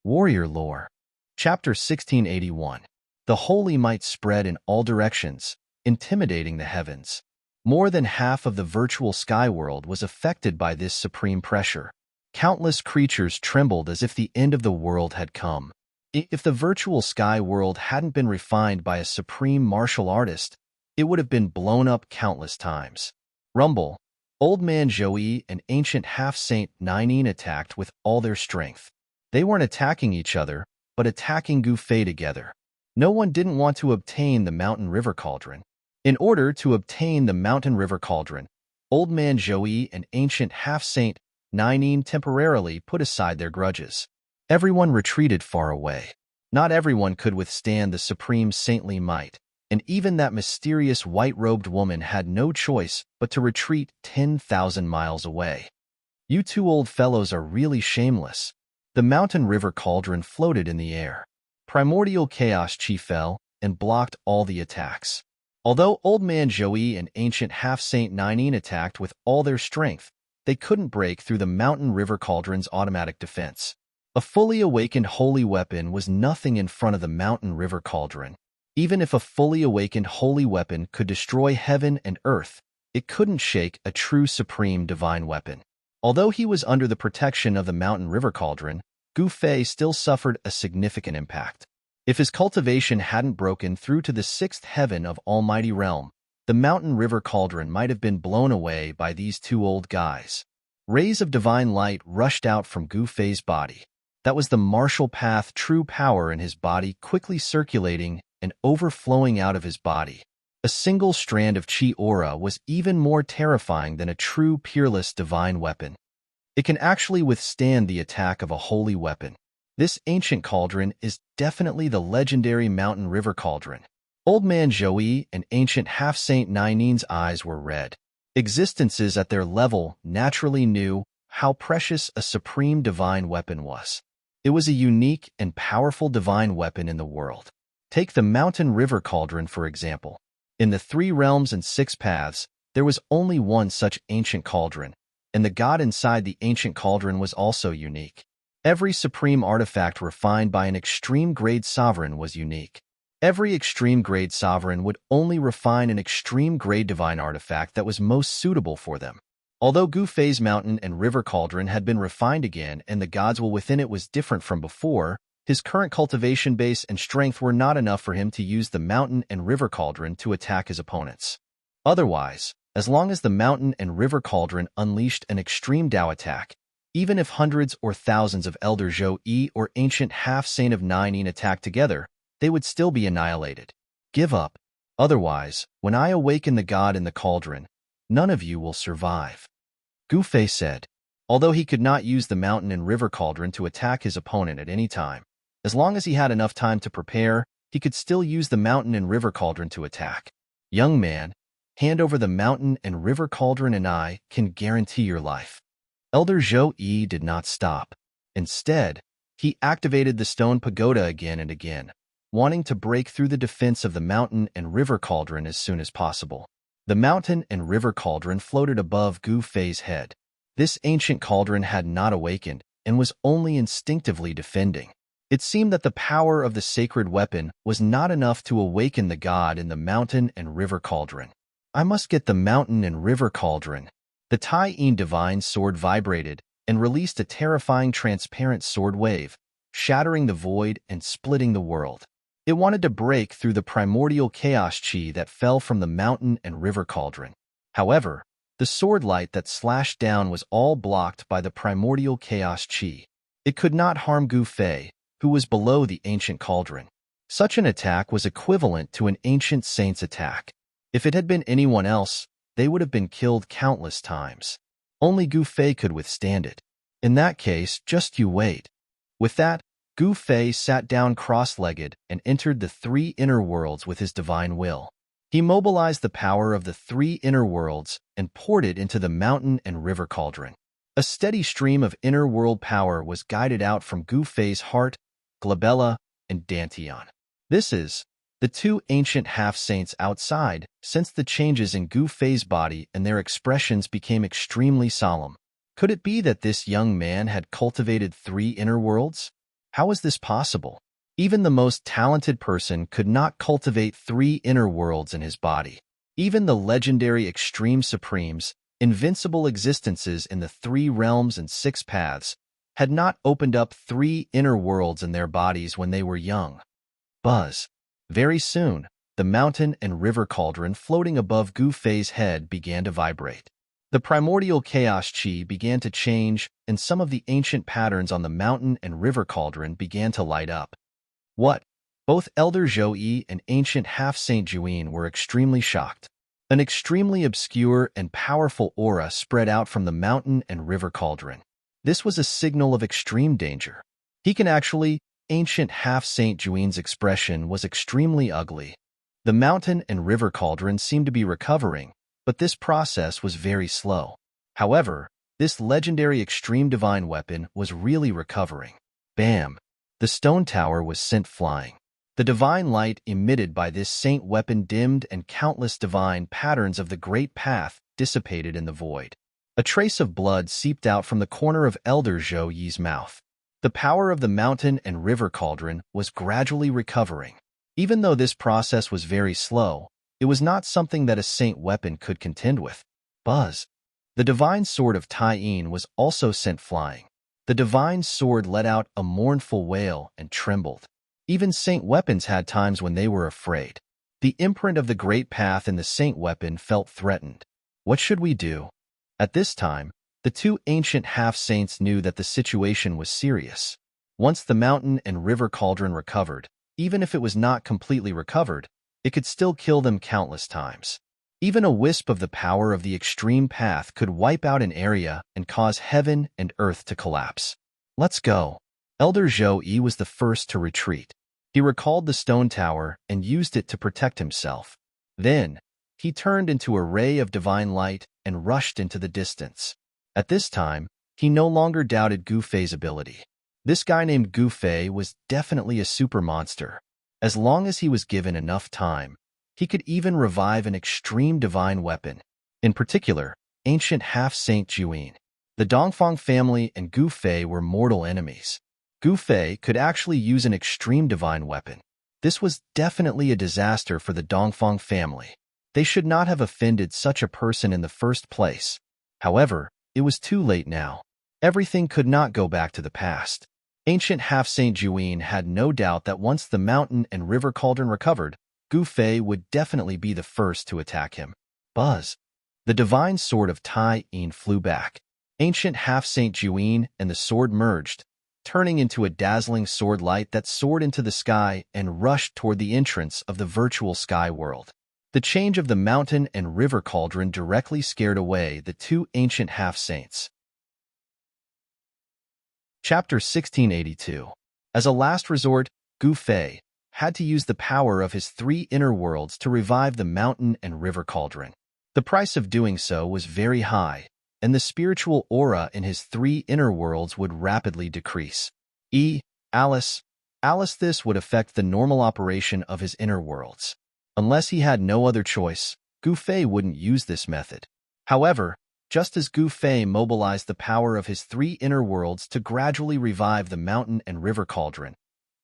Warrior Lore. Chapter 1681. The holy might spread in all directions, intimidating the heavens. More than half of the virtual sky world was affected by this supreme pressure. Countless creatures trembled as if the end of the world had come. If the virtual sky world hadn't been refined by a supreme martial artist, it would have been blown up countless times. Rumble, Old Man Joey, and ancient half-saint Ninine attacked with all their strength. They weren't attacking each other, but attacking Gufei together. No one didn't want to obtain the Mountain River Cauldron. In order to obtain the Mountain River Cauldron, Old Man Joey and ancient half-saint Ninine temporarily put aside their grudges. Everyone retreated far away. Not everyone could withstand the supreme saintly might, and even that mysterious white-robed woman had no choice but to retreat 10,000 miles away. You two old fellows are really shameless. The Mountain River Cauldron floated in the air. Primordial chaos chi fell and blocked all the attacks. Although Old Man Joey and ancient half-saint Ninine attacked with all their strength, they couldn't break through the Mountain River Cauldron's automatic defense. A fully awakened holy weapon was nothing in front of the Mountain River Cauldron. Even if a fully awakened holy weapon could destroy heaven and earth, it couldn't shake a true supreme divine weapon. Although he was under the protection of the Mountain River Cauldron, Gufei still suffered a significant impact. If his cultivation hadn't broken through to the sixth heaven of Almighty Realm, the Mountain River Cauldron might have been blown away by these two old guys. Rays of divine light rushed out from Gufei's body. That was the martial path true power in his body quickly circulating and overflowing out of his body. A single strand of chi aura was even more terrifying than a true peerless divine weapon. It can actually withstand the attack of a holy weapon. This ancient cauldron is definitely the legendary Mountain River Cauldron. Old Man Joey and ancient half-saint Ninine's eyes were red. Existences at their level naturally knew how precious a supreme divine weapon was. It was a unique and powerful divine weapon in the world. Take the Mountain River Cauldron, for example. In the 3 realms and 6 paths, there was only one such ancient cauldron, and the god inside the ancient cauldron was also unique. Every supreme artifact refined by an extreme-grade sovereign was unique. Every extreme-grade sovereign would only refine an extreme-grade divine artifact that was most suitable for them. Although Gufei's Mountain and River Cauldron had been refined again and the god's will within it was different from before, his current cultivation base and strength were not enough for him to use the Mountain and River Cauldron to attack his opponents. Otherwise, as long as the Mountain and River Cauldron unleashed an extreme Dao attack, even if hundreds or thousands of Elder Zhou-Yi or ancient half-saint of Ninine attacked together, they would still be annihilated. Give up. Otherwise, when I awaken the god in the cauldron, none of you will survive. Gufei said. Although he could not use the Mountain and River Cauldron to attack his opponent at any time, as long as he had enough time to prepare, he could still use the Mountain and River Cauldron to attack. Young man, hand over the Mountain and River Cauldron and I can guarantee your life. Elder Zhou-Yi did not stop. Instead, he activated the stone pagoda again and again, wanting to break through the defense of the Mountain and River Cauldron as soon as possible. The Mountain and River Cauldron floated above Gufei's head. This ancient cauldron had not awakened and was only instinctively defending. It seemed that the power of the sacred weapon was not enough to awaken the god in the Mountain and River Cauldron. I must get the Mountain and River Cauldron. The Tai-Yin divine sword vibrated and released a terrifying transparent sword wave, shattering the void and splitting the world. It wanted to break through the primordial chaos chi that fell from the Mountain and River Cauldron. However, the sword light that slashed down was all blocked by the primordial chaos chi. It could not harm Gufei, who was below the ancient cauldron. Such an attack was equivalent to an ancient saint's attack. If it had been anyone else, they would have been killed countless times. Only Gufei could withstand it. In that case, just you wait. With that, Gufei sat down cross-legged and entered the 3 inner worlds with his divine will. He mobilized the power of the 3 inner worlds and poured it into the Mountain and River Cauldron. A steady stream of inner world power was guided out from Gufei's heart, Glabella, and Dantian. This is the 2 ancient half-saints outside sensed the changes in Gufei's body and their expressions became extremely solemn. Could it be that this young man had cultivated 3 inner worlds? How was this possible? Even the most talented person could not cultivate 3 inner worlds in his body. Even the legendary Extreme Supremes, invincible existences in the 3 realms and 6 paths, had not opened up 3 inner worlds in their bodies when they were young. Buzz. Very soon, the mountain and river cauldron floating above Gu Fei's head began to vibrate. The primordial chaos chi began to change, and some of the ancient patterns on the mountain and river cauldron began to light up. What? Both Elder Zhou and ancient half-Saint Juyin were extremely shocked. An extremely obscure and powerful aura spread out from the mountain and river cauldron. This was a signal of extreme danger. He can actually, ancient half-Saint Juin's expression was extremely ugly. The mountain and river cauldron seemed to be recovering, but this process was very slow. However, this legendary extreme divine weapon was really recovering. Bam! The stone tower was sent flying. The divine light emitted by this saint weapon dimmed and countless divine patterns of the great path dissipated in the void. A trace of blood seeped out from the corner of Elder Zhou Yi's mouth. The power of the mountain and river cauldron was gradually recovering. Even though this process was very slow, it was not something that a saint weapon could contend with. Buzz. The divine sword of Tai Yin was also sent flying. The divine sword let out a mournful wail and trembled. Even saint weapons had times when they were afraid. The imprint of the great path in the saint weapon felt threatened. What should we do? At this time, the 2 ancient half-saints knew that the situation was serious. Once the mountain and river cauldron recovered, even if it was not completely recovered, it could still kill them countless times. Even a wisp of the power of the extreme path could wipe out an area and cause heaven and earth to collapse. Let's go. Elder Zhou Yi was the first to retreat. He recalled the stone tower and used it to protect himself. Then, he turned into a ray of divine light and rushed into the distance. At this time, he no longer doubted Gu Fei's ability. This guy named Gu Fei was definitely a super monster. As long as he was given enough time, he could even revive an extreme divine weapon. In particular, ancient half-Saint Juyin. The Dongfang family and Gu Fei were mortal enemies. Gu Fei could actually use an extreme divine weapon. This was definitely a disaster for the Dongfang family. They should not have offended such a person in the first place. However, it was too late now. Everything could not go back to the past. Ancient half-Saint Juyin had no doubt that once the mountain and river cauldron recovered, Gu Fei would definitely be the first to attack him. Buzz. The divine sword of Tai Yin flew back. Ancient half-Saint Juyin and the sword merged, turning into a dazzling sword light that soared into the sky and rushed toward the entrance of the virtual sky world. The change of the mountain and river cauldron directly scared away the 2 ancient half-saints. Chapter 1682. As a last resort, Gu Fei had to use the power of his 3 inner worlds to revive the mountain and river cauldron. The price of doing so was very high, and the spiritual aura in his 3 inner worlds would rapidly decrease. Alice, this would affect the normal operation of his inner worlds. Unless he had no other choice, Gu Fei wouldn't use this method. However, just as Gu Fei mobilized the power of his 3 inner worlds to gradually revive the mountain and river cauldron,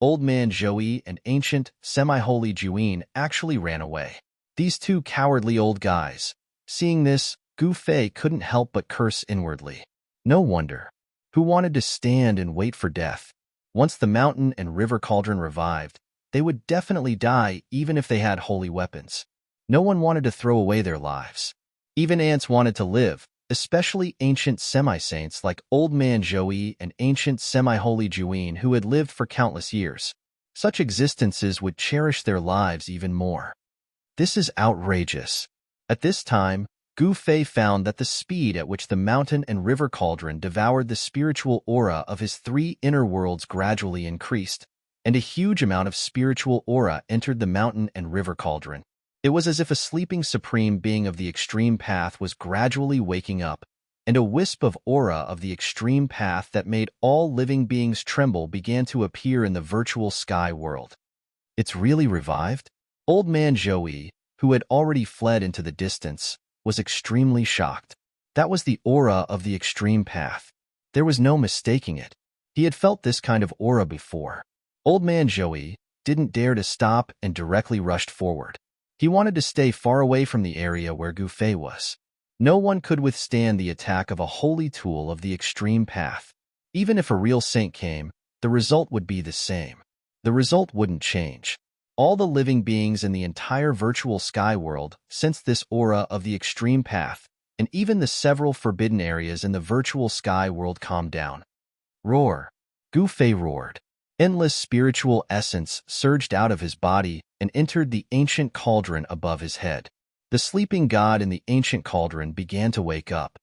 Old Man Zhou Yi and ancient, semi-holy Juyin actually ran away. These 2 cowardly old guys. Seeing this, Gu Fei couldn't help but curse inwardly. No wonder. Who wanted to stand and wait for death? Once the mountain and river cauldron revived, they would definitely die even if they had holy weapons. No one wanted to throw away their lives. Even ants wanted to live, especially ancient semi-saints like Old Man Zhou Yi and ancient semi-holy Juyin who had lived for countless years. Such existences would cherish their lives even more. This is outrageous. At this time, Gu Fei found that the speed at which the mountain and river cauldron devoured the spiritual aura of his 3 inner worlds gradually increased, and a huge amount of spiritual aura entered the mountain and river cauldron. It was as if a sleeping supreme being of the extreme path was gradually waking up, and a wisp of aura of the extreme path that made all living beings tremble began to appear in the virtual sky world. It's really revived? Old Man Zhou Yi, who had already fled into the distance, was extremely shocked. That was the aura of the extreme path. There was no mistaking it. He had felt this kind of aura before. Old Man Joey didn't dare to stop and directly rushed forward. He wanted to stay far away from the area where Gu Fei was. No one could withstand the attack of a holy tool of the extreme path. Even if a real saint came, the result would be the same. The result wouldn't change. All the living beings in the entire virtual sky world sensed this aura of the extreme path, and even the several forbidden areas in the virtual sky world calmed down. Roar! Gu Fei roared. Endless spiritual essence surged out of his body and entered the ancient cauldron above his head. The sleeping god in the ancient cauldron began to wake up.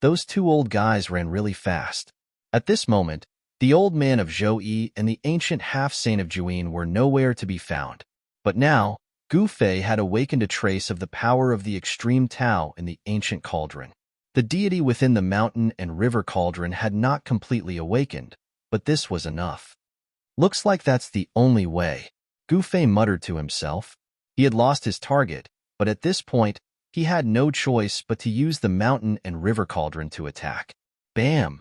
Those two old guys ran really fast. At this moment, the old man of Zhou and the ancient half-saint of Juyin were nowhere to be found. But now, Gu Fei had awakened a trace of the power of the extreme Tao in the ancient cauldron. The deity within the mountain and river cauldron had not completely awakened, but this was enough. Looks like that's the only way, Gu Fei muttered to himself. He had lost his target, but at this point, he had no choice but to use the mountain and river cauldron to attack. Bam!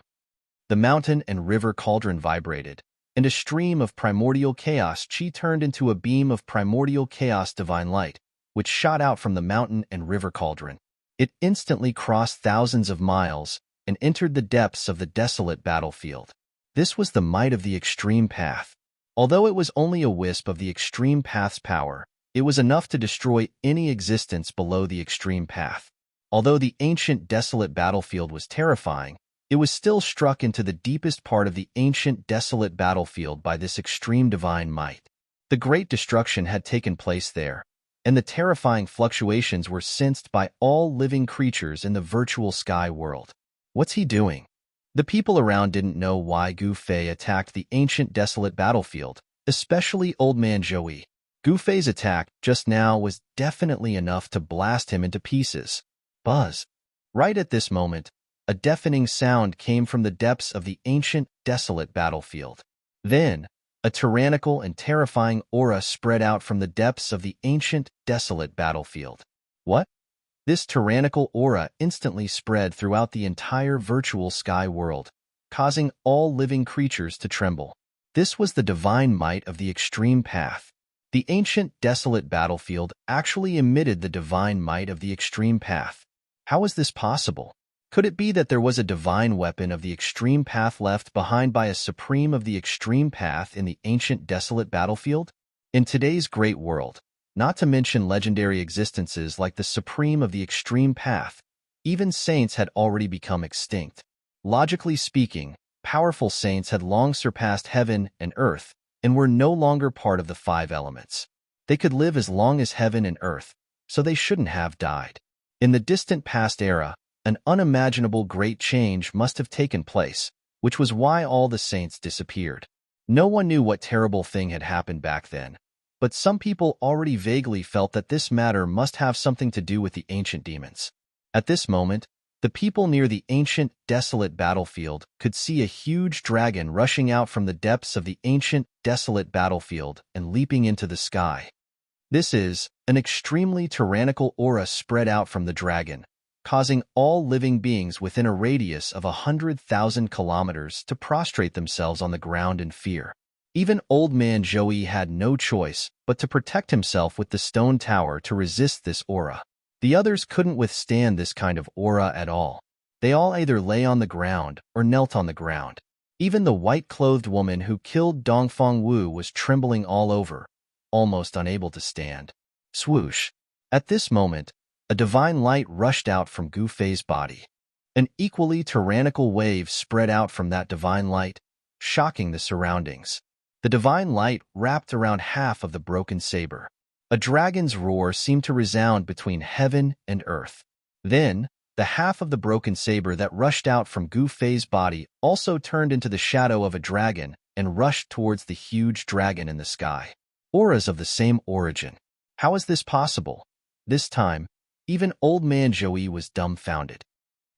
The mountain and river cauldron vibrated, and a stream of primordial chaos chi turned into a beam of primordial chaos divine light, which shot out from the mountain and river cauldron. It instantly crossed thousands of miles and entered the depths of the desolate battlefield. This was the might of the extreme path. Although it was only a wisp of the extreme path's power, it was enough to destroy any existence below the extreme path. Although the ancient desolate battlefield was terrifying, it was still struck into the deepest part of the ancient desolate battlefield by this extreme divine might. The great destruction had taken place there, and the terrifying fluctuations were sensed by all living creatures in the virtual sky world. What's he doing? The people around didn't know why Gu Fei attacked the ancient desolate battlefield, especially Old Man Joey. Gu Fei's attack just now was definitely enough to blast him into pieces. Buzz! Right at this moment, a deafening sound came from the depths of the ancient, desolate battlefield. Then, a tyrannical and terrifying aura spread out from the depths of the ancient, desolate battlefield. What? This tyrannical aura instantly spread throughout the entire virtual sky world, causing all living creatures to tremble. This was the divine might of the extreme path. The ancient, desolate battlefield actually emitted the divine might of the extreme path. How is this possible? Could it be that there was a divine weapon of the extreme path left behind by a supreme of the extreme path in the ancient desolate battlefield? In today's great world, not to mention legendary existences like the supreme of the extreme path, even saints had already become extinct. Logically speaking, powerful saints had long surpassed heaven and earth and were no longer part of the five elements. They could live as long as heaven and earth, so they shouldn't have died. In the distant past era, an unimaginable great change must have taken place, which was why all the saints disappeared. No one knew what terrible thing had happened back then, but some people already vaguely felt that this matter must have something to do with the ancient demons. At this moment, the people near the ancient, desolate battlefield could see a huge dragon rushing out from the depths of the ancient, desolate battlefield and leaping into the sky. This is, an extremely tyrannical aura spread out from the dragon, causing all living beings within a radius of 100,000 kilometers to prostrate themselves on the ground in fear. Even Old Man Joey had no choice but to protect himself with the stone tower to resist this aura. The others couldn't withstand this kind of aura at all. They all either lay on the ground or knelt on the ground. Even the white-clothed woman who killed Dongfeng Wu was trembling all over, almost unable to stand. Swoosh! At this moment, a divine light rushed out from Gu Fei's body. An equally tyrannical wave spread out from that divine light, shocking the surroundings. The divine light wrapped around half of the broken saber. A dragon's roar seemed to resound between heaven and earth. Then, the half of the broken saber that rushed out from Gu Fei's body also turned into the shadow of a dragon and rushed towards the huge dragon in the sky. Auras of the same origin. How is this possible? This time, even Old Man Joey was dumbfounded.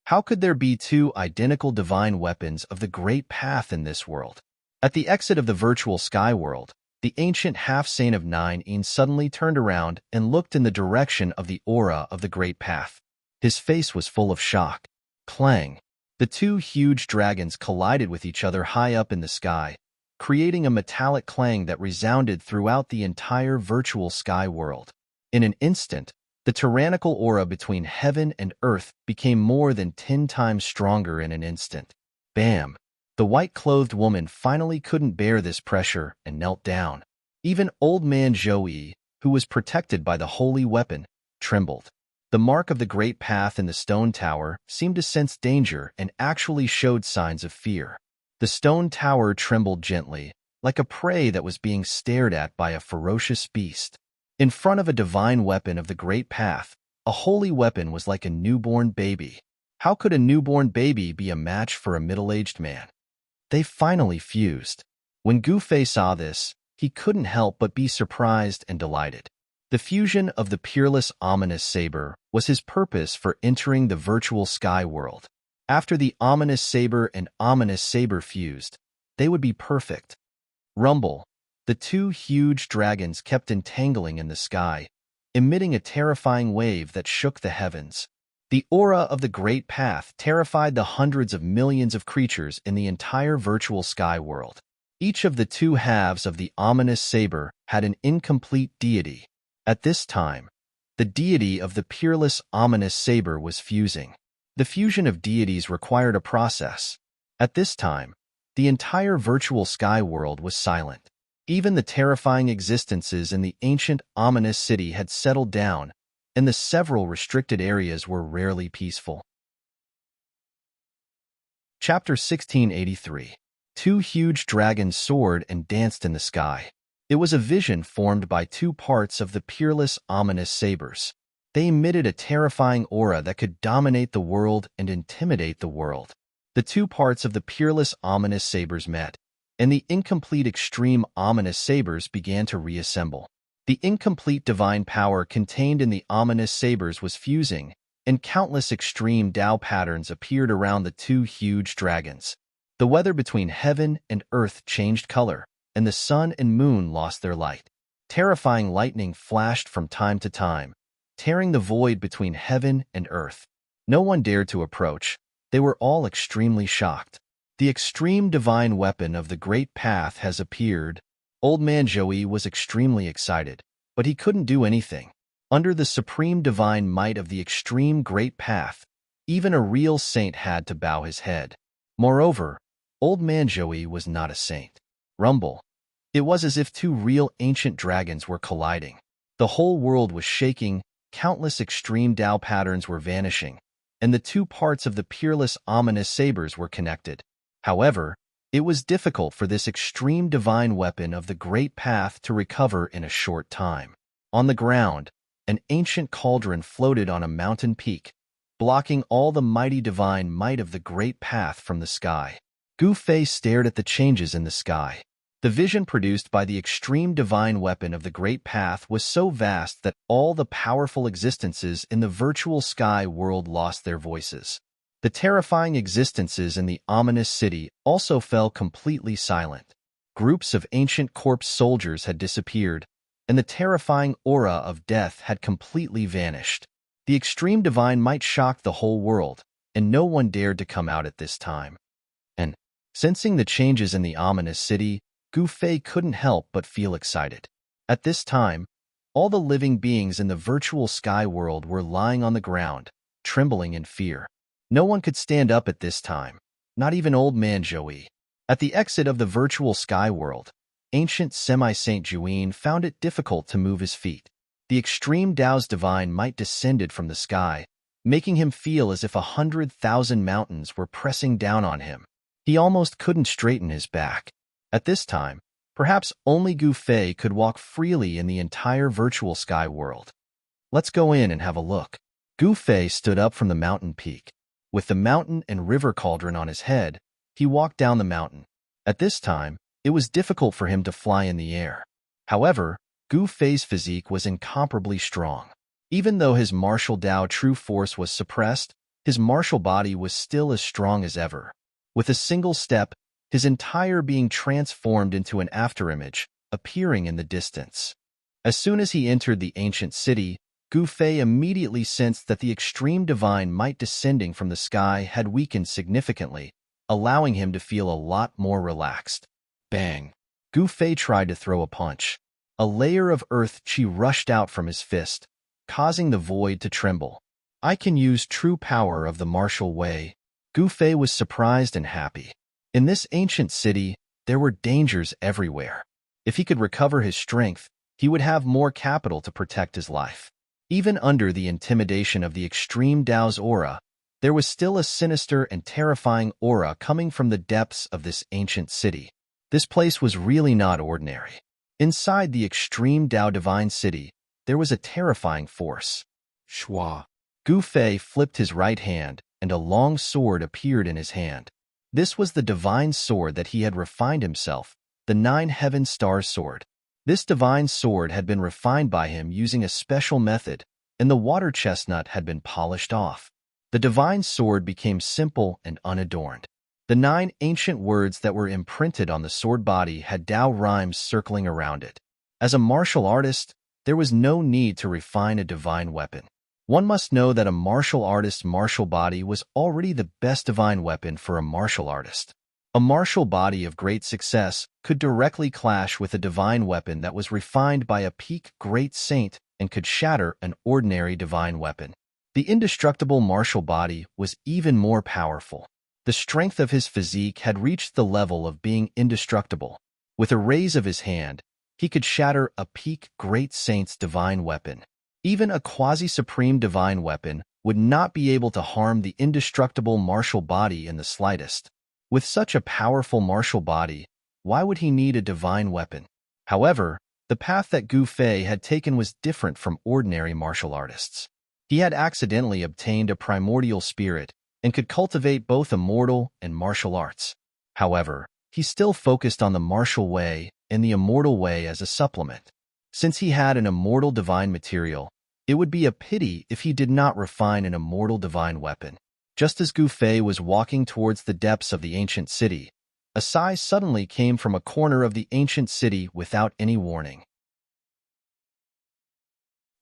How could there be two identical divine weapons of the great path in this world? At the exit of the virtual sky world, the ancient half-saint of Nine suddenly turned around and looked in the direction of the aura of the great path. His face was full of shock. Clang! The two huge dragons collided with each other high up in the sky, creating a metallic clang that resounded throughout the entire virtual sky world. In an instant, the tyrannical aura between heaven and earth became more than 10 times stronger in an instant. Bam! The white-clothed woman finally couldn't bear this pressure and knelt down. Even old man Joey, who was protected by the holy weapon, trembled. The mark of the great path in the stone tower seemed to sense danger and actually showed signs of fear. The stone tower trembled gently, like a prey that was being stared at by a ferocious beast. In front of a divine weapon of the great path, a holy weapon was like a newborn baby. How could a newborn baby be a match for a middle-aged man? They finally fused. When Gufei saw this, he couldn't help but be surprised and delighted. The fusion of the peerless ominous saber was his purpose for entering the virtual sky world. After the ominous saber and ominous saber fused, they would be perfect. Rumble. The two huge dragons kept entangling in the sky, emitting a terrifying wave that shook the heavens. The aura of the great path terrified the hundreds of millions of creatures in the entire virtual sky world. Each of the two halves of the ominous saber had an incomplete deity. At this time, the deity of the peerless ominous saber was fusing. The fusion of deities required a process. At this time, the entire virtual sky world was silent. Even the terrifying existences in the ancient ominous city had settled down, and the several restricted areas were rarely peaceful. Chapter 1683. Two huge dragons soared and danced in the sky. It was a vision formed by two parts of the peerless ominous sabers. They emitted a terrifying aura that could dominate the world and intimidate the world. The two parts of the peerless ominous sabers met, and the incomplete extreme ominous sabers began to reassemble. The incomplete divine power contained in the ominous sabers was fusing, and countless extreme Tao patterns appeared around the two huge dragons. The weather between heaven and earth changed color, and the sun and moon lost their light. Terrifying lightning flashed from time to time, tearing the void between heaven and earth. No one dared to approach. They were all extremely shocked. The extreme divine weapon of the great path has appeared. Old man Joey was extremely excited, but he couldn't do anything. Under the supreme divine might of the extreme great path, even a real saint had to bow his head. Moreover, old man Joey was not a saint. Rumble. It was as if two real ancient dragons were colliding. The whole world was shaking, countless extreme Tao patterns were vanishing, and the two parts of the peerless ominous sabers were connected. However, it was difficult for this extreme divine weapon of the great path to recover in a short time. On the ground, an ancient cauldron floated on a mountain peak, blocking all the mighty divine might of the great path from the sky. Gufei stared at the changes in the sky. The vision produced by the extreme divine weapon of the great path was so vast that all the powerful existences in the virtual sky world lost their voices. The terrifying existences in the ominous city also fell completely silent. Groups of ancient corpse soldiers had disappeared, and the terrifying aura of death had completely vanished. The extreme divine might shock the whole world, and no one dared to come out at this time. And, sensing the changes in the ominous city, Gufei couldn't help but feel excited. At this time, all the living beings in the virtual sky world were lying on the ground, trembling in fear. No one could stand up at this time, not even old man Joey. At the exit of the virtual sky world, ancient semi-saint Juin found it difficult to move his feet. The extreme Tao's divine might descended from the sky, making him feel as if 100,000 mountains were pressing down on him. He almost couldn't straighten his back. At this time, perhaps only Gufei could walk freely in the entire virtual sky world. Let's go in and have a look. Gufei stood up from the mountain peak. With the mountain and river cauldron on his head, he walked down the mountain. At this time, it was difficult for him to fly in the air. However, Gufei's physique was incomparably strong. Even though his martial Tao true force was suppressed, his martial body was still as strong as ever. With a single step, his entire being transformed into an afterimage, appearing in the distance. As soon as he entered the ancient city, Gu Fei immediately sensed that the extreme divine might descending from the sky had weakened significantly, allowing him to feel a lot more relaxed. Bang! Gu Fei tried to throw a punch. A layer of earth chi rushed out from his fist, causing the void to tremble. I can use true power of the martial way. Gu Fei was surprised and happy. In this ancient city, there were dangers everywhere. If he could recover his strength, he would have more capital to protect his life. Even under the intimidation of the extreme Dao's aura, there was still a sinister and terrifying aura coming from the depths of this ancient city. This place was really not ordinary. Inside the extreme Dao divine city, there was a terrifying force. Shua. Gu Fei flipped his right hand, and a long sword appeared in his hand. This was the divine sword that he had refined himself, the 9 Heaven Stars sword. This divine sword had been refined by him using a special method, and the water chestnut had been polished off. The divine sword became simple and unadorned. The 9 ancient words that were imprinted on the sword body had Dao rhymes circling around it. As a martial artist, there was no need to refine a divine weapon. One must know that a martial artist's martial body was already the best divine weapon for a martial artist. A martial body of great success could directly clash with a divine weapon that was refined by a peak great saint and could shatter an ordinary divine weapon. The indestructible martial body was even more powerful. The strength of his physique had reached the level of being indestructible. With a raise of his hand, he could shatter a peak great saint's divine weapon. Even a quasi-supreme divine weapon would not be able to harm the indestructible martial body in the slightest. With such a powerful martial body, why would he need a divine weapon? However, the path that Gu Fei had taken was different from ordinary martial artists. He had accidentally obtained a primordial spirit and could cultivate both immortal and martial arts. However, he still focused on the martial way and the immortal way as a supplement. Since he had an immortal divine material, it would be a pity if he did not refine an immortal divine weapon. Just as Gu Fei was walking towards the depths of the ancient city, a sigh suddenly came from a corner of the ancient city without any warning.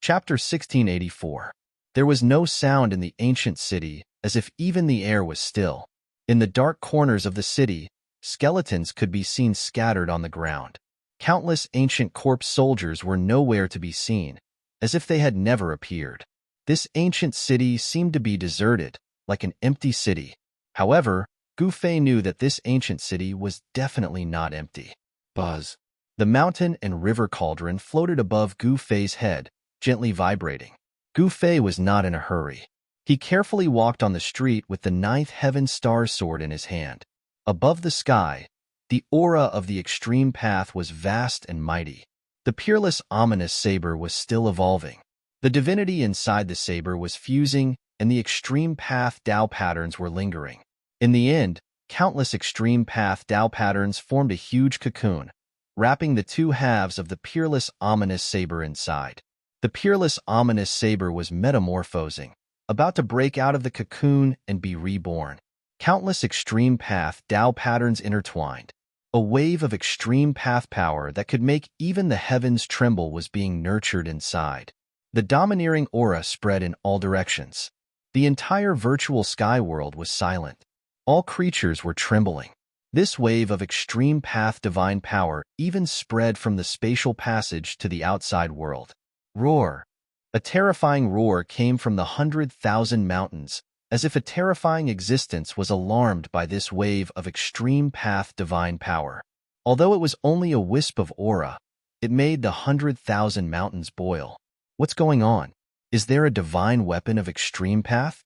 Chapter 1684. There was no sound in the ancient city, as if even the air was still. In the dark corners of the city, skeletons could be seen scattered on the ground. Countless ancient corpse soldiers were nowhere to be seen, as if they had never appeared. This ancient city seemed to be deserted, like an empty city. However, Gu Fei knew that this ancient city was definitely not empty. Buzz. The mountain and river cauldron floated above Gu Fei's head, gently vibrating. Gu Fei was not in a hurry. He carefully walked on the street with the 9th Heaven Star sword in his hand. Above the sky, the aura of the extreme path was vast and mighty. The peerless ominous saber was still evolving. The divinity inside the saber was fusing, and the extreme path Dao patterns were lingering. In the end, countless extreme path Dao patterns formed a huge cocoon, wrapping the 2 halves of the peerless ominous saber inside. The peerless ominous saber was metamorphosing, about to break out of the cocoon and be reborn. Countless extreme path Dao patterns intertwined. A wave of extreme path power that could make even the heavens tremble was being nurtured inside. The domineering aura spread in all directions. The entire virtual sky world was silent. All creatures were trembling. This wave of extreme path divine power even spread from the spatial passage to the outside world. Roar! A terrifying roar came from the 100,000 mountains, as if a terrifying existence was alarmed by this wave of extreme path divine power. Although it was only a wisp of aura, it made the 100,000 mountains boil. What's going on? Is there a divine weapon of extreme path?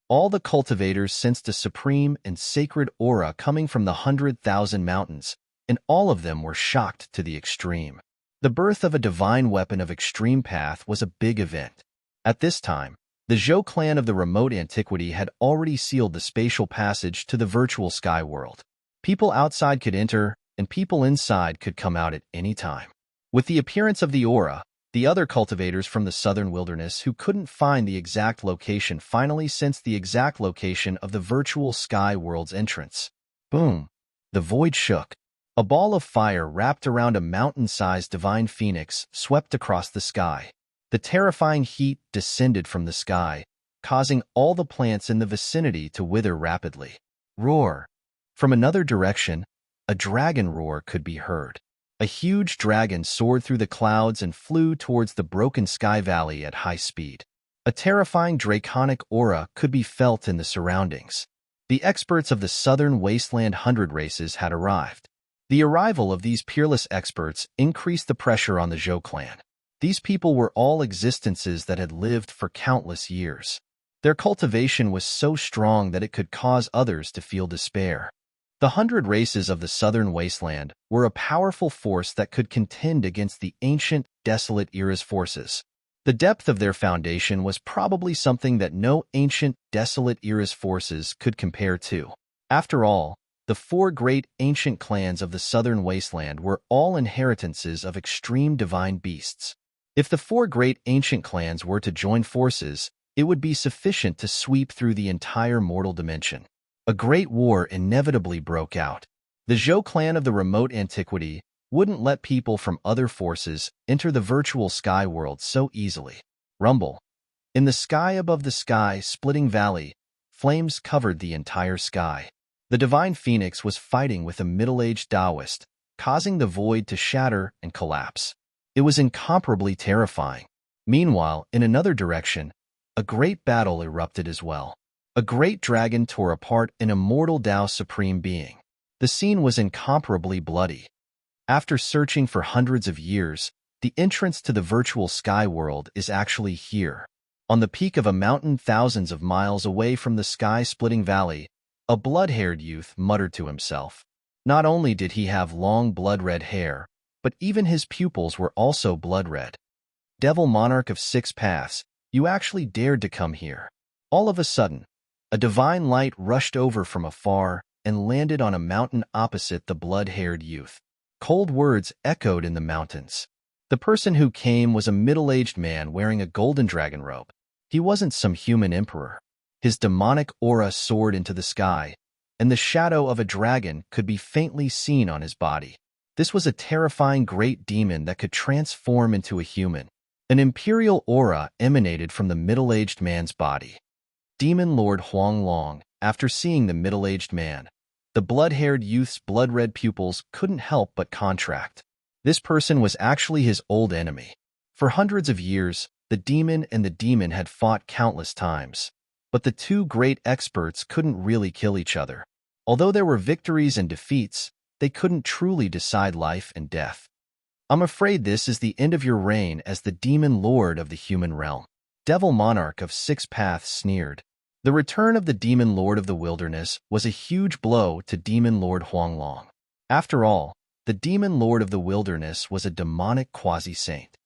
All the cultivators sensed a supreme and sacred aura coming from the 100,000 mountains, and all of them were shocked to the extreme. The birth of a divine weapon of extreme path was a big event. At this time, the Zhou clan of the remote antiquity had already sealed the spatial passage to the virtual sky world. People outside could enter, and people inside could come out at any time. With the appearance of the aura, the other cultivators from the southern wilderness who couldn't find the exact location finally sensed the exact location of the virtual sky world's entrance. Boom! The void shook. A ball of fire wrapped around a mountain-sized divine phoenix swept across the sky. The terrifying heat descended from the sky, causing all the plants in the vicinity to wither rapidly. Roar! From another direction, a dragon roar could be heard. A huge dragon soared through the clouds and flew towards the broken sky valley at high speed. A terrifying draconic aura could be felt in the surroundings. The experts of the Southern Wasteland 100 races had arrived. The arrival of these peerless experts increased the pressure on the Zhou clan. These people were all existences that had lived for countless years. Their cultivation was so strong that it could cause others to feel despair. The 100 races of the Southern Wasteland were a powerful force that could contend against the ancient, desolate era's forces. The depth of their foundation was probably something that no ancient, desolate era's forces could compare to. After all, the 4 great ancient clans of the Southern Wasteland were all inheritances of extreme divine beasts. If the 4 great ancient clans were to join forces, it would be sufficient to sweep through the entire mortal dimension. A great war inevitably broke out. The Zhou clan of the remote antiquity wouldn't let people from other forces enter the virtual sky world so easily. Rumble. In the sky above the sky-splitting valley, flames covered the entire sky. The divine phoenix was fighting with a middle-aged Taoist, causing the void to shatter and collapse. It was incomparably terrifying. Meanwhile, in another direction, a great battle erupted as well. A great dragon tore apart an immortal Tao supreme being. The scene was incomparably bloody. After searching for hundreds of years, the entrance to the virtual sky world is actually here. On the peak of a mountain thousands of miles away from the sky-splitting valley, a blood-haired youth muttered to himself. Not only did he have long blood-red hair, but even his pupils were also blood-red. Devil Monarch of 6 Paths, you actually dared to come here. All of a sudden, a divine light rushed over from afar and landed on a mountain opposite the blood-haired youth. Cold words echoed in the mountains. The person who came was a middle-aged man wearing a golden dragon robe. He wasn't some human emperor. His demonic aura soared into the sky, and the shadow of a dragon could be faintly seen on his body. This was a terrifying great demon that could transform into a human. An imperial aura emanated from the middle-aged man's body. Demon Lord Huanglong, after seeing the middle-aged man, the blood-haired youth's blood-red pupils couldn't help but contract. This person was actually his old enemy. For hundreds of years, the demon and the demon had fought countless times. But the 2 great experts couldn't really kill each other. Although there were victories and defeats, they couldn't truly decide life and death. I'm afraid this is the end of your reign as the demon lord of the human realm. Devil Monarch of 6 Paths sneered. The return of the demon lord of the wilderness was a huge blow to demon lord Huanglong. After all, the demon lord of the wilderness was a demonic quasi-saint.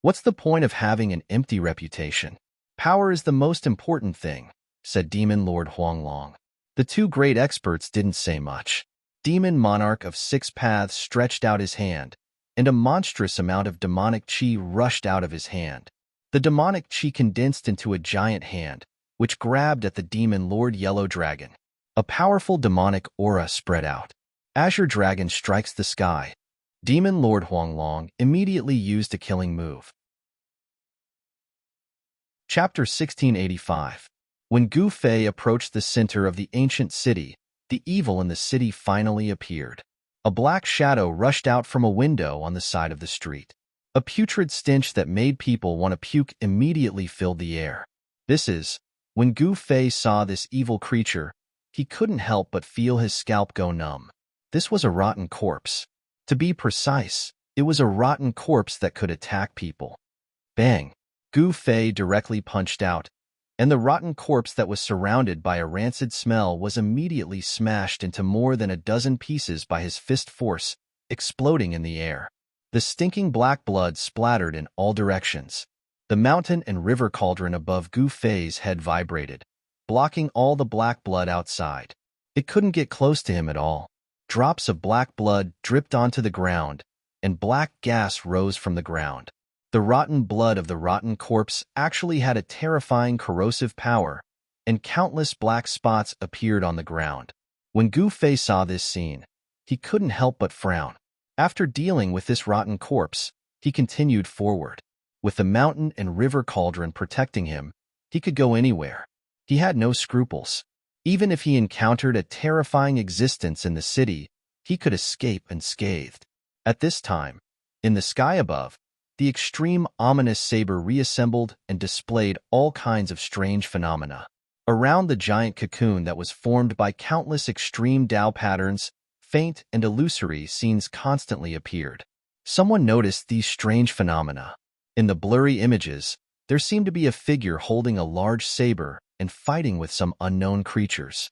What's the point of having an empty reputation? Power is the most important thing, said demon lord Huanglong. The 2 great experts didn't say much. Demon Monarch of 6 Paths stretched out his hand, and a monstrous amount of demonic chi rushed out of his hand. The demonic chi condensed into a giant hand, which grabbed at the demon Lord Yellow Dragon. A powerful demonic aura spread out. Azure Dragon strikes the sky. Demon Lord Huanglong immediately used a killing move. Chapter 1685. When Gu Fei approached the center of the ancient city, the evil in the city finally appeared. A black shadow rushed out from a window on the side of the street. A putrid stench that made people want to puke immediately filled the air. When Gu Fei saw this evil creature, he couldn't help but feel his scalp go numb. This was a rotten corpse. To be precise, it was a rotten corpse that could attack people. Bang! Gu Fei directly punched out, and the rotten corpse that was surrounded by a rancid smell was immediately smashed into more than a dozen pieces by his fist force, exploding in the air. The stinking black blood splattered in all directions. The mountain and river cauldron above Gu Fei's head vibrated, blocking all the black blood outside. It couldn't get close to him at all. Drops of black blood dripped onto the ground, and black gas rose from the ground. The rotten blood of the rotten corpse actually had a terrifying corrosive power, and countless black spots appeared on the ground. When Gu Fei saw this scene, he couldn't help but frown. After dealing with this rotten corpse, he continued forward. With the mountain and river cauldron protecting him, he could go anywhere. He had no scruples. Even if he encountered a terrifying existence in the city, he could escape unscathed. At this time, in the sky above, the extreme ominous saber reassembled and displayed all kinds of strange phenomena. Around the giant cocoon that was formed by countless extreme Tao patterns, faint and illusory scenes constantly appeared. Someone noticed these strange phenomena. In the blurry images, there seemed to be a figure holding a large saber and fighting with some unknown creatures.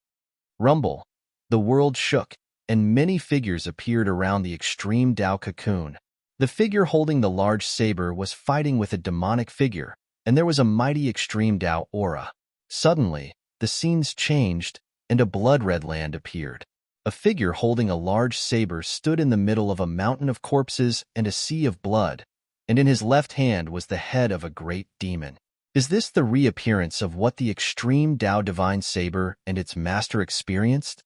Rumble. The world shook, and many figures appeared around the extreme Tao cocoon. The figure holding the large saber was fighting with a demonic figure, and there was a mighty extreme Tao aura. Suddenly, the scenes changed, and a blood-red land appeared. A figure holding a large saber stood in the middle of a mountain of corpses and a sea of blood, and in his left hand was the head of a great demon. Is this the reappearance of what the extreme Tao divine saber and its master experienced?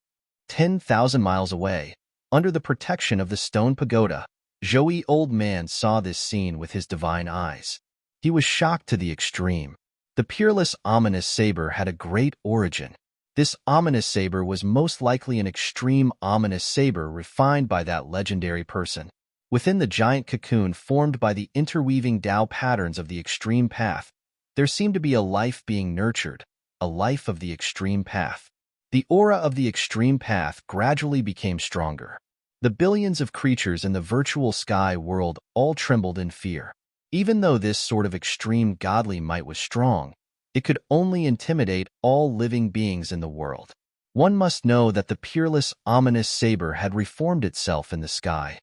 10,000 miles away, under the protection of the stone pagoda, Zhouyi old man saw this scene with his divine eyes. He was shocked to the extreme. The peerless ominous saber had a great origin. This ominous saber was most likely an extreme ominous saber refined by that legendary person. Within the giant cocoon formed by the interweaving Tao patterns of the extreme path, there seemed to be a life being nurtured, a life of the extreme path. The aura of the extreme path gradually became stronger. The billions of creatures in the virtual sky world all trembled in fear. Even though this sort of extreme godly might was strong, it could only intimidate all living beings in the world. One must know that the peerless, ominous saber had reformed itself in the sky.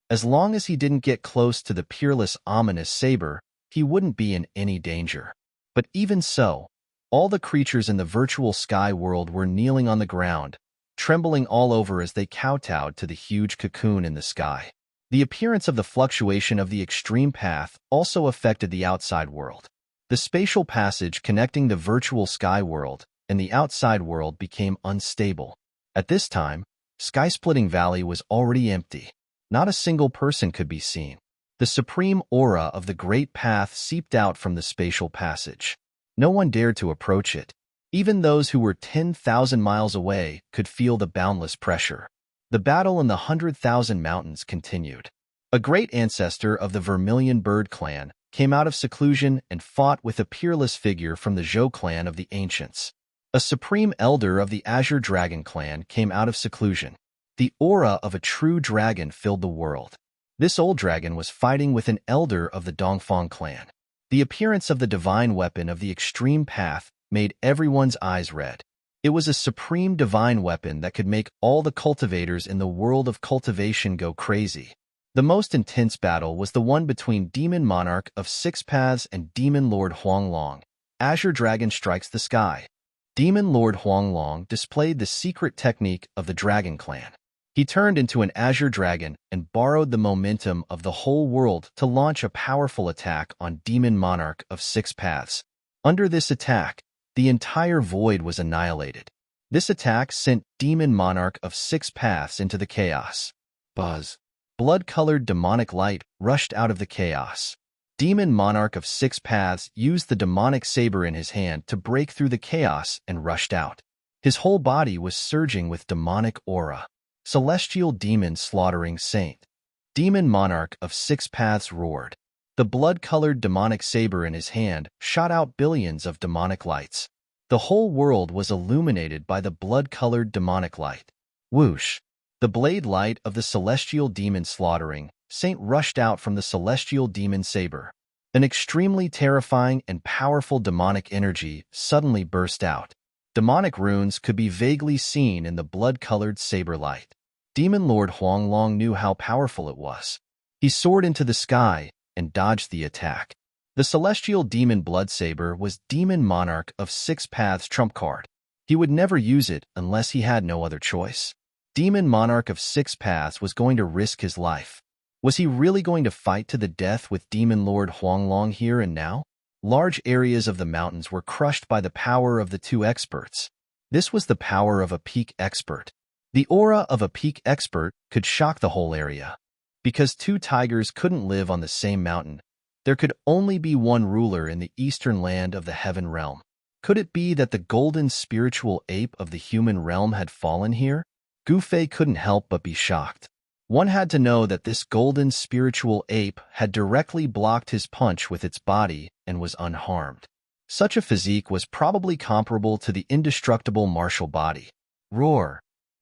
As long as he didn't get close to the peerless, ominous saber, he wouldn't be in any danger. But even so, all the creatures in the virtual sky world were kneeling on the ground, trembling all over as they kowtowed to the huge cocoon in the sky. The appearance of the fluctuation of the extreme path also affected the outside world. The spatial passage connecting the virtual sky world and the outside world became unstable. At this time, Sky-Splitting Valley was already empty. Not a single person could be seen. The supreme aura of the great path seeped out from the spatial passage. No one dared to approach it. Even those who were 10,000 miles away could feel the boundless pressure. The battle in the 100,000 mountains continued. A great ancestor of the Vermilion Bird clan came out of seclusion and fought with a peerless figure from the Zhou clan of the ancients. A supreme elder of the Azure Dragon clan came out of seclusion. The aura of a true dragon filled the world. This old dragon was fighting with an elder of the Dongfang clan. The appearance of the divine weapon of the extreme path made everyone's eyes red. It was a supreme divine weapon that could make all the cultivators in the world of cultivation go crazy. The most intense battle was the one between Demon Monarch of Six Paths and Demon Lord Huanglong. Azure Dragon strikes the sky. Demon Lord Huanglong displayed the secret technique of the Dragon Clan. He turned into an Azure Dragon and borrowed the momentum of the whole world to launch a powerful attack on Demon Monarch of Six Paths. Under this attack, the entire void was annihilated. This attack sent Demon Monarch of Six Paths into the chaos. Buzz. Blood-colored demonic light rushed out of the chaos. Demon Monarch of Six Paths used the demonic saber in his hand to break through the chaos and rushed out. His whole body was surging with demonic aura. Celestial demon slaughtering saint. Demon Monarch of Six Paths roared. The blood-colored demonic saber in his hand shot out billions of demonic lights. The whole world was illuminated by the blood-colored demonic light. Whoosh! The blade light of the celestial demon slaughtering saint rushed out from the celestial demon saber. An extremely terrifying and powerful demonic energy suddenly burst out. Demonic runes could be vaguely seen in the blood-colored saber light. Demon Lord Huanglong knew how powerful it was. He soared into the sky and dodged the attack. The celestial demon blood saber was Demon Monarch of Six Paths' trump card. He would never use it unless he had no other choice. Demon Monarch of Six Paths was going to risk his life. Was he really going to fight to the death with Demon Lord Huanglong here and now? Large areas of the mountains were crushed by the power of the two experts. This was the power of a peak expert. The aura of a peak expert could shock the whole area. Because two tigers couldn't live on the same mountain, There could only be one ruler in the eastern land of the heaven realm. Could it be that the golden spiritual ape of the human realm had fallen here? Gu Fei couldn't help but be shocked. One had to know that this golden spiritual ape had directly blocked his punch with its body and was unharmed. Such a physique was probably comparable to the indestructible martial body. Roar!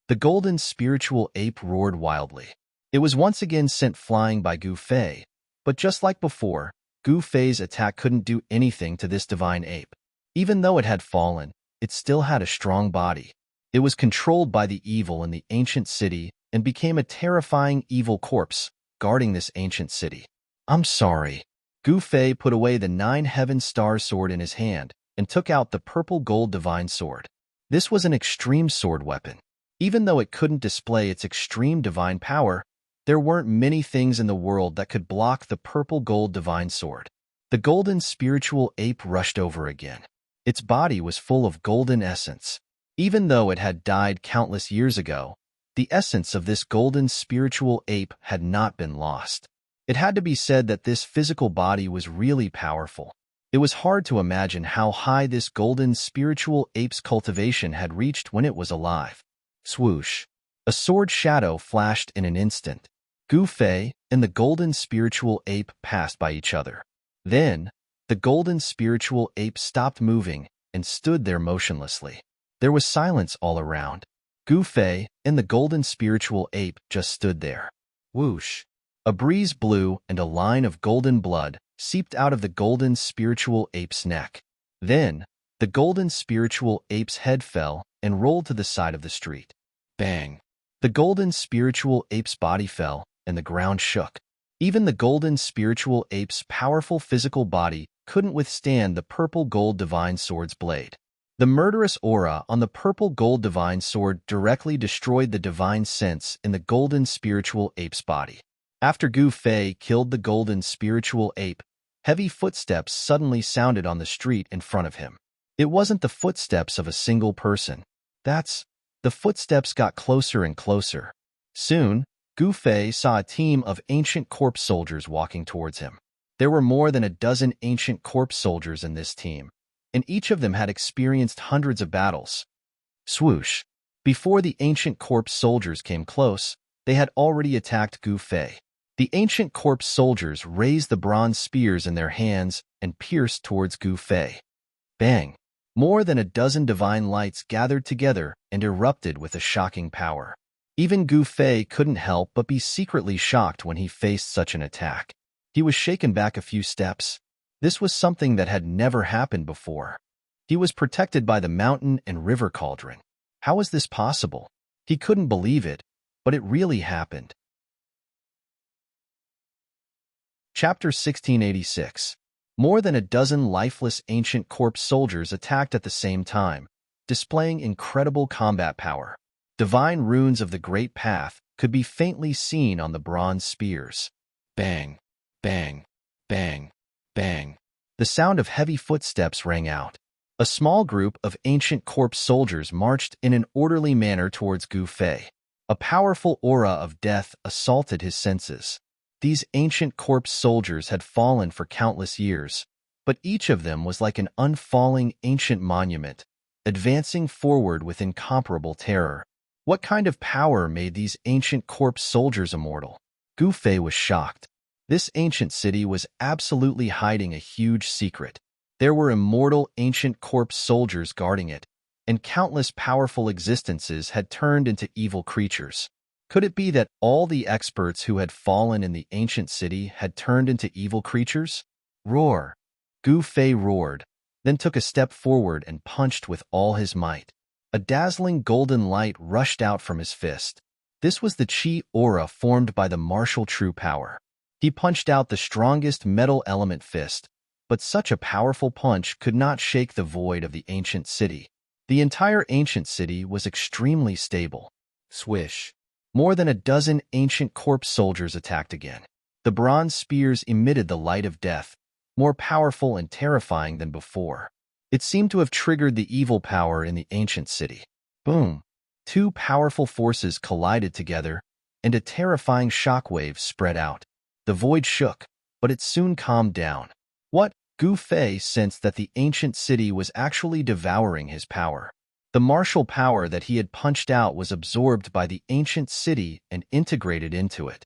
The golden spiritual ape roared wildly. It was once again sent flying by Gu Fei, but just like before, Gu Fei's attack couldn't do anything to this divine ape. Even though it had fallen, it still had a strong body. It was controlled by the evil in the ancient city and became a terrifying evil corpse, guarding this ancient city. I'm sorry. Gu Fei put away the 9 star sword in his hand and took out the purple gold divine sword. This was an extreme sword weapon. Even though it couldn't display its extreme divine power, there weren't many things in the world that could block the purple gold divine sword. The golden spiritual ape rushed over again. Its body was full of golden essence. Even though it had died countless years ago, the essence of this golden spiritual ape had not been lost. It had to be said that this physical body was really powerful. It was hard to imagine how high this golden spiritual ape's cultivation had reached when it was alive. Swoosh! A sword shadow flashed in an instant. Gu Fei and the golden spiritual ape passed by each other. Then, the golden spiritual ape stopped moving and stood there motionlessly. There was silence all around. Gu Fei and the golden spiritual ape just stood there. Whoosh! A breeze blew and a line of golden blood seeped out of the golden spiritual ape's neck. Then, the golden spiritual ape's head fell and rolled to the side of the street. Bang! The golden spiritual ape's body fell and the ground shook. Even the golden spiritual ape's powerful physical body couldn't withstand the purple gold divine sword's blade. The murderous aura on the purple gold divine sword directly destroyed the divine sense in the golden spiritual ape's body. After Gu Fei killed the golden spiritual ape, heavy footsteps suddenly sounded on the street in front of him. It wasn't the footsteps of a single person. The footsteps got closer and closer. Soon, Gu Fei saw a team of ancient corpse soldiers walking towards him. There were more than a dozen ancient corpse soldiers in this team, and each of them had experienced hundreds of battles. Swoosh! Before the ancient corpse soldiers came close, they had already attacked Gu Fei. The ancient corpse soldiers raised the bronze spears in their hands and pierced towards Gu Fei. Bang! More than a dozen divine lights gathered together and erupted with a shocking power. Even Gu Fei couldn't help but be secretly shocked when he faced such an attack. He was shaken back a few steps. This was something that had never happened before. He was protected by the mountain and river cauldron. How was this possible? He couldn't believe it, but it really happened. Chapter 1686. More than a dozen lifeless ancient corpse soldiers attacked at the same time, displaying incredible combat power. Divine runes of the Great Path could be faintly seen on the bronze spears. Bang! Bang! Bang! Bang! The sound of heavy footsteps rang out. A small group of ancient corpse soldiers marched in an orderly manner towards Gu Fei. A powerful aura of death assaulted his senses. These ancient corpse soldiers had fallen for countless years, but each of them was like an unfalling ancient monument, advancing forward with incomparable terror. What kind of power made these ancient corpse soldiers immortal? Gu Fei was shocked. This ancient city was absolutely hiding a huge secret. There were immortal ancient corpse soldiers guarding it, and countless powerful existences had turned into evil creatures. Could it be that all the experts who had fallen in the ancient city had turned into evil creatures? Roar! Gu Fei roared, then took a step forward and punched with all his might. A dazzling golden light rushed out from his fist. This was the chi aura formed by the martial true power. He punched out the strongest metal element fist, but such a powerful punch could not shake the void of the ancient city. The entire ancient city was extremely stable. Swish! More than a dozen ancient corpse soldiers attacked again. The bronze spears emitted the light of death, more powerful and terrifying than before. It seemed to have triggered the evil power in the ancient city. Boom! Two powerful forces collided together, and a terrifying shockwave spread out. The void shook, but it soon calmed down. What? Gu Fei sensed that the ancient city was actually devouring his power. The martial power that he had punched out was absorbed by the ancient city and integrated into it.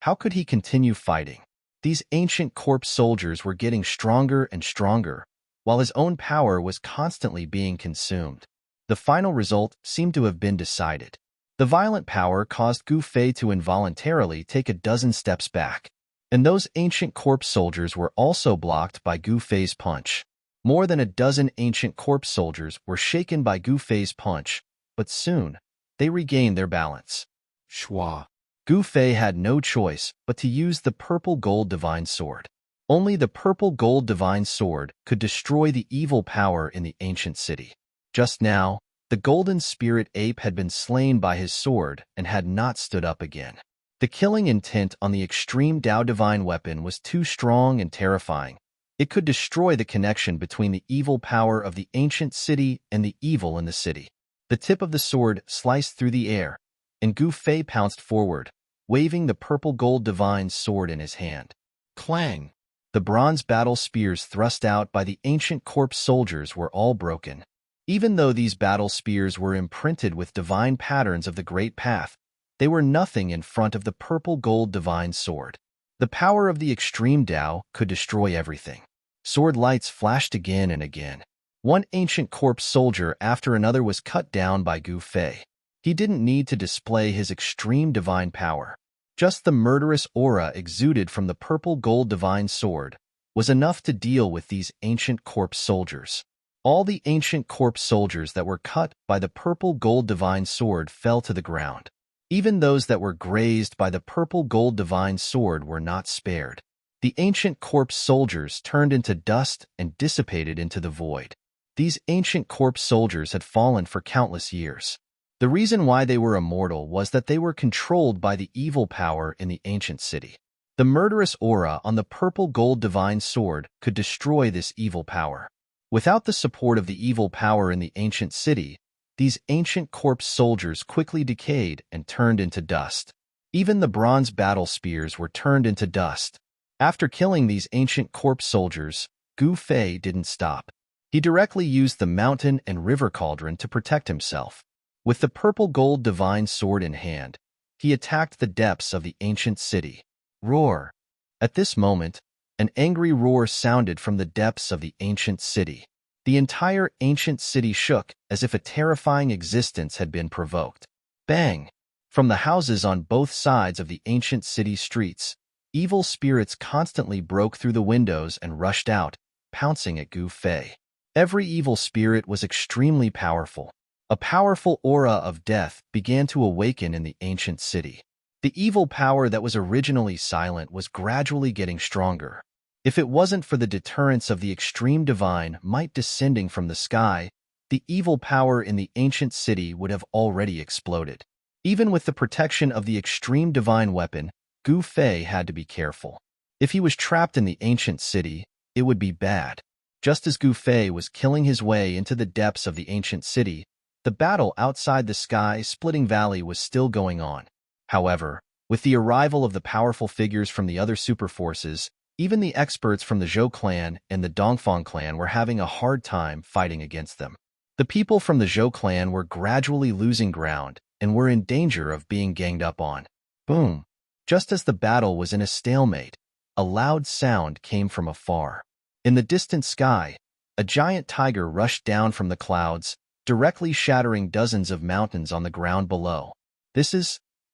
How could he continue fighting? These ancient corpse soldiers were getting stronger and stronger, while his own power was constantly being consumed. The final result seemed to have been decided. The violent power caused Gu Fei to involuntarily take a dozen steps back, and those ancient corpse soldiers were also blocked by Gu Fei's punch. More than a dozen ancient corpse soldiers were shaken by Gu Fei's punch, but soon, they regained their balance. Shua. Gu Fei had no choice but to use the purple gold divine sword. Only the purple gold divine sword could destroy the evil power in the ancient city. Just now, the golden spirit ape had been slain by his sword and had not stood up again. The killing intent on the extreme Dao divine weapon was too strong and terrifying. It could destroy the connection between the evil power of the ancient city and the evil in the city. The tip of the sword sliced through the air, and Gu Fei pounced forward, waving the purple gold divine sword in his hand. Clang! The bronze battle spears thrust out by the ancient corpse soldiers were all broken. Even though these battle spears were imprinted with divine patterns of the Great Path, they were nothing in front of the purple gold divine sword. The power of the extreme Tao could destroy everything. Sword lights flashed again and again. One ancient corpse soldier after another was cut down by Gu Fei. He didn't need to display his extreme divine power. Just the murderous aura exuded from the purple gold divine sword was enough to deal with these ancient corpse soldiers. All the ancient corpse soldiers that were cut by the purple gold divine sword fell to the ground. Even those that were grazed by the purple gold divine sword were not spared. The ancient corpse soldiers turned into dust and dissipated into the void. These ancient corpse soldiers had fallen for countless years. The reason why they were immortal was that they were controlled by the evil power in the ancient city. The murderous aura on the purple gold divine sword could destroy this evil power. Without the support of the evil power in the ancient city, these ancient corpse soldiers quickly decayed and turned into dust. Even the bronze battle spears were turned into dust. After killing these ancient corpse soldiers, Gu Fei didn't stop. He directly used the mountain and river cauldron to protect himself. With the purple gold divine sword in hand, he attacked the depths of the ancient city. Roar! At this moment, an angry roar sounded from the depths of the ancient city. The entire ancient city shook as if a terrifying existence had been provoked. Bang! From the houses on both sides of the ancient city streets, evil spirits constantly broke through the windows and rushed out, pouncing at Gu Fei. Every evil spirit was extremely powerful. A powerful aura of death began to awaken in the ancient city. The evil power that was originally silent was gradually getting stronger. If it wasn't for the deterrence of the extreme divine might descending from the sky, the evil power in the ancient city would have already exploded. Even with the protection of the extreme divine weapon, Gu Fei had to be careful. If he was trapped in the ancient city, it would be bad. Just as Gu Fei was killing his way into the depths of the ancient city, the battle outside the sky-splitting valley was still going on. However, with the arrival of the powerful figures from the other superforces, even the experts from the Zhou clan and the Dongfang clan were having a hard time fighting against them. The people from the Zhou clan were gradually losing ground and were in danger of being ganged up on. Boom! Just as the battle was in a stalemate, a loud sound came from afar. In the distant sky, a giant tiger rushed down from the clouds, directly shattering dozens of mountains on the ground below.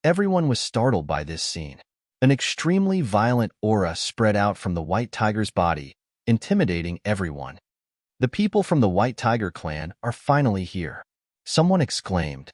Everyone was startled by this scene. An extremely violent aura spread out from the white tiger's body, intimidating everyone. The people from the White Tiger clan are finally here, someone exclaimed.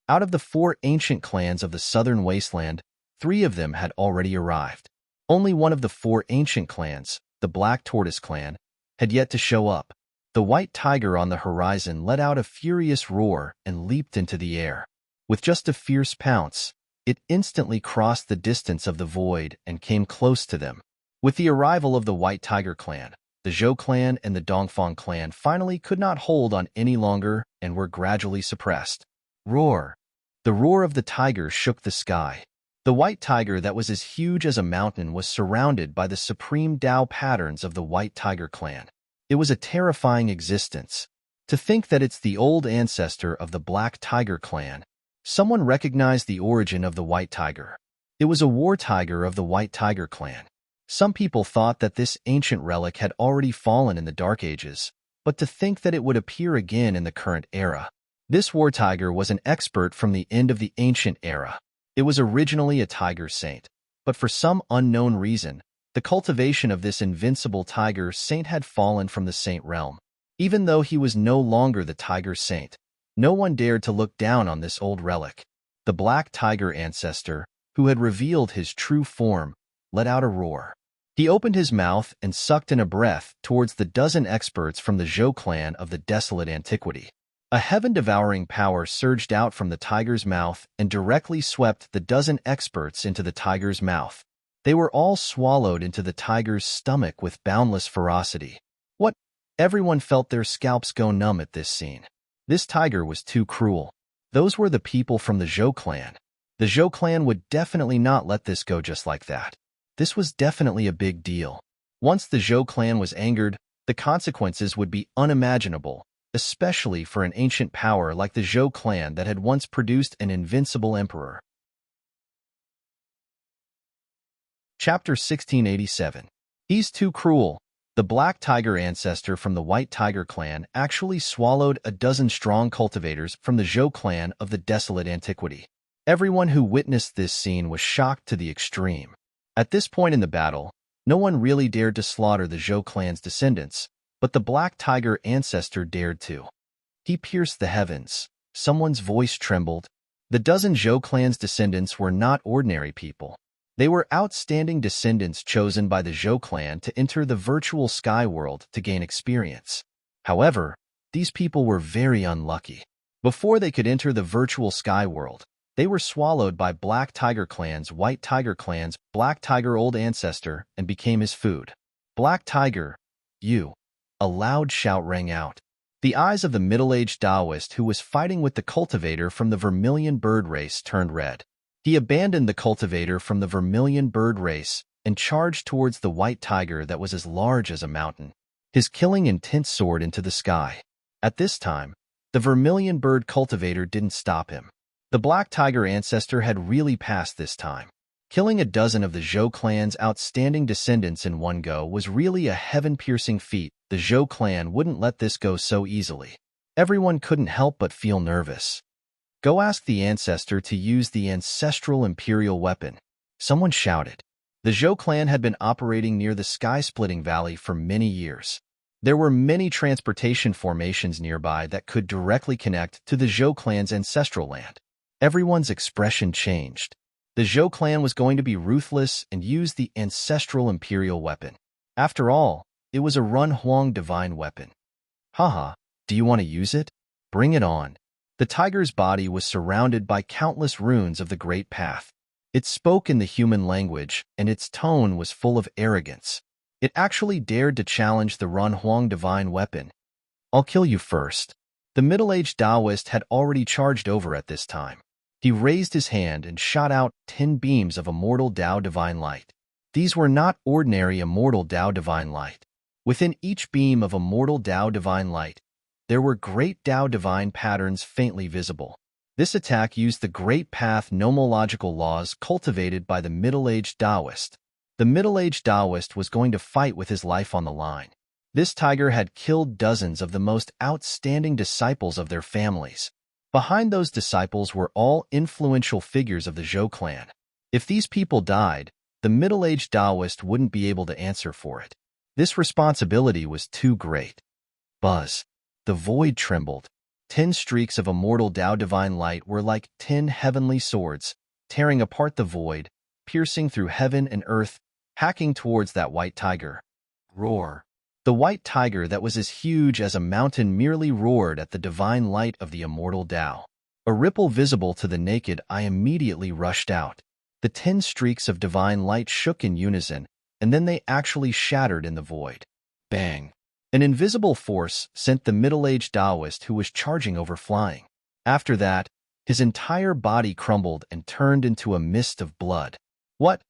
Out of the 4 ancient clans of the southern wasteland, 3 of them had already arrived. Only one of the 4 ancient clans, the Black Tortoise clan, had yet to show up. The white tiger on the horizon let out a furious roar and leaped into the air. With just a fierce pounce, it instantly crossed the distance of the void and came close to them. With the arrival of the White Tiger clan, the Zhou clan and the Dongfang clan finally could not hold on any longer and were gradually suppressed. Roar! The roar of the tiger shook the sky. The white tiger that was as huge as a mountain was surrounded by the supreme Tao patterns of the White Tiger clan. It was a terrifying existence. To think that it's the old ancestor of the Black Tiger clan. Someone recognized the origin of the white tiger. It was a war tiger of the White Tiger clan. Some people thought that this ancient relic had already fallen in the Dark Ages, but to think that it would appear again in the current era. This war tiger was an expert from the end of the ancient era. It was originally a tiger saint, but for some unknown reason, the cultivation of this invincible tiger saint had fallen from the saint realm. Even though he was no longer the tiger saint, no one dared to look down on this old relic. The Black Tiger ancestor, who had revealed his true form, let out a roar. He opened his mouth and sucked in a breath towards the dozen experts from the Zhou clan of the desolate antiquity. A heaven-devouring power surged out from the tiger's mouth and directly swept the dozen experts into the tiger's mouth. They were all swallowed into the tiger's stomach with boundless ferocity. What? Everyone felt their scalps go numb at this scene. This tiger was too cruel. Those were the people from the Zhou clan. The Zhou clan would definitely not let this go just like that. This was definitely a big deal. Once the Zhou clan was angered, the consequences would be unimaginable, especially for an ancient power like the Zhou clan that had once produced an invincible emperor. Chapter 1687. He's too cruel. The Black Tiger ancestor from the White Tiger clan actually swallowed a dozen strong cultivators from the Zhou clan of the desolate antiquity. Everyone who witnessed this scene was shocked to the extreme. At this point in the battle, no one really dared to slaughter the Zhou clan's descendants, but the Black Tiger ancestor dared to. He pierced the heavens. Someone's voice trembled. The dozen Zhou clan's descendants were not ordinary people. They were outstanding descendants chosen by the Zhou clan to enter the virtual sky world to gain experience. However, these people were very unlucky. Before they could enter the virtual sky world, they were swallowed by Black Tiger clan's White Tiger clan's Black Tiger old ancestor and became his food. Black Tiger, you! A loud shout rang out. The eyes of the middle-aged Taoist who was fighting with the cultivator from the vermilion bird race turned red. He abandoned the cultivator from the vermilion bird race and charged towards the white tiger that was as large as a mountain, his killing intent soared into the sky. At this time, the vermilion bird cultivator didn't stop him. The Black Tiger ancestor had really passed this time. Killing a dozen of the Zhou clan's outstanding descendants in one go was really a heaven-piercing feat. The Zhou clan wouldn't let this go so easily. Everyone couldn't help but feel nervous. Go ask the ancestor to use the ancestral imperial weapon, someone shouted. The Zhou clan had been operating near the sky-splitting valley for many years. There were many transportation formations nearby that could directly connect to the Zhou clan's ancestral land. Everyone's expression changed. The Zhou clan was going to be ruthless and use the ancestral imperial weapon. After all, it was a Run Huang divine weapon. Haha, do you want to use it? Bring it on. The tiger's body was surrounded by countless runes of the Great Path. It spoke in the human language, and its tone was full of arrogance. It actually dared to challenge the Run Huang divine weapon. I'll kill you first. The middle-aged Taoist had already charged over at this time. He raised his hand and shot out 10 beams of immortal Tao divine light. These were not ordinary immortal Tao divine light. Within each beam of immortal Tao divine light, there were great Tao divine patterns faintly visible. This attack used the Great Path nomological laws cultivated by the middle-aged Taoist. The middle-aged Taoist was going to fight with his life on the line. This tiger had killed dozens of the most outstanding disciples of their families. Behind those disciples were all influential figures of the Zhou clan. If these people died, the middle-aged Taoist wouldn't be able to answer for it. This responsibility was too great. Buzz. The void trembled. 10 streaks of immortal Tao divine light were like 10 heavenly swords, tearing apart the void, piercing through heaven and earth, hacking towards that white tiger. Roar. The white tiger that was as huge as a mountain merely roared at the divine light of the immortal Tao. A ripple visible to the naked eye immediately rushed out. The 10 streaks of divine light shook in unison, and then they actually shattered in the void. Bang! An invisible force sent the middle-aged Taoist who was charging over flying. After that, His entire body crumbled and turned into a mist of blood. What?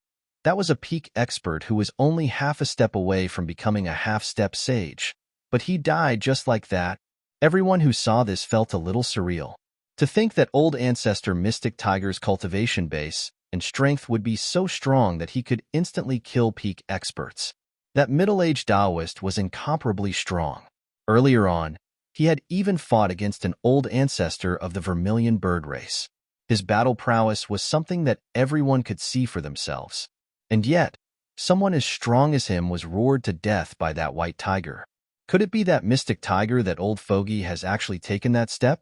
That was a peak expert who was only half a step away from becoming a half-step sage. But he died just like that. Everyone who saw this felt a little surreal. To think that old ancestor Mystic Tiger's cultivation base and strength would be so strong that he could instantly kill peak experts. That middle-aged Taoist was incomparably strong. Earlier on, he had even fought against an old ancestor of the vermilion bird race. His battle prowess was something that everyone could see for themselves. And yet, someone as strong as him was roared to death by that white tiger. Could it be that mystic tiger that old fogey has actually taken that step?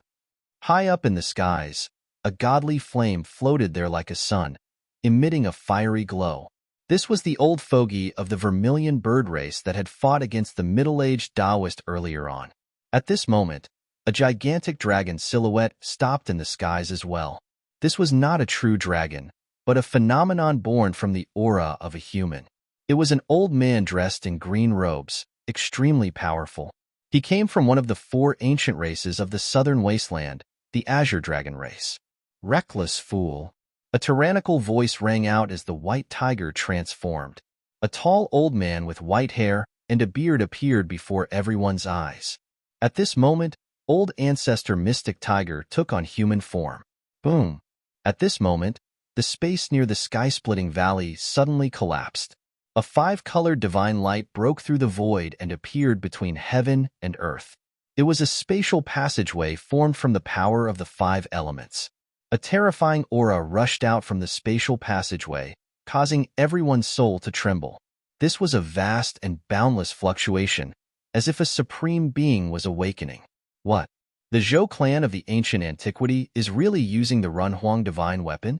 High up in the skies, a godly flame floated there like a sun, emitting a fiery glow. This was the old fogey of the vermilion bird race that had fought against the middle-aged Taoist earlier on. At this moment, a gigantic dragon silhouette stopped in the skies as well. This was not a true dragon, but a phenomenon born from the aura of a human. It was an old man dressed in green robes, extremely powerful. He came from one of the 4 ancient races of the southern wasteland, the Azure Dragon race. Reckless fool. A tyrannical voice rang out as the white tiger transformed. A tall old man with white hair and a beard appeared before everyone's eyes. At this moment, old ancestor Mystic Tiger took on human form. Boom! At this moment, the space near the sky-splitting valley suddenly collapsed. A 5-colored divine light broke through the void and appeared between heaven and earth. It was a spatial passageway formed from the power of the 5 elements. A terrifying aura rushed out from the spatial passageway, causing everyone's soul to tremble. This was a vast and boundless fluctuation, as if a supreme being was awakening. What? The Zhou clan of the ancient antiquity is really using the Runhuang divine weapon?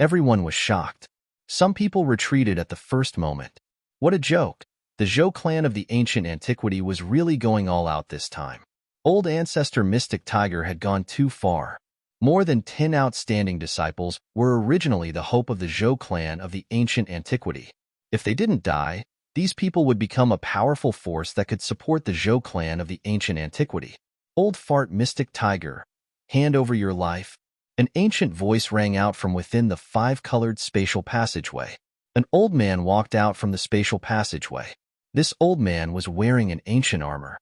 Everyone was shocked. Some people retreated at the first moment. What a joke! The Zhou clan of the ancient antiquity was really going all out this time. Old ancestor Mystic Tiger had gone too far. More than 10 outstanding disciples were originally the hope of the Zhou clan of the ancient antiquity. If they didn't die, these people would become a powerful force that could support the Zhou clan of the ancient antiquity. Old fart Mystic Tiger, hand over your life. An ancient voice rang out from within the 5-colored spatial passageway. An old man walked out from the spatial passageway. This old man was wearing an ancient armor.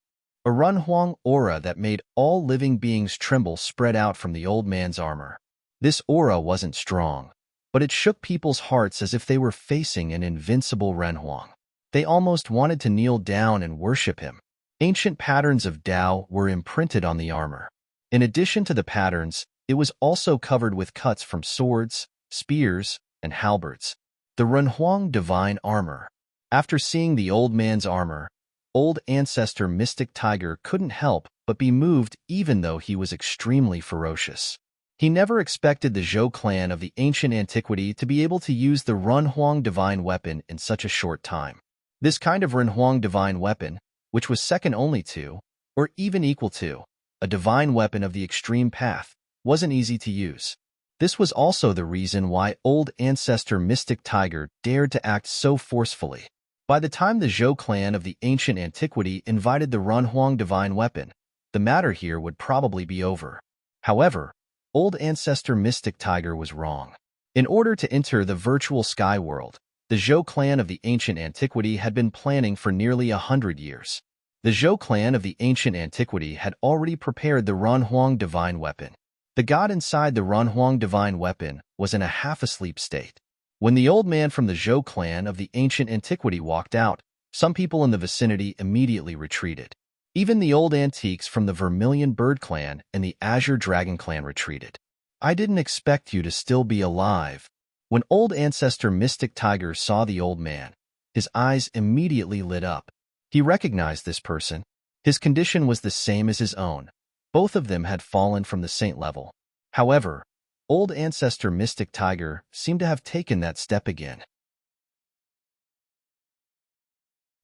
A Runhuang aura that made all living beings tremble spread out from the old man's armor. This aura wasn't strong, but it shook people's hearts as if they were facing an invincible Runhuang. They almost wanted to kneel down and worship him. Ancient patterns of Tao were imprinted on the armor. In addition to the patterns, it was also covered with cuts from swords, spears, and halberds. The Runhuang divine armor. After seeing the old man's armor, old ancestor Mystic Tiger couldn't help but be moved even though he was extremely ferocious. He never expected the Zhou clan of the ancient antiquity to be able to use the Runhuang divine weapon in such a short time. This kind of Runhuang divine weapon, which was second only to, or even equal to, a divine weapon of the extreme path, wasn't easy to use. This was also the reason why old ancestor Mystic Tiger dared to act so forcefully. By the time the Zhou clan of the ancient antiquity invited the Runhuang divine weapon, the matter here would probably be over. However, old ancestor Mystic Tiger was wrong. In order to enter the virtual sky world, the Zhou clan of the ancient antiquity had been planning for nearly 100 years. The Zhou clan of the ancient antiquity had already prepared the Runhuang divine weapon. The god inside the Runhuang divine weapon was in a half-asleep state. When the old man from the Zhou clan of the ancient antiquity walked out, some people in the vicinity immediately retreated. Even the old antiques from the Vermilion Bird clan and the Azure Dragon clan retreated. I didn't expect you to still be alive. When old ancestor Mystic Tiger saw the old man, his eyes immediately lit up. He recognized this person. His condition was the same as his own. Both of them had fallen from the saint level. However, old ancestor Mystic Tiger seemed to have taken that step again.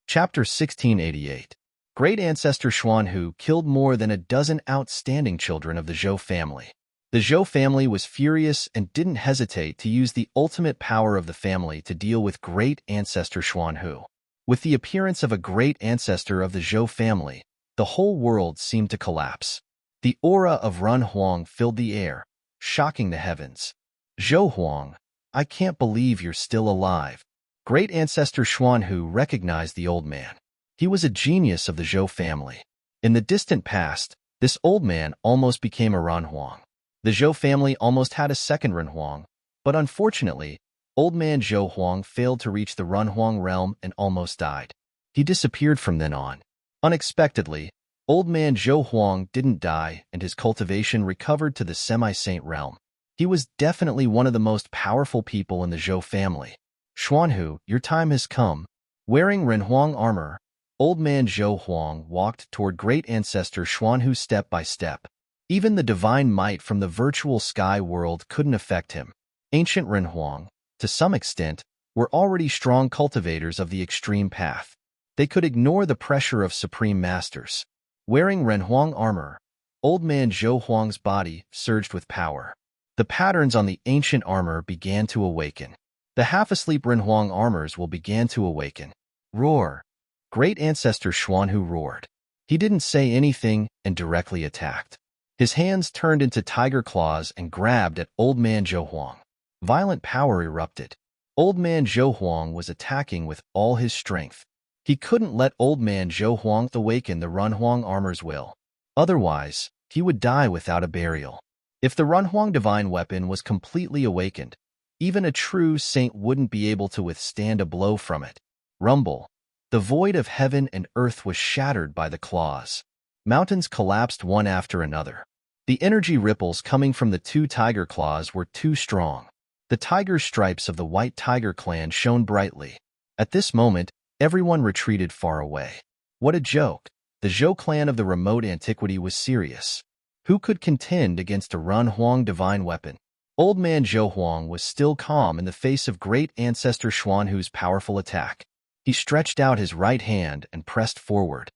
Chapter 1688. Great ancestor Xuanhu killed more than a dozen outstanding children of the Zhou family. The Zhou family was furious and didn't hesitate to use the ultimate power of the family to deal with great ancestor Xuanhu. With the appearance of a great ancestor of the Zhou family, the whole world seemed to collapse. The aura of Runhuang filled the air. shocking the heavens. Zhou Huang, I can't believe you're still alive. Great ancestor Xuanhu recognized the old man. He was a genius of the Zhou family. In the distant past, this old man almost became a Renhuang. The Zhou family almost had a second Renhuang, but unfortunately, old man Zhou Huang failed to reach the Renhuang realm and almost died. He disappeared from then on. Unexpectedly, old man Zhou Huang didn't die and his cultivation recovered to the semi-saint realm. He was definitely one of the most powerful people in the Zhou family. Xuanhu, your time has come. Wearing Renhuang armor, old man Zhou Huang walked toward great ancestor Xuanhu step by step. Even the divine might from the virtual sky world couldn't affect him. Ancient Renhuang, to some extent, were already strong cultivators of the extreme path. They could ignore the pressure of supreme masters. Wearing Renhuang armor, old man Zhou Huang's body surged with power. The patterns on the ancient armor began to awaken. The half-asleep Renhuang armors will began to awaken. Roar! Great ancestor Xuanhu roared. He didn't say anything and directly attacked. His hands turned into tiger claws and grabbed at old man Zhou Huang. Violent power erupted. Old man Zhou Huang was attacking with all his strength. He couldn't let old man Zhou Huang awaken the Renhuang armor's will. Otherwise, he would die without a burial. If the Renhuang divine weapon was completely awakened, even a true saint wouldn't be able to withstand a blow from it. Rumble. The void of heaven and earth was shattered by the claws. Mountains collapsed one after another. The energy ripples coming from the two tiger claws were too strong. The tiger stripes of the white tiger clan shone brightly. At this moment, everyone retreated far away. What a joke! The Zhou clan of the remote antiquity was serious. Who could contend against a Renhuang divine weapon? Old man Zhou Huang was still calm in the face of great ancestor Xuanhu's powerful attack. He stretched out his right hand and pressed forward.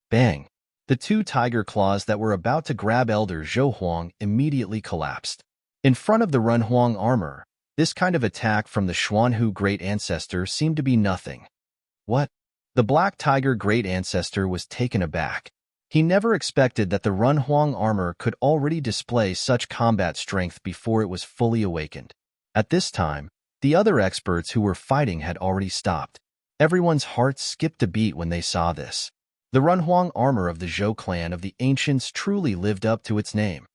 Bang! The two tiger claws that were about to grab elder Zhou Huang immediately collapsed. In front of the Renhuang armor, this kind of attack from the Xuanhu great ancestor seemed to be nothing. What? The black tiger great ancestor was taken aback. He never expected that the Renhuang armor could already display such combat strength before it was fully awakened. At this time, the other experts who were fighting had already stopped. Everyone's hearts skipped a beat when they saw this. The Renhuang armor of the Zhou clan of the ancients truly lived up to its name.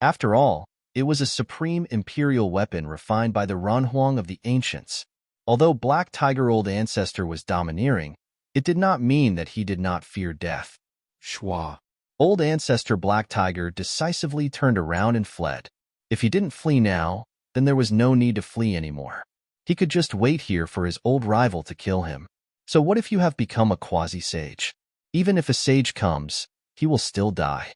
After all, it was a supreme imperial weapon refined by the Renhuang of the ancients. Although Black Tiger Old Ancestor was domineering, it did not mean that he did not fear death. Shua. Old Ancestor Black Tiger decisively turned around and fled. If he didn't flee now, then there was no need to flee anymore. He could just wait here for his old rival to kill him. So what if you have become a quasi-sage? Even if a sage comes, he will still die.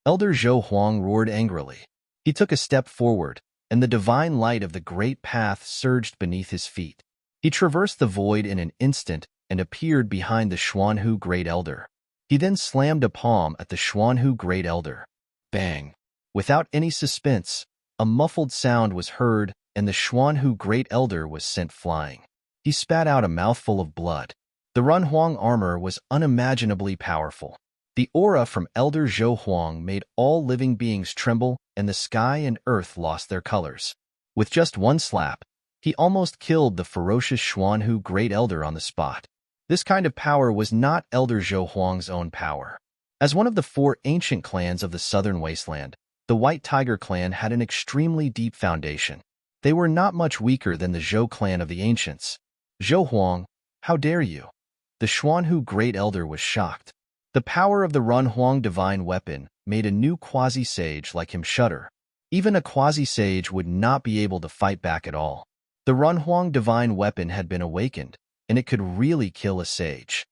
Elder Zhou Huang roared angrily. He took a step forward, and the divine light of the great path surged beneath his feet. He traversed the void in an instant and appeared behind the Xuanhu Great Elder. He then slammed a palm at the Xuanhu Great Elder. Bang! Without any suspense, a muffled sound was heard, and the Xuanhu Great Elder was sent flying. He spat out a mouthful of blood. The Renhuang armor was unimaginably powerful. The aura from Elder Zhou Huang made all living beings tremble, and the sky and earth lost their colors. With just one slap, he almost killed the ferocious Xuanhu Great Elder on the spot. This kind of power was not Elder Zhou Huang's own power. As one of the four ancient clans of the southern wasteland, the White Tiger clan had an extremely deep foundation. They were not much weaker than the Zhou clan of the ancients. Zhou Huang, how dare you? The Xuanhu Great Elder was shocked. The power of the Renhuang divine weapon made a new quasi-sage like him shudder. Even a quasi-sage would not be able to fight back at all. The Renhuang divine weapon had been awakened, and it could really kill a sage.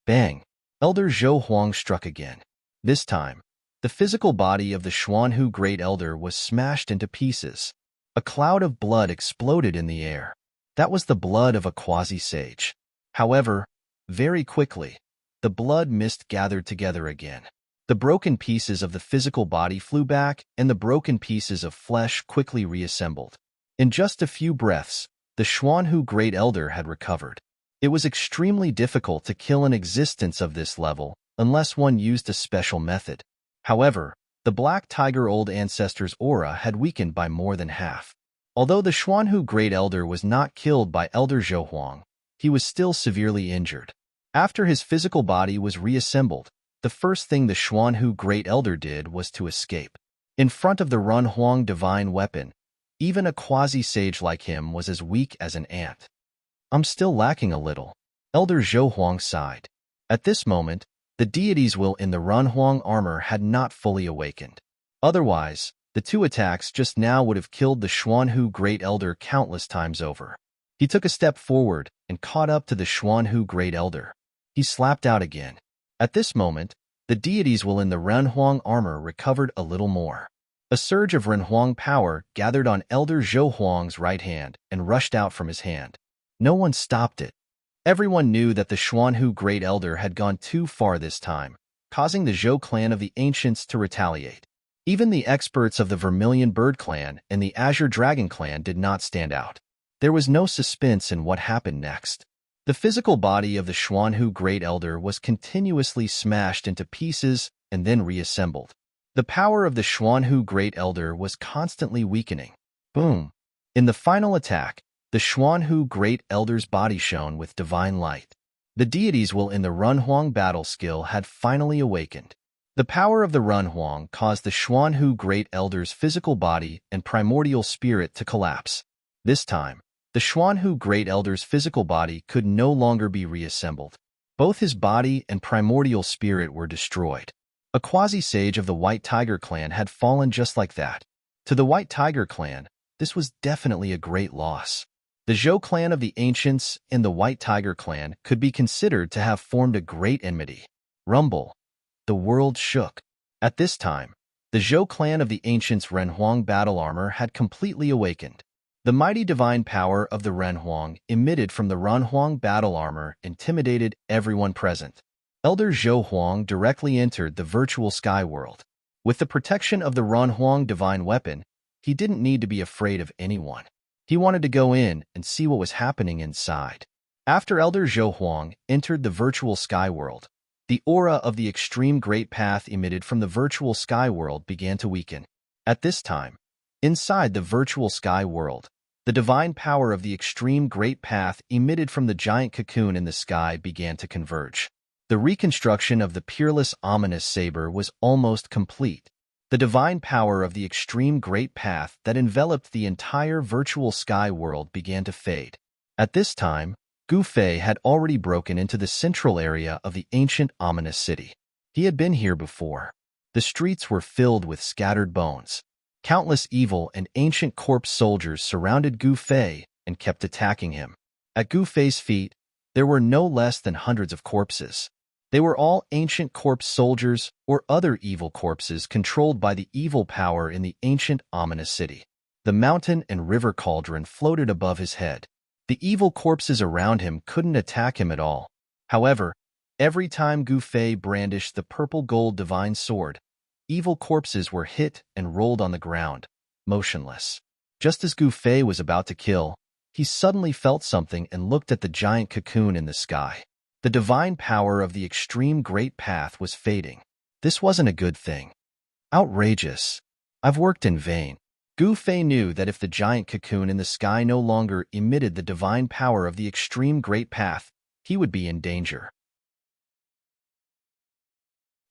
Bang! Elder Zhou Huang struck again. This time, the physical body of the Xuanhu Great Elder was smashed into pieces. A cloud of blood exploded in the air. That was the blood of a quasi-sage. However, very quickly, the blood mist gathered together again. The broken pieces of the physical body flew back, and the broken pieces of flesh quickly reassembled. In just a few breaths, the Xuanhu Great Elder had recovered. It was extremely difficult to kill an existence of this level unless one used a special method. However, The black tiger old ancestor's aura had weakened by more than half. Although the Xuanhu Great Elder was not killed by Elder Zhou, he was still severely injured. After his physical body was reassembled, the first thing the Xuanhu Great Elder did was to escape. In front of the Runhuang divine weapon, even a quasi-sage like him was as weak as an ant. "I'm still lacking a little," Elder Zhou sighed. At this moment, the deity's will in the Runhuang armor had not fully awakened. Otherwise, the two attacks just now would have killed the Xuanhu Great Elder countless times over. He took a step forward and caught up to the Xuanhu Great Elder. He slapped out again. At this moment, the deity's will in the Renhuang armor recovered a little more. A surge of Renhuang power gathered on Elder Zhou right hand and rushed out from his hand. No one stopped it. Everyone knew that the Xuanhu Great Elder had gone too far this time, causing the Zhou clan of the ancients to retaliate. Even the experts of the Vermilion Bird clan and the Azure Dragon clan did not stand out. There was no suspense in what happened next. The physical body of the Xuanhu Great Elder was continuously smashed into pieces and then reassembled. The power of the Xuanhu Great Elder was constantly weakening. Boom! In the final attack, the Xuanhu Great Elder's body shone with divine light. The deity's will in the Runhuang battle skill had finally awakened. The power of the Runhuang caused the Xuanhu Great Elder's physical body and primordial spirit to collapse. This time, the Xuanhu Great Elder's physical body could no longer be reassembled. Both his body and primordial spirit were destroyed. A quasi-sage of the White Tiger clan had fallen just like that. To the White Tiger clan, this was definitely a great loss. The Zhou clan of the ancients and the White Tiger clan could be considered to have formed a great enmity. Rumble. The world shook. At this time, the Zhou clan of the ancients' Renhuang battle armor had completely awakened. The mighty divine power of the Renhuang emitted from the Renhuang battle armor intimidated everyone present. Elder Zhou directly entered the virtual sky world. With the protection of the Renhuang divine weapon, he didn't need to be afraid of anyone. He wanted to go in and see what was happening inside. After Elder Zhou entered the virtual sky world, the aura of the extreme great path emitted from the virtual sky world began to weaken. At this time, inside the virtual sky world, the divine power of the extreme great path emitted from the giant cocoon in the sky began to converge. The reconstruction of the peerless ominous saber was almost complete. The divine power of the extreme great path that enveloped the entire virtual sky world began to fade. At this time, Gu Fei had already broken into the central area of the ancient ominous city. He had been here before. The streets were filled with scattered bones. Countless evil and ancient corpse soldiers surrounded Gu Fei and kept attacking him. At Gu Fei's feet, there were no less than hundreds of corpses. They were all ancient corpse soldiers or other evil corpses controlled by the evil power in the ancient ominous city. The mountain and river cauldron floated above his head. The evil corpses around him couldn't attack him at all. However, every time Gu Fei brandished the purple gold divine sword, evil corpses were hit and rolled on the ground, motionless. Just as Gu Fei was about to kill, he suddenly felt something and looked at the giant cocoon in the sky. The divine power of the extreme great path was fading. This wasn't a good thing. Outrageous. I've worked in vain. Gu Fei knew that if the giant cocoon in the sky no longer emitted the divine power of the extreme great path, he would be in danger.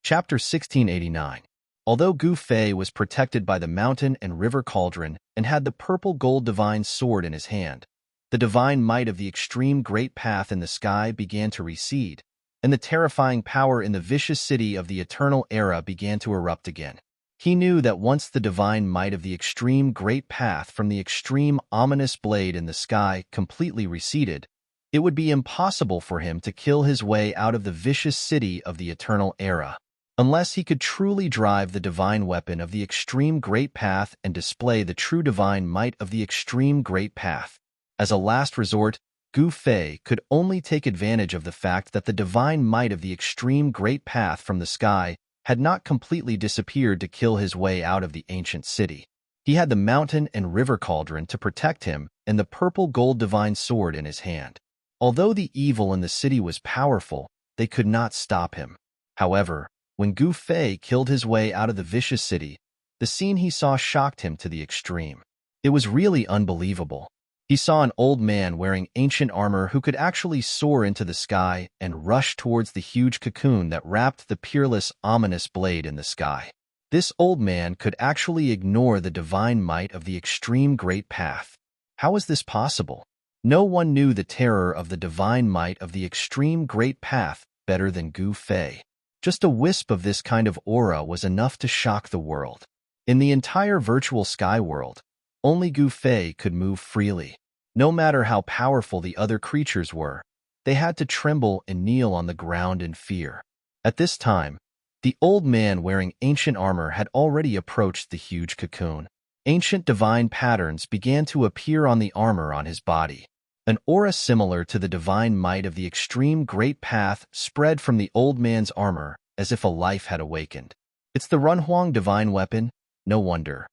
Chapter 1689. Although Gu Fei was protected by the mountain and river cauldron and had the purple gold divine sword in his hand, the divine might of the extreme great path in the sky began to recede, and the terrifying power in the vicious city of the eternal era began to erupt again. He knew that once the divine might of the extreme great path from the extreme ominous blade in the sky completely receded, it would be impossible for him to kill his way out of the vicious city of the eternal era. Unless he could truly drive the divine weapon of the extreme great path and display the true divine might of the extreme great path. As a last resort, Gu Fei could only take advantage of the fact that the divine might of the extreme great path from the sky had not completely disappeared to kill his way out of the ancient city. He had the mountain and river cauldron to protect him and the purple gold divine sword in his hand. Although the evil in the city was powerful, they could not stop him. However, When Gu Fei killed his way out of the vicious city, the scene he saw shocked him to the extreme. It was really unbelievable. He saw an old man wearing ancient armor who could actually soar into the sky and rush towards the huge cocoon that wrapped the peerless, ominous blade in the sky. This old man could actually ignore the divine might of the extreme great path. How was this possible? No one knew the terror of the divine might of the extreme great path better than Gu Fei. Just a wisp of this kind of aura was enough to shock the world. In the entire virtual sky world, only Gu Fei could move freely. No matter how powerful the other creatures were, they had to tremble and kneel on the ground in fear. At this time, the old man wearing ancient armor had already approached the huge cocoon. Ancient divine patterns began to appear on the armor on his body. An aura similar to the divine might of the extreme great path spread from the old man's armor as if a life had awakened. It's the Runhuang divine weapon? No wonder.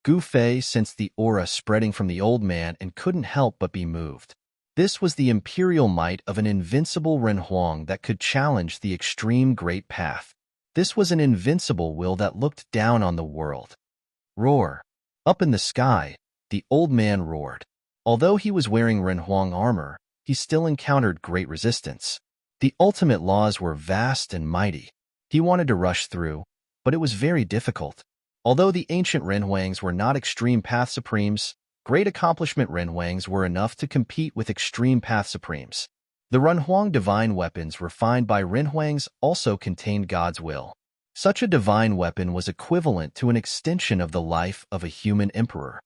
Gu Fei sensed the aura spreading from the old man and couldn't help but be moved. This was the imperial might of an invincible Runhuang that could challenge the extreme great path. This was an invincible will that looked down on the world. Roar! Up in the sky, the old man roared. Although he was wearing Runhuang armor, he still encountered great resistance. The ultimate laws were vast and mighty. He wanted to rush through, but it was very difficult. Although the ancient Renhuangs were not extreme path supremes, great accomplishment Renhuangs were enough to compete with extreme path supremes. The Runhuang divine weapons refined by Renhuangs also contained God's will. Such a divine weapon was equivalent to an extension of the life of a human emperor.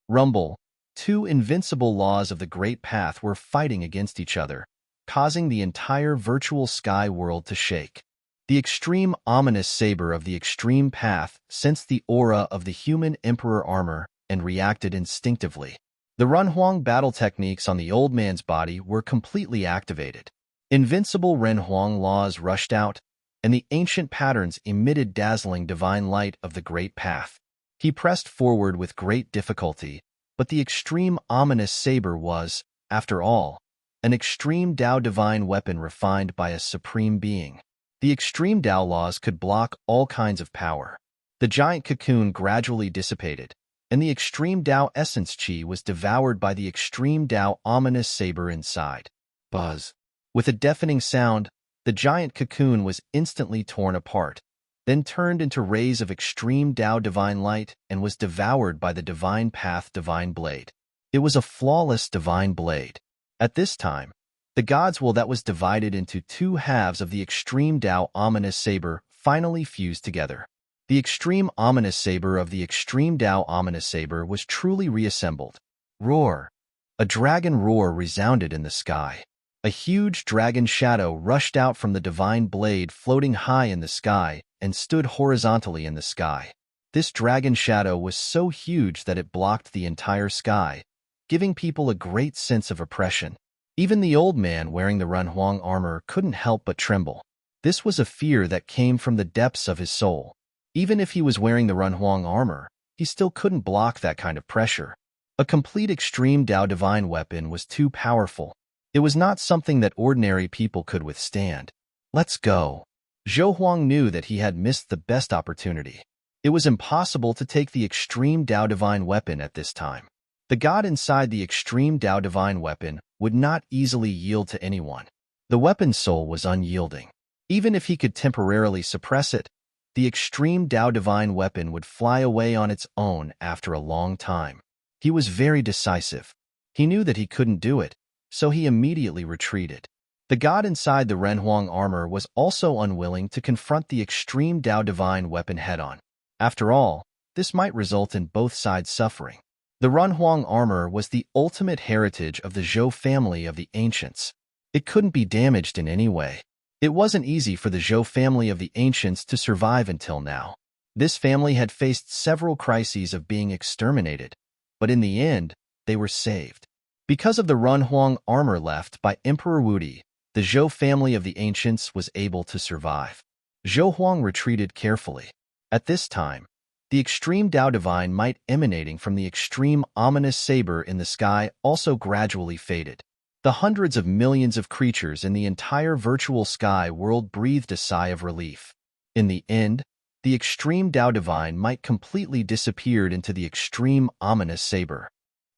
Rumble. Two invincible laws of the great path were fighting against each other, causing the entire virtual sky world to shake. The extreme ominous saber of the extreme path sensed the aura of the human emperor armor and reacted instinctively. The Runhuang battle techniques on the old man's body were completely activated. Invincible Renhuang laws rushed out, and the ancient patterns emitted dazzling divine light of the great path. He pressed forward with great difficulty, but the extreme ominous saber was, after all, an extreme Tao divine weapon refined by a supreme being. The extreme Tao laws could block all kinds of power. The giant cocoon gradually dissipated, and the extreme Tao essence chi was devoured by the extreme Tao ominous saber inside. Buzz. With a deafening sound, the giant cocoon was instantly torn apart, then turned into rays of extreme Tao divine light and was devoured by the divine path divine blade. It was a flawless divine blade. At this time, the God's will that was divided into two halves of the extreme Tao ominous saber finally fused together. The extreme ominous saber of the extreme Tao ominous saber was truly reassembled. Roar! A dragon roar resounded in the sky. A huge dragon shadow rushed out from the divine blade floating high in the sky and stood horizontally in the sky. This dragon shadow was so huge that it blocked the entire sky, giving people a great sense of oppression. Even the old man wearing the Runhuang armor couldn't help but tremble. This was a fear that came from the depths of his soul. Even if he was wearing the Runhuang armor, he still couldn't block that kind of pressure. A complete extreme Tao divine weapon was too powerful. It was not something that ordinary people could withstand. Let's go. Zhou Huang knew that he had missed the best opportunity. It was impossible to take the extreme Tao divine weapon at this time. The god inside the extreme Tao divine weapon would not easily yield to anyone. The weapon's soul was unyielding. Even if he could temporarily suppress it, the extreme Tao divine weapon would fly away on its own after a long time. He was very decisive. He knew that he couldn't do it, so he immediately retreated. The god inside the Renhuang armor was also unwilling to confront the extreme Tao divine weapon head-on. After all, this might result in both sides suffering. The Runhuang armor was the ultimate heritage of the Zhou family of the ancients. It couldn't be damaged in any way. It wasn't easy for the Zhou family of the ancients to survive until now. This family had faced several crises of being exterminated, but in the end, they were saved. Because of the Runhuang armor left by Emperor Wudi, the Zhou family of the ancients was able to survive. Zhou Huang retreated carefully. At this time, the extreme Tao divine might emanating from the extreme ominous saber in the sky also gradually faded. The hundreds of millions of creatures in the entire virtual sky world breathed a sigh of relief. In the end, the extreme Tao Divine might completely disappeared into the extreme ominous saber.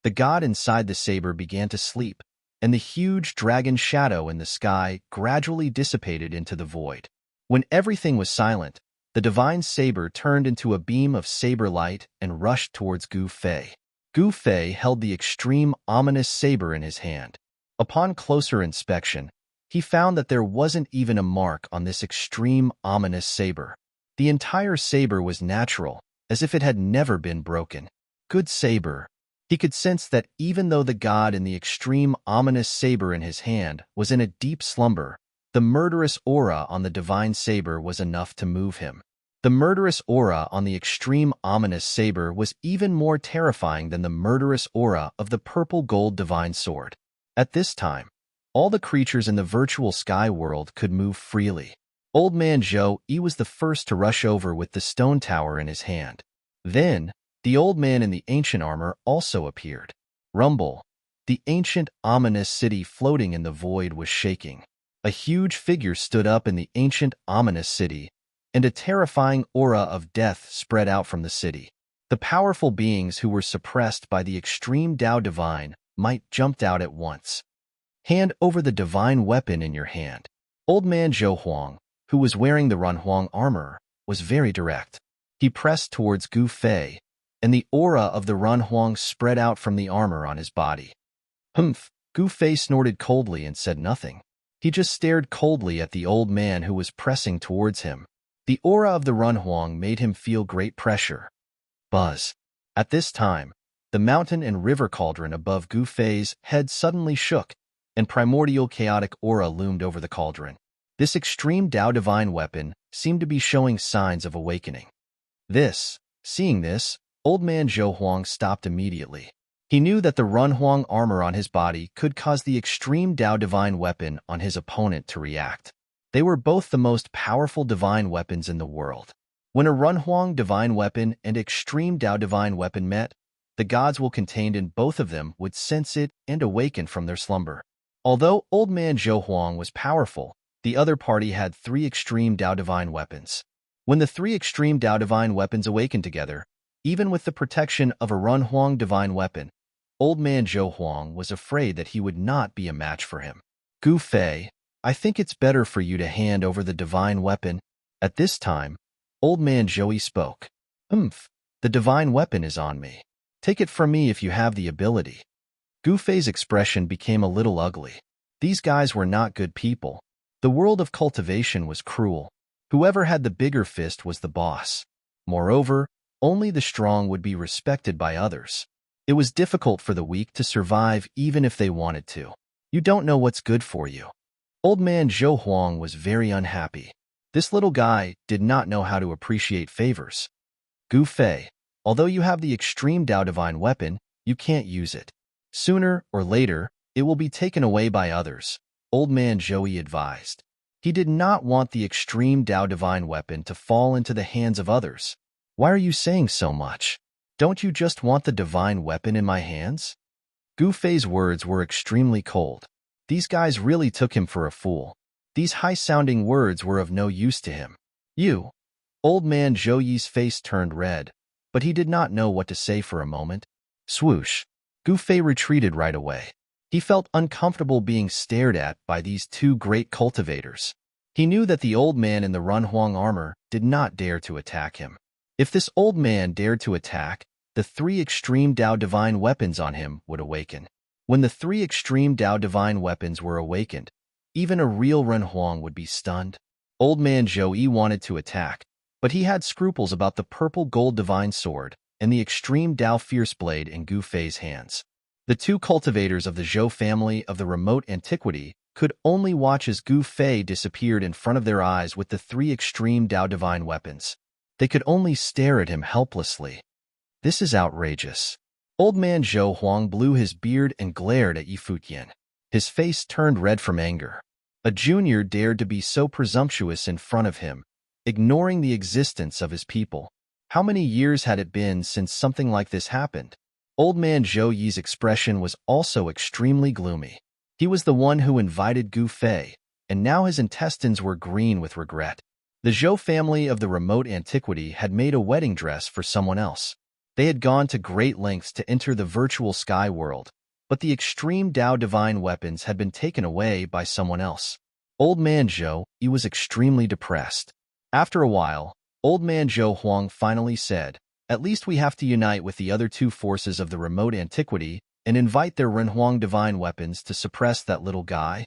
The god inside the saber began to sleep, and the huge dragon shadow in the sky gradually dissipated into the void. When everything was silent, the divine saber turned into a beam of saber light and rushed towards Gu Fei. Gu Fei held the extreme ominous saber in his hand. Upon closer inspection, he found that there wasn't even a mark on this extreme ominous saber. The entire saber was natural, as if it had never been broken. Good saber. He could sense that even though the god in the extreme ominous saber in his hand was in a deep slumber, the murderous aura on the divine saber was enough to move him. The murderous aura on the extreme ominous saber was even more terrifying than the murderous aura of the purple gold divine sword. At this time, all the creatures in the virtual sky world could move freely. Old man Zhou Yi was the first to rush over with the stone tower in his hand. Then, the old man in the ancient armor also appeared. Rumble. The ancient, ominous city floating in the void was shaking. A huge figure stood up in the ancient, ominous city, and a terrifying aura of death spread out from the city. The powerful beings who were suppressed by the extreme Tao Divine might jumped out at once. Hand over the divine weapon in your hand. Old man Zhou Huang, who was wearing the Runhuang armor, was very direct. He pressed towards Gu Fei, and the aura of the Runhuang spread out from the armor on his body. Humph! Gu Fei snorted coldly and said nothing. He just stared coldly at the old man who was pressing towards him. The aura of the Runhuang made him feel great pressure. Buzz. At this time, the mountain and river cauldron above Gu Fei's head suddenly shook, and primordial chaotic aura loomed over the cauldron. This extreme Tao Divine weapon seemed to be showing signs of awakening. Seeing this, old man Zhou Huang stopped immediately. He knew that the Runhuang armor on his body could cause the extreme Tao Divine weapon on his opponent to react. They were both the most powerful divine weapons in the world. When a Runhuang divine weapon and extreme Tao Divine weapon met, the gods contained in both of them would sense it and awaken from their slumber. Although old man Zhou Huang was powerful, the other party had 3 extreme Tao Divine weapons. When the 3 extreme Tao Divine weapons awakened together, even with the protection of a Runhuang divine weapon, old man Zhou Huang was afraid that he would not be a match for him. Gu Fei, I think it's better for you to hand over the divine weapon. At this time, old man Zhou Yi spoke. The divine weapon is on me. Take it from me if you have the ability. Gu Fei's expression became a little ugly. These guys were not good people. The world of cultivation was cruel. Whoever had the bigger fist was the boss. Moreover, only the strong would be respected by others. It was difficult for the weak to survive even if they wanted to. You don't know what's good for you. Old man Zhou Huang was very unhappy. This little guy did not know how to appreciate favors. Gu Fei, although you have the extreme Tao Divine weapon, you can't use it. Sooner or later, it will be taken away by others, old man Zhou Yi advised. He did not want the extreme Tao Divine weapon to fall into the hands of others. Why are you saying so much? Don't you just want the divine weapon in my hands? Gu Fei's words were extremely cold. These guys really took him for a fool. These high-sounding words were of no use to him. You. Old man Zhou Yi's face turned red, but he did not know what to say for a moment. Swoosh. Gu Fei retreated right away. He felt uncomfortable being stared at by these 2 great cultivators. He knew that the old man in the Runhuang armor did not dare to attack him. If this old man dared to attack, the 3 extreme Tao Divine weapons on him would awaken. When the 3 extreme Tao Divine weapons were awakened, even a real Runhuang would be stunned. Old man Zhou Yi wanted to attack, but he had scruples about the purple gold divine sword and the extreme Tao fierce blade in Gu Fei's hands. The 2 cultivators of the Zhou family of the remote antiquity could only watch as Gu Fei disappeared in front of their eyes with the 3 extreme Tao Divine weapons. They could only stare at him helplessly. This is outrageous. Old man Zhou Huang blew his beard and glared at Yi Futian. His face turned red from anger. A junior dared to be so presumptuous in front of him, ignoring the existence of his people. How many years had it been since something like this happened? Old man Zhou Yi's expression was also extremely gloomy. He was the one who invited Gu Fei, and now his intestines were green with regret. The Zhou family of the remote antiquity had made a wedding dress for someone else. They had gone to great lengths to enter the virtual sky world, but the extreme Tao divine weapons had been taken away by someone else. Old Man Zhou, he was extremely depressed. After a while, Old Man Zhou Huang finally said, "At least we have to unite with the other two forces of the remote antiquity and invite their Renhuang divine weapons to suppress that little guy."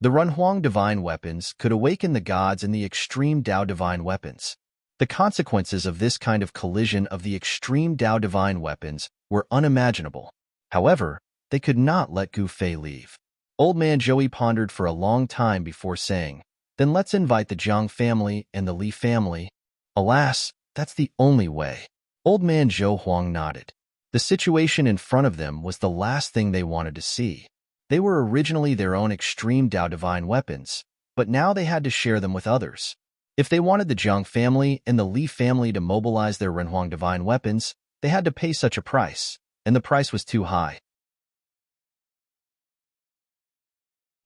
The Renhuang divine weapons could awaken the gods and the extreme Tao divine weapons. The consequences of this kind of collision of the extreme Tao divine weapons were unimaginable. However, they could not let Gu Fei leave. Old Man Joey pondered for a long time before saying, "Then let's invite the Jiang family and the Li family." Alas, that's the only way. Old Man Zhou Huang nodded. The situation in front of them was the last thing they wanted to see. They were originally their own extreme Tao divine weapons, but now they had to share them with others. If they wanted the Jiang family and the Li family to mobilize their Renhuang divine weapons, they had to pay such a price, and the price was too high.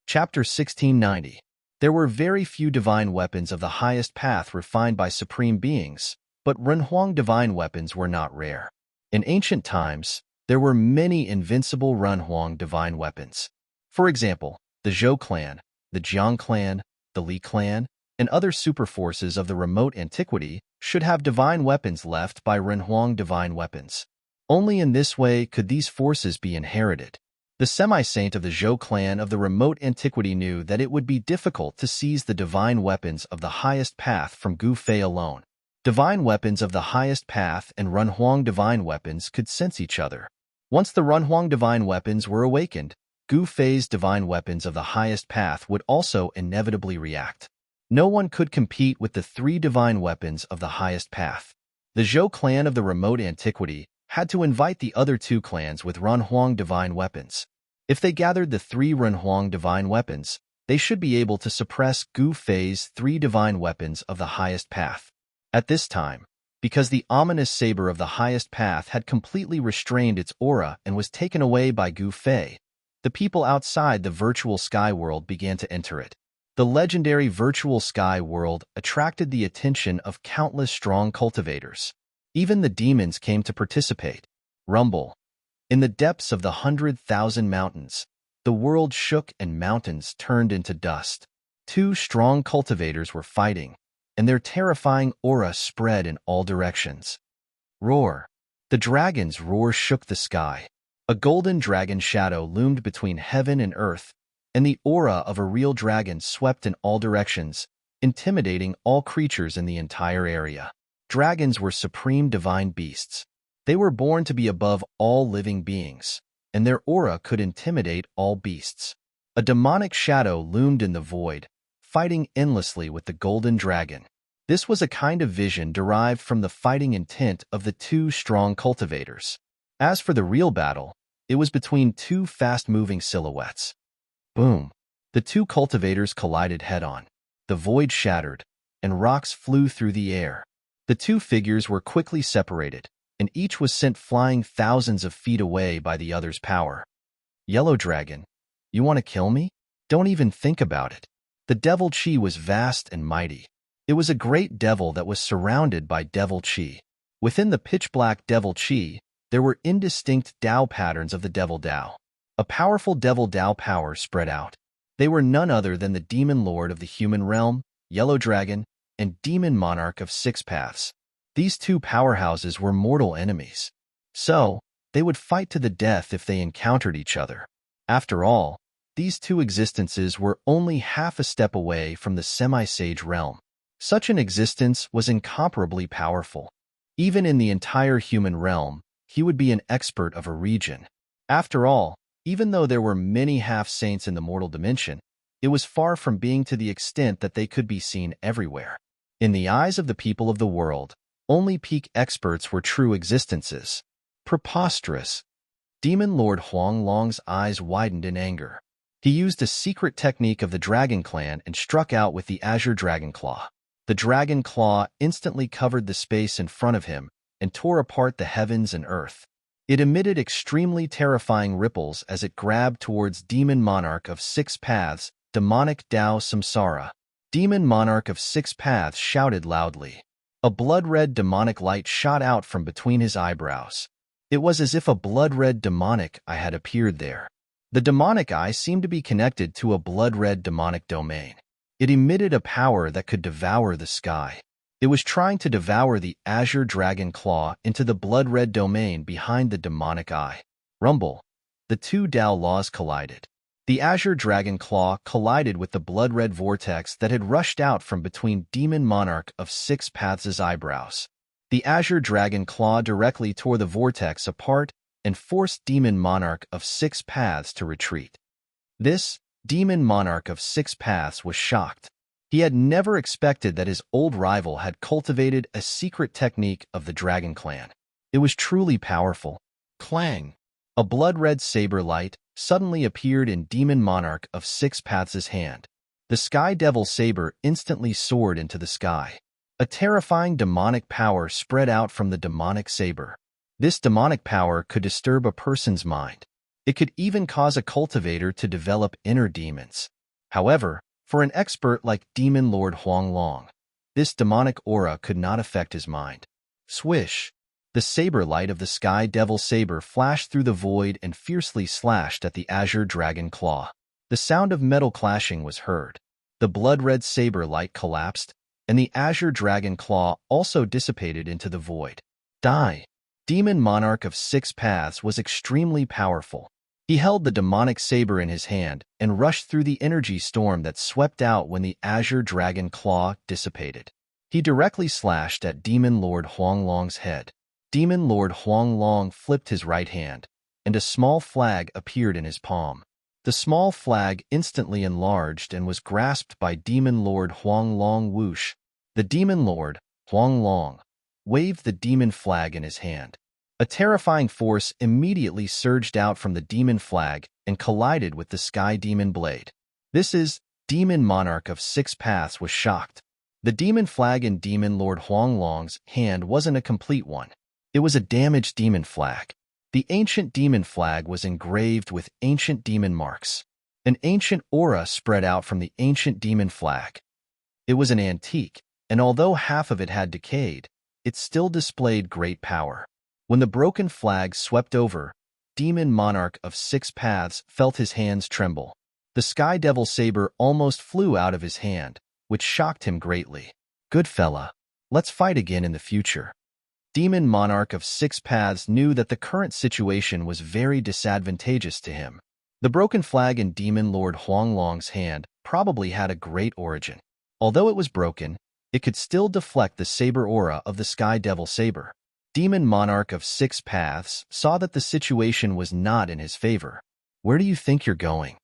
Chapter 1690. There were very few divine weapons of the highest path refined by supreme beings, but Renhuang divine weapons were not rare. In ancient times, there were many invincible Renhuang divine weapons. For example, the Zhou clan, the Jiang clan, the Li clan, and other superforces of the remote antiquity should have divine weapons left by Renhuang divine weapons. Only in this way could these forces be inherited. The semi-saint of the Zhou clan of the remote antiquity knew that it would be difficult to seize the divine weapons of the highest path from Gu Fei alone. Divine weapons of the highest path and Renhuang divine weapons could sense each other. Once the Renhuang divine weapons were awakened, Gu Fei's divine weapons of the highest path would also inevitably react. No one could compete with the three divine weapons of the highest path. The Zhou clan of the remote antiquity had to invite the other two clans with Renhuang divine weapons. If they gathered the three Renhuang divine weapons, they should be able to suppress Gu Fei's three divine weapons of the highest path. At this time, because the ominous saber of the highest path had completely restrained its aura and was taken away by Gu Fei, the people outside the virtual sky world began to enter it. The legendary virtual sky world attracted the attention of countless strong cultivators. Even the demons came to participate. Rumble. In the depths of the 100,000 mountains, the world shook and mountains turned into dust. Two strong cultivators were fighting, and their terrifying aura spread in all directions. Roar. The dragon's roar shook the sky. A golden dragon shadow loomed between heaven and earth, and the aura of a real dragon swept in all directions, intimidating all creatures in the entire area. Dragons were supreme divine beasts. They were born to be above all living beings, and their aura could intimidate all beasts. A demonic shadow loomed in the void, fighting endlessly with the golden dragon. This was a kind of vision derived from the fighting intent of the two strong cultivators. As for the real battle, it was between two fast-moving silhouettes. Boom! The two cultivators collided head-on. The void shattered, and rocks flew through the air. The two figures were quickly separated, and each was sent flying thousands of feet away by the other's power. Yellow Dragon, you want to kill me? Don't even think about it. The devil chi was vast and mighty. It was a great devil that was surrounded by devil chi. Within the pitch-black devil chi, there were indistinct Tao patterns of the devil Tao. A powerful devil Tao power spread out. They were none other than the demon lord of the human realm, Yellow Dragon, and demon monarch of Six Paths. These two powerhouses were mortal enemies. So, they would fight to the death if they encountered each other. After all, these two existences were only half a step away from the semi-sage realm. Such an existence was incomparably powerful. Even in the entire human realm, he would be an expert of a region. After all, even though there were many half-saints in the mortal dimension, it was far from being to the extent that they could be seen everywhere. In the eyes of the people of the world, only peak experts were true existences. Preposterous. Demon Lord Huang Long's eyes widened in anger. He used a secret technique of the Dragon Clan and struck out with the Azure Dragon Claw. The Dragon Claw instantly covered the space in front of him and tore apart the heavens and earth. It emitted extremely terrifying ripples as it grabbed towards Demon Monarch of Six Paths, Demonic Tao Samsara. Demon Monarch of Six Paths shouted loudly. A blood-red demonic light shot out from between his eyebrows. It was as if a blood-red demonic eye had appeared there. The demonic eye seemed to be connected to a blood-red demonic domain. It emitted a power that could devour the sky. It was trying to devour the azure dragon claw into the blood-red domain behind the demonic eye. Rumble. The two Tao laws collided. The azure dragon claw collided with the blood-red vortex that had rushed out from between Demon Monarch of Six Paths' eyebrows. The azure dragon claw directly tore the vortex apart and forced Demon Monarch of Six Paths to retreat. This Demon Monarch of Six Paths was shocked. He had never expected that his old rival had cultivated a secret technique of the Dragon Clan. It was truly powerful. Clang! A blood-red saber light suddenly appeared in Demon Monarch of Six Paths' hand. The Sky Devil saber instantly soared into the sky. A terrifying demonic power spread out from the demonic saber. This demonic power could disturb a person's mind. It could even cause a cultivator to develop inner demons. However, for an expert like Demon Lord Huanglong, this demonic aura could not affect his mind. Swish! The saber light of the Sky Devil saber flashed through the void and fiercely slashed at the azure dragon claw. The sound of metal clashing was heard. The blood-red saber light collapsed, and the azure dragon claw also dissipated into the void. Die! Demon Monarch of Six Paths was extremely powerful. He held the demonic saber in his hand and rushed through the energy storm that swept out when the azure dragon claw dissipated. He directly slashed at Demon Lord Huanglong's head. Demon Lord Huanglong flipped his right hand, and a small flag appeared in his palm. The small flag instantly enlarged and was grasped by Demon Lord Huanglong. Whoosh! The Demon Lord, Huanglong, waved the demon flag in his hand. A terrifying force immediately surged out from the demon flag and collided with the Sky Demon Blade. This is Demon Monarch of Six Paths was shocked. The demon flag in Demon Lord Huanglong's hand wasn't a complete one. It was a damaged demon flag. The ancient demon flag was engraved with ancient demon marks. An ancient aura spread out from the ancient demon flag. It was an antique, and although half of it had decayed, it still displayed great power. When the broken flag swept over, Demon Monarch of Six Paths felt his hands tremble. The Sky Devil saber almost flew out of his hand, which shocked him greatly. Good fella, let's fight again in the future. Demon Monarch of Six Paths knew that the current situation was very disadvantageous to him. The broken flag in Demon Lord Huanglong's hand probably had a great origin. Although it was broken, it could still deflect the saber aura of the Sky Devil saber. Demon Monarch of Six Paths saw that the situation was not in his favor. Where do you think you're going?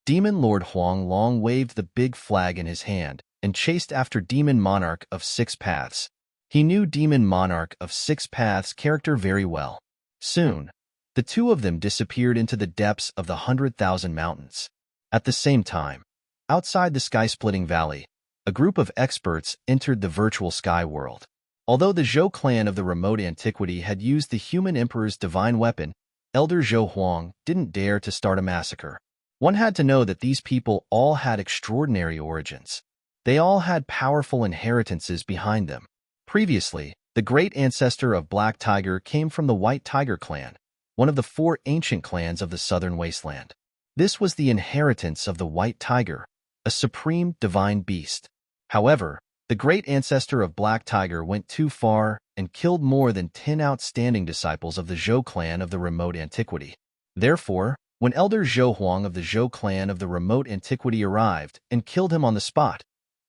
Demon Lord Huanglong waved the big flag in his hand and chased after Demon Monarch of Six Paths. He knew Demon Monarch of Six Paths' character very well. Soon, the two of them disappeared into the depths of the 100,000 mountains. At the same time, outside the sky-splitting valley, a group of experts entered the virtual sky world. Although the Zhou clan of the remote antiquity had used the human emperor's divine weapon, Elder Zhou Huang didn't dare to start a massacre. One had to know that these people all had extraordinary origins. They all had powerful inheritances behind them. Previously, the great ancestor of Black Tiger came from the White Tiger clan, one of the 4 ancient clans of the southern wasteland. This was the inheritance of the White Tiger, a supreme divine beast. However, the great ancestor of Black Tiger went too far and killed more than 10 outstanding disciples of the Zhou clan of the remote antiquity. Therefore, when Elder Zhou Huang of the Zhou clan of the remote antiquity arrived and killed him on the spot,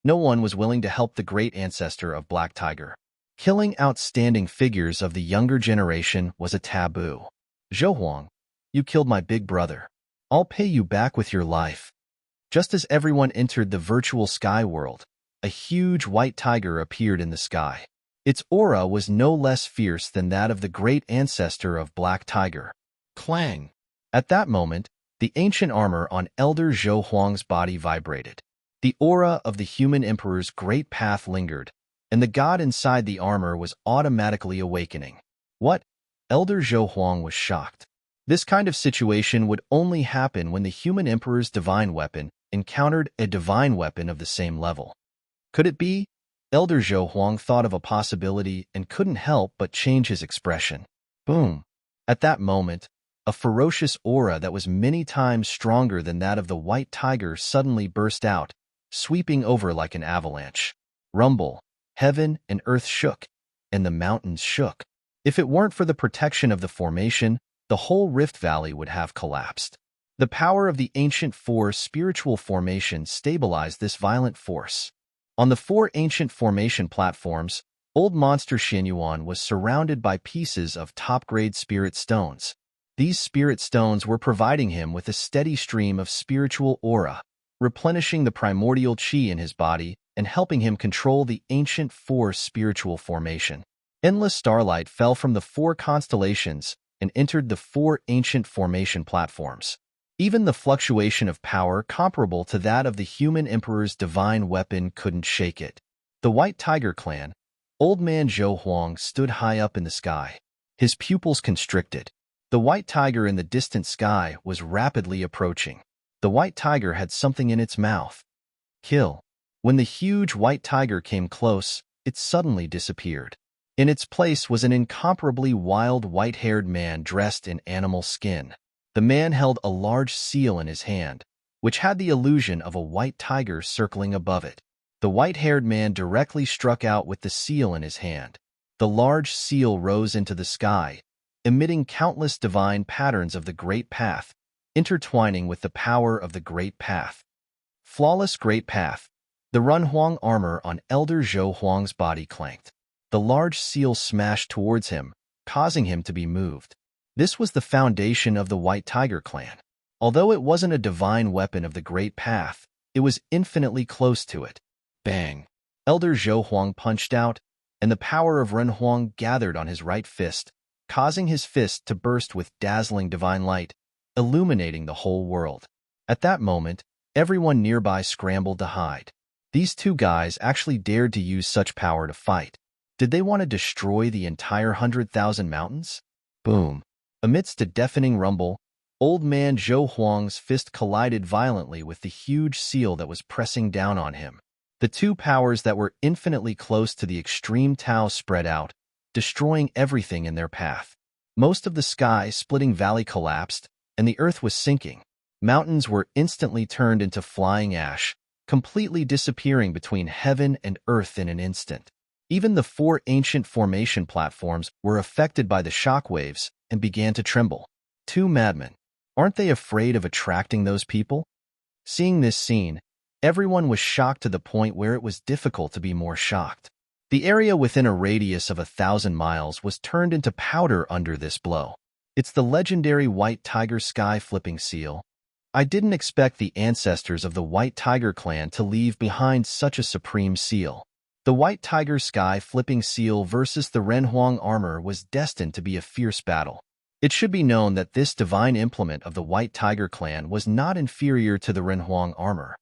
no one was willing to help the great ancestor of Black Tiger. Killing outstanding figures of the younger generation was a taboo. Zhou Huang, you killed my big brother. I'll pay you back with your life. Just as everyone entered the virtual sky world, a huge white tiger appeared in the sky. Its aura was no less fierce than that of the great ancestor of Black Tiger. Clang! At that moment, the ancient armor on Elder Zhou Huang's body vibrated. The aura of the human emperor's great path lingered, and the god inside the armor was automatically awakening. What? Elder Zhou Huang was shocked. This kind of situation would only happen when the human emperor's divine weapon encountered a divine weapon of the same level. Could it be? Elder Zhou Huang thought of a possibility and couldn't help but change his expression. Boom! At that moment, a ferocious aura that was many times stronger than that of the white tiger suddenly burst out, sweeping over like an avalanche. Rumble! Heaven and earth shook, and the mountains shook. If it weren't for the protection of the formation, the whole Rift Valley would have collapsed. The power of the ancient four spiritual formations stabilized this violent force. On the four ancient formation platforms, old monster Xinyuan was surrounded by pieces of top-grade spirit stones. These spirit stones were providing him with a steady stream of spiritual aura, replenishing the primordial qi in his body and helping him control the ancient four spiritual formation. Endless starlight fell from the four constellations and entered the four ancient formation platforms. Even the fluctuation of power comparable to that of the human emperor's divine weapon couldn't shake it. The White Tiger clan, Old Man Zhou Huang, stood high up in the sky. His pupils constricted. The white tiger in the distant sky was rapidly approaching. The white tiger had something in its mouth. Kill. When the huge white tiger came close, it suddenly disappeared. In its place was an incomparably wild white-haired man dressed in animal skin. The man held a large seal in his hand, which had the illusion of a white tiger circling above it. The white-haired man directly struck out with the seal in his hand. The large seal rose into the sky, emitting countless divine patterns of the Great Path, intertwining with the power of the Great Path. Flawless Great Path. The Runhuang armor on Elder Zhou Huang's body clanked. The large seal smashed towards him, causing him to be moved. This was the foundation of the White Tiger clan. Although it wasn't a divine weapon of the Great Path, it was infinitely close to it. Bang! Elder Zhou Huang punched out, and the power of Runhuang gathered on his right fist, causing his fist to burst with dazzling divine light, illuminating the whole world. At that moment, everyone nearby scrambled to hide. These two guys actually dared to use such power to fight. Did they want to destroy the entire 100,000 mountains? Boom! Amidst a deafening rumble, Old Man Zhou Huang's fist collided violently with the huge seal that was pressing down on him. The two powers that were infinitely close to the extreme Tao spread out, destroying everything in their path. Most of the sky-splitting valley collapsed, and the earth was sinking. Mountains were instantly turned into flying ash, completely disappearing between heaven and earth in an instant. Even the four ancient formation platforms were affected by the shockwaves and began to tremble. Two madmen. Aren't they afraid of attracting those people? Seeing this scene, everyone was shocked to the point where it was difficult to be more shocked. The area within a radius of 1,000 miles was turned into powder under this blow. It's the legendary White Tiger Sky Flipping Seal. I didn't expect the ancestors of the White Tiger clan to leave behind such a supreme seal. The White Tiger Sky Flipping Seal versus the Renhuang armor was destined to be a fierce battle. It should be known that this divine implement of the White Tiger clan was not inferior to the Renhuang armor.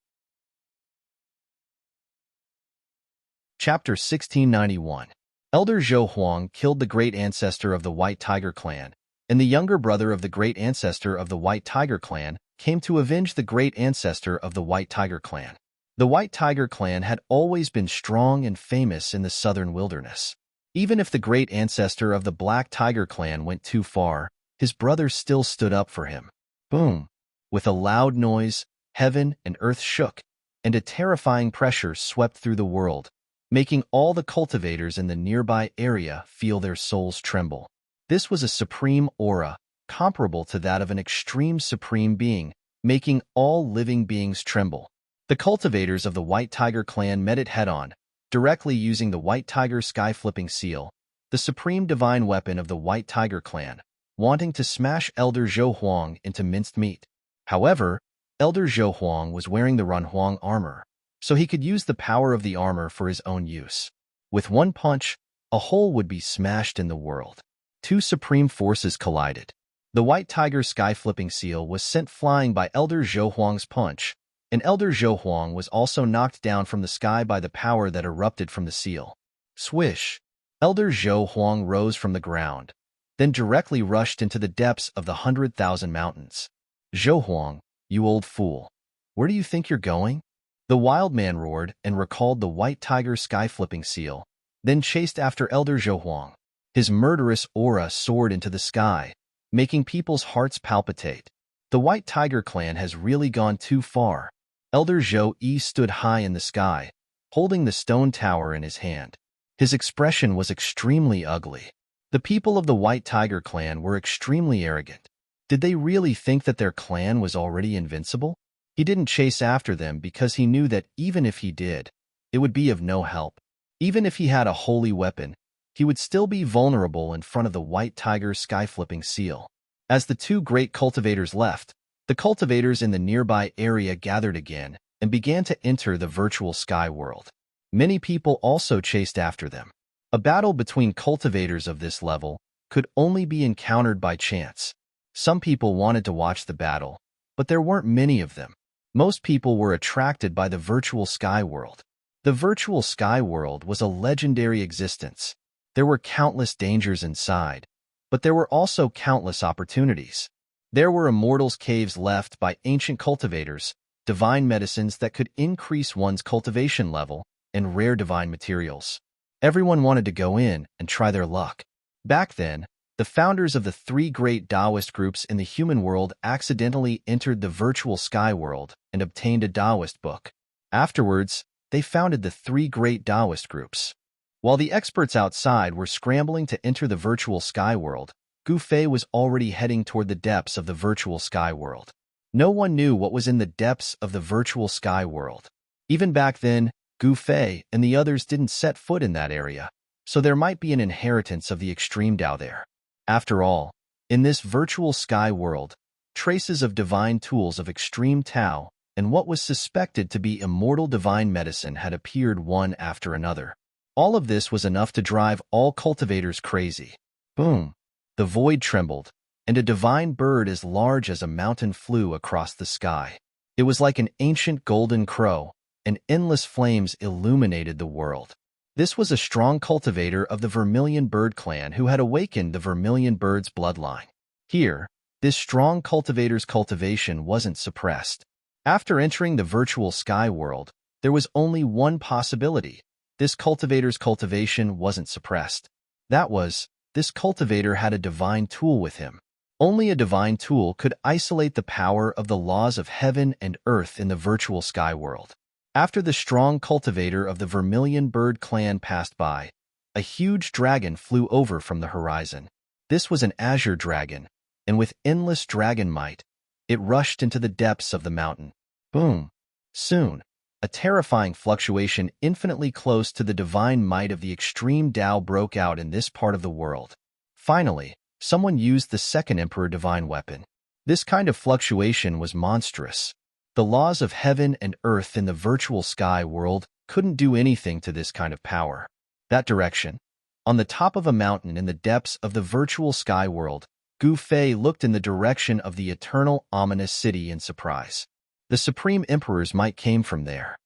Chapter 1691. Elder Zhou Huang killed the great ancestor of the White Tiger clan, and the younger brother of the great ancestor of the White Tiger clan came to avenge the great ancestor of the White Tiger clan. The White Tiger clan had always been strong and famous in the southern wilderness. Even if the great ancestor of the Black Tiger clan went too far, his brother still stood up for him. Boom! With a loud noise, heaven and earth shook, and a terrifying pressure swept through the world, making all the cultivators in the nearby area feel their souls tremble. This was a supreme aura, comparable to that of an extreme supreme being, making all living beings tremble. The cultivators of the White Tiger clan met it head-on, directly using the White Tiger Sky Flipping Seal, the supreme divine weapon of the White Tiger clan, wanting to smash Elder Zhou Huang into minced meat. However, Elder Zhou Huang was wearing the Runhuang armor, so he could use the power of the armor for his own use. With one punch, a hole would be smashed in the world. Two supreme forces collided. The White Tiger Sky Flipping Seal was sent flying by Elder Zhou Huang's punch, and Elder Zhou Huang was also knocked down from the sky by the power that erupted from the seal. Swish! Elder Zhou Huang rose from the ground, then directly rushed into the depths of the 100,000 mountains. Zhou Huang, you old fool. Where do you think you're going? The wild man roared and recalled the white tiger sky-flipping seal, then chased after Elder Zhou. His murderous aura soared into the sky, making people's hearts palpitate. The White Tiger clan has really gone too far. Elder Zhou stood high in the sky, holding the stone tower in his hand. His expression was extremely ugly. The people of the White Tiger clan were extremely arrogant. Did they really think that their clan was already invincible? He didn't chase after them because he knew that even if he did, it would be of no help. Even if he had a holy weapon, he would still be vulnerable in front of the White Tiger's sky-flipping seal. As the two great cultivators left, the cultivators in the nearby area gathered again and began to enter the virtual sky world. Many people also chased after them. A battle between cultivators of this level could only be encountered by chance. Some people wanted to watch the battle, but there weren't many of them. Most people were attracted by the virtual sky world. The virtual sky world was a legendary existence. There were countless dangers inside, but there were also countless opportunities. There were immortals' caves left by ancient cultivators, divine medicines that could increase one's cultivation level, and rare divine materials. Everyone wanted to go in and try their luck. Back then, the founders of the three great Taoist groups in the human world accidentally entered the virtual sky world and obtained a Taoist book. Afterwards, they founded the three great Taoist groups. While the experts outside were scrambling to enter the virtual sky world, Gu Fei was already heading toward the depths of the virtual sky world. No one knew what was in the depths of the virtual sky world. Even back then, Gu Fei and the others didn't set foot in that area, so there might be an inheritance of the extreme Tao there. After all, in this virtual sky world, traces of divine tools of extreme Tao and what was suspected to be immortal divine medicine had appeared one after another. All of this was enough to drive all cultivators crazy. Boom! The void trembled, and a divine bird as large as a mountain flew across the sky. It was like an ancient golden crow, and endless flames illuminated the world. This was a strong cultivator of the Vermilion Bird clan who had awakened the Vermilion Bird's bloodline. Here, this strong cultivator's cultivation wasn't suppressed. After entering the virtual sky world, there was only one possibility. This cultivator's cultivation wasn't suppressed. That was, this cultivator had a divine tool with him. Only a divine tool could isolate the power of the laws of heaven and earth in the virtual sky world. After the strong cultivator of the Vermilion Bird clan passed by, a huge dragon flew over from the horizon. This was an azure dragon, and with endless dragon might, it rushed into the depths of the mountain. Boom! Soon, a terrifying fluctuation infinitely close to the divine might of the extreme Tao broke out in this part of the world. Finally, someone used the second Emperor divine weapon. This kind of fluctuation was monstrous. The laws of heaven and earth in the virtual sky world couldn't do anything to this kind of power. That direction, on the top of a mountain in the depths of the virtual sky world, Gu Fei looked in the direction of the eternal ominous city in surprise. The Supreme Emperor's might came from there.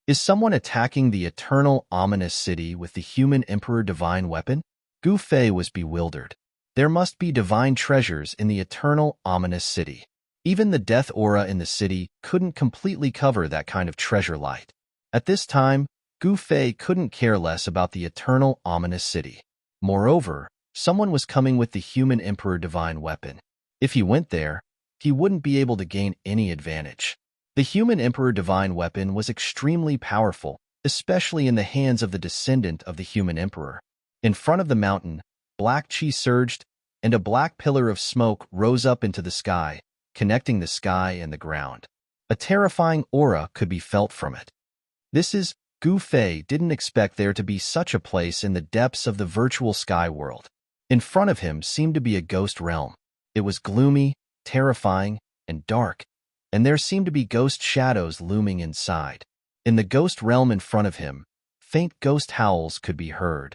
Is someone attacking the eternal ominous city with the human Emperor divine weapon? Gu Fei was bewildered. There must be divine treasures in the eternal ominous city. Even the death aura in the city couldn't completely cover that kind of treasure light. At this time, Gu Fei couldn't care less about the eternal ominous city. Moreover, someone was coming with the human Emperor divine weapon. If he went there, he wouldn't be able to gain any advantage. The human Emperor divine weapon was extremely powerful, especially in the hands of the descendant of the human Emperor. In front of the mountain, black chi surged, and a black pillar of smoke rose up into the sky, connecting the sky and the ground. A terrifying aura could be felt from it. Gu Fei didn't expect there to be such a place in the depths of the virtual sky world. In front of him seemed to be a ghost realm. It was gloomy, terrifying, and dark, and there seemed to be ghost shadows looming inside. In the ghost realm in front of him, faint ghost howls could be heard.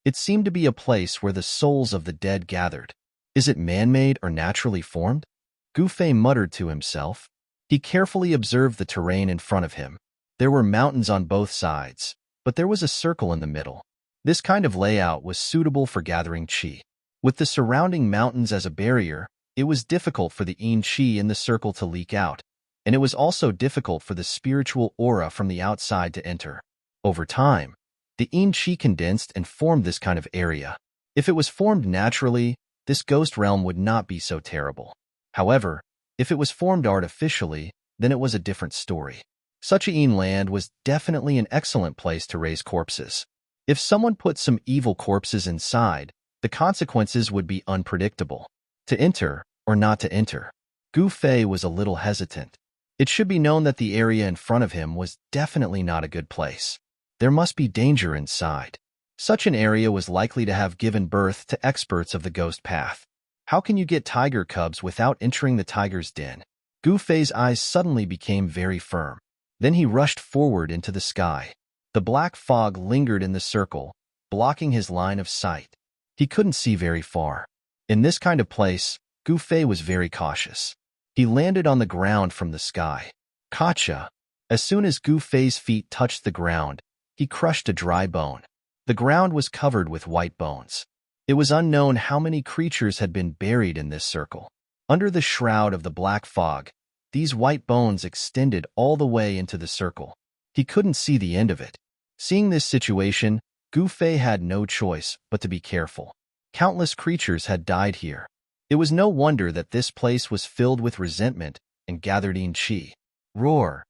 It seemed to be a place where the souls of the dead gathered. Is it man-made or naturally formed? Gu Fei muttered to himself. He carefully observed the terrain in front of him. There were mountains on both sides, but there was a circle in the middle. This kind of layout was suitable for gathering qi. With the surrounding mountains as a barrier, it was difficult for the yin qi in the circle to leak out, and it was also difficult for the spiritual aura from the outside to enter. Over time, the Yin-Chi condensed and formed this kind of area. If it was formed naturally, this ghost realm would not be so terrible. However, if it was formed artificially, then it was a different story. Such a Yin land was definitely an excellent place to raise corpses. If someone put some evil corpses inside, the consequences would be unpredictable. To enter or not to enter. Gu Fei was a little hesitant. It should be known that the area in front of him was definitely not a good place. There must be danger inside. Such an area was likely to have given birth to experts of the ghost path. How can you get tiger cubs without entering the tiger's den? Gu Fei's eyes suddenly became very firm. Then he rushed forward into the sky. The black fog lingered in the circle, blocking his line of sight. He couldn't see very far. In this kind of place, Gu Fei was very cautious. He landed on the ground from the sky. Gotcha! As soon as Gu Fei's feet touched the ground, he crushed a dry bone. The ground was covered with white bones. It was unknown how many creatures had been buried in this circle. Under the shroud of the black fog, these white bones extended all the way into the circle. He couldn't see the end of it. Seeing this situation, Gu Fei had no choice but to be careful. Countless creatures had died here. It was no wonder that this place was filled with resentment and gathered Yin-Chi. Roar!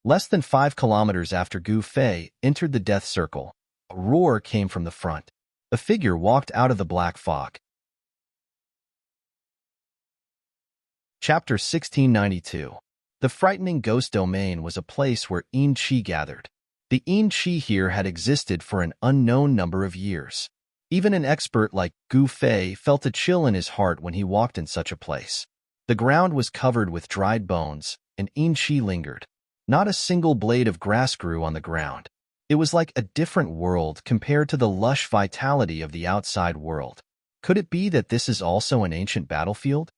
Less than 5 kilometers after Gu Fei entered the death circle, a roar came from the front. A figure walked out of the black fog. Chapter 1692. The frightening ghost domain was a place where Yin-Chi gathered. The Yin-Chi here had existed for an unknown number of years. Even an expert like Gu Fei felt a chill in his heart when he walked in such a place. The ground was covered with dried bones, and Yin-Chi lingered. Not a single blade of grass grew on the ground. It was like a different world compared to the lush vitality of the outside world. Could it be that this is also an ancient battlefield?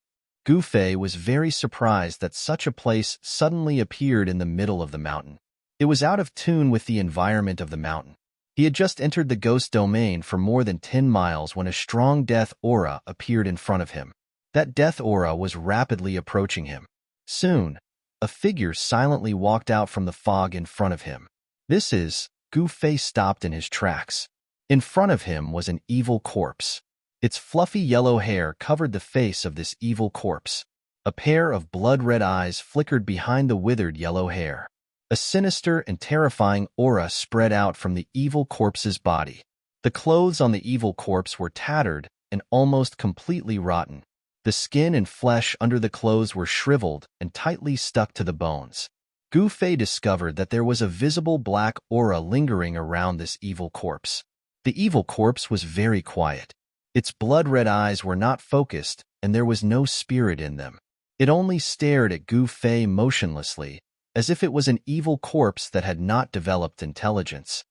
Gu Fei was very surprised that such a place suddenly appeared in the middle of the mountain. It was out of tune with the environment of the mountain. He had just entered the ghost domain for more than 10 miles when a strong death aura appeared in front of him. That death aura was rapidly approaching him. Soon, a figure silently walked out from the fog in front of him. Gu Fei stopped in his tracks. In front of him was an evil corpse. Its fluffy yellow hair covered the face of this evil corpse. A pair of blood-red eyes flickered behind the withered yellow hair. A sinister and terrifying aura spread out from the evil corpse's body. The clothes on the evil corpse were tattered and almost completely rotten. The skin and flesh under the clothes were shriveled and tightly stuck to the bones. Gu Fei discovered that there was a visible black aura lingering around this evil corpse. The evil corpse was very quiet. Its blood-red eyes were not focused, and there was no spirit in them. It only stared at Gu Fei motionlessly, as if it was an evil corpse that had not developed intelligence.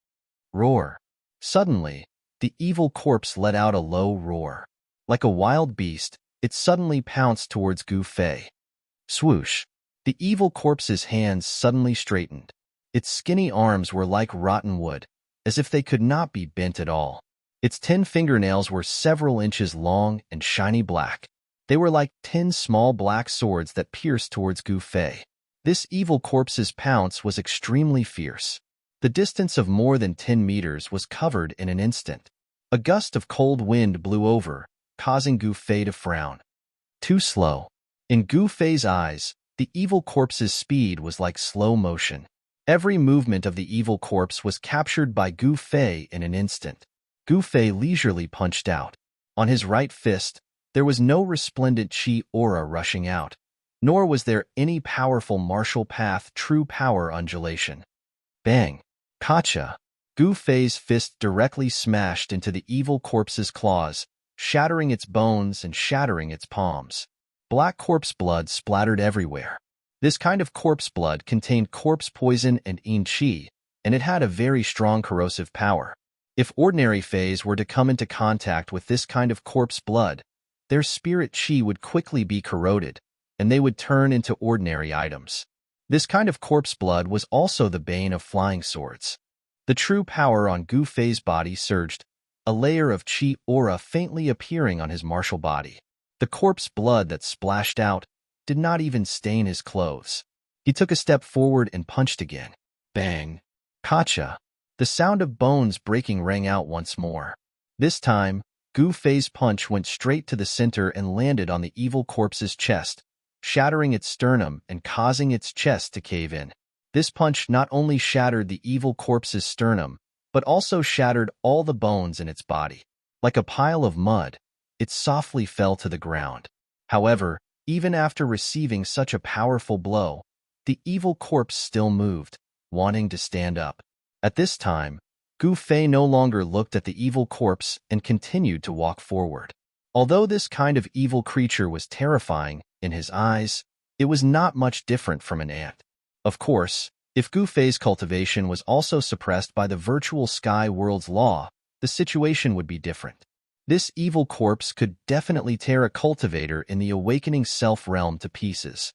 Roar! Suddenly, the evil corpse let out a low roar. Like a wild beast, it suddenly pounced towards Gu Fei. Swoosh! The evil corpse's hands suddenly straightened. Its skinny arms were like rotten wood, as if they could not be bent at all. Its 10 fingernails were several inches long and shiny black. They were like 10 small black swords that pierced towards Gu Fei. This evil corpse's pounce was extremely fierce. The distance of more than 10 meters was covered in an instant. A gust of cold wind blew over, causing Gu Fei to frown. Too slow. In Gu Fei's eyes, the evil corpse's speed was like slow motion. Every movement of the evil corpse was captured by Gu Fei in an instant. Gu Fei leisurely punched out. On his right fist, there was no resplendent chi aura rushing out, nor was there any powerful martial path true power undulation. Bang! Gotcha! Gu Fei's fist directly smashed into the evil corpse's claws, shattering its bones and shattering its palms. Black corpse blood splattered everywhere. This kind of corpse blood contained corpse poison and Yin-Chi, and it had a very strong corrosive power. If ordinary Feis were to come into contact with this kind of corpse blood, their spirit chi would quickly be corroded, and they would turn into ordinary items. This kind of corpse blood was also the bane of flying swords. The true power on Gu Fei's body surged, a layer of chi aura faintly appearing on his martial body. The corpse blood that splashed out did not even stain his clothes. He took a step forward and punched again. Bang! Kacha! The sound of bones breaking rang out once more. This time, Gu Fei's punch went straight to the center and landed on the evil corpse's chest, shattering its sternum and causing its chest to cave in. This punch not only shattered the evil corpse's sternum, but also shattered all the bones in its body. Like a pile of mud, it softly fell to the ground. However, even after receiving such a powerful blow, the evil corpse still moved, wanting to stand up. At this time, Gu Fei no longer looked at the evil corpse and continued to walk forward. Although this kind of evil creature was terrifying in his eyes, it was not much different from an ant. Of course, if Gu Fei's cultivation was also suppressed by the virtual sky world's law, the situation would be different. This evil corpse could definitely tear a cultivator in the awakening self-realm to pieces.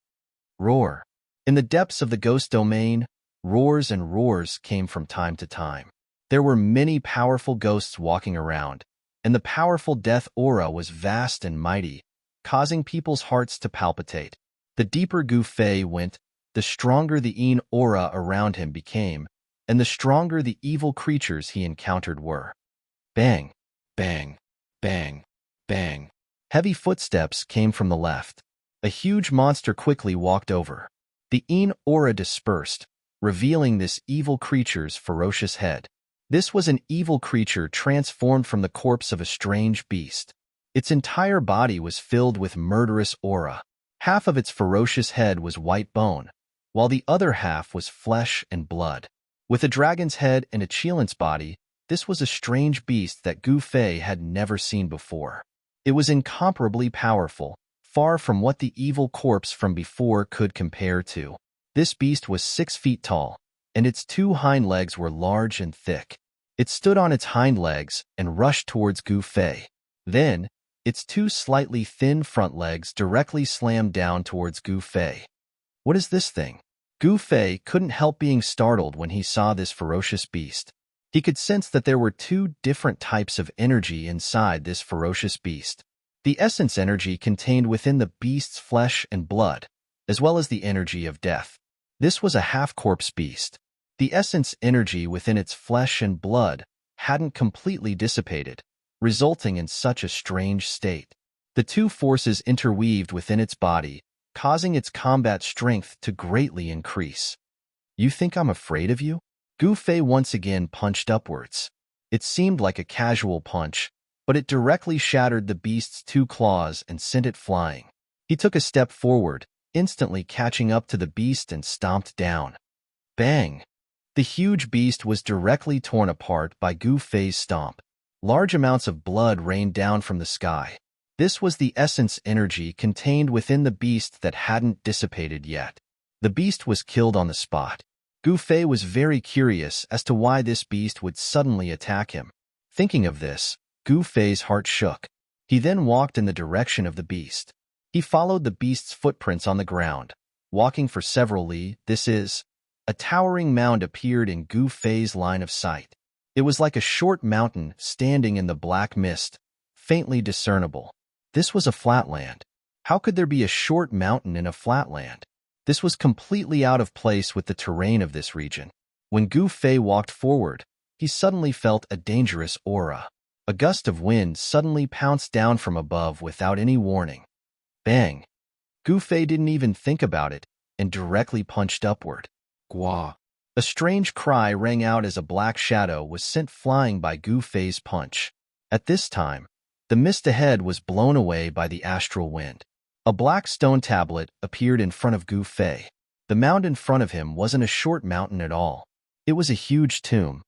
Roar. In the depths of the ghost domain, roars and roars came from time to time. There were many powerful ghosts walking around, and the powerful death aura was vast and mighty, causing people's hearts to palpitate. The deeper Gu Fei went, the stronger the Yin aura around him became, and the stronger the evil creatures he encountered were. Bang! Bang! Bang! Bang! Heavy footsteps came from the left. A huge monster quickly walked over. The Yin aura dispersed, revealing this evil creature's ferocious head. This was an evil creature transformed from the corpse of a strange beast. Its entire body was filled with murderous aura. Half of its ferocious head was white bone, while the other half was flesh and blood. With a dragon's head and a cheilant's body, this was a strange beast that Gu Fei had never seen before. It was incomparably powerful, far from what the evil corpse from before could compare to. This beast was 6 feet tall, and its 2 hind legs were large and thick. It stood on its hind legs and rushed towards Gu Fei. Then, its 2 slightly thin front legs directly slammed down towards Gu Fei. What is this thing? Gu Fei couldn't help being startled when he saw this ferocious beast. He could sense that there were 2 different types of energy inside this ferocious beast. The essence energy contained within the beast's flesh and blood, as well as the energy of death. This was a half-corpse beast. The essence energy within its flesh and blood hadn't completely dissipated, resulting in such a strange state. The 2 forces interweaved within its body, causing its combat strength to greatly increase. You think I'm afraid of you? Gu Fei once again punched upwards. It seemed like a casual punch, but it directly shattered the beast's 2 claws and sent it flying. He took a step forward, instantly catching up to the beast and stomped down. Bang! The huge beast was directly torn apart by Gu Fei's stomp. Large amounts of blood rained down from the sky. This was the essence energy contained within the beast that hadn't dissipated yet. The beast was killed on the spot. Gu Fei was very curious as to why this beast would suddenly attack him. Thinking of this, Gu Fei's heart shook. He then walked in the direction of the beast. He followed the beast's footprints on the ground, walking for several li. A towering mound appeared in Gu Fei's line of sight. It was like a short mountain standing in the black mist, faintly discernible. This was a flatland. How could there be a short mountain in a flatland? This was completely out of place with the terrain of this region. When Gu Fei walked forward, he suddenly felt a dangerous aura. A gust of wind suddenly pounced down from above without any warning. Bang! Gu Fei didn't even think about it and directly punched upward. Gua! A strange cry rang out as a black shadow was sent flying by Gu Fei's punch. At this time, the mist ahead was blown away by the astral wind. A black stone tablet appeared in front of Gu Fei. The mound in front of him wasn't a short mountain at all. It was a huge tomb.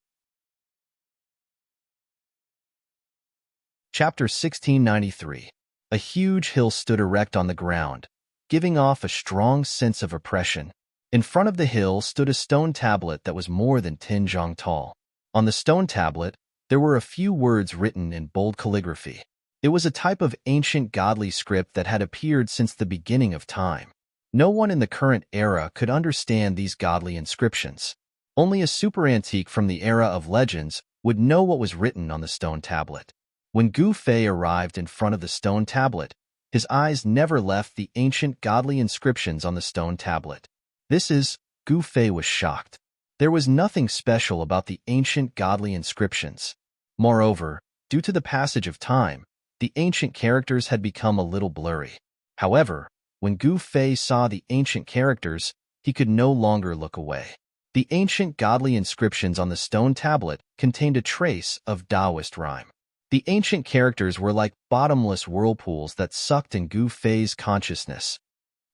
Chapter 1693. A huge hill stood erect on the ground, giving off a strong sense of oppression. In front of the hill stood a stone tablet that was more than 10 zhang tall. On the stone tablet, there were a few words written in bold calligraphy. It was a type of ancient godly script that had appeared since the beginning of time. No one in the current era could understand these godly inscriptions. Only a super antique from the era of legends would know what was written on the stone tablet. When Gu Fei arrived in front of the stone tablet, his eyes never left the ancient godly inscriptions on the stone tablet. This is, Gu Fei was shocked. There was nothing special about the ancient godly inscriptions. Moreover, due to the passage of time, the ancient characters had become a little blurry. However, when Gu Fei saw the ancient characters, he could no longer look away. The ancient godly inscriptions on the stone tablet contained a trace of Taoist rhyme. The ancient characters were like bottomless whirlpools that sucked in Gu Fei's consciousness.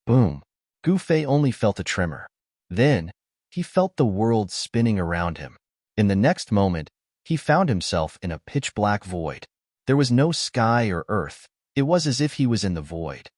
Boom! Gu Fei only felt a tremor. Then, he felt the world spinning around him. In the next moment, he found himself in a pitch-black void. There was no sky or earth. It was as if he was in the void.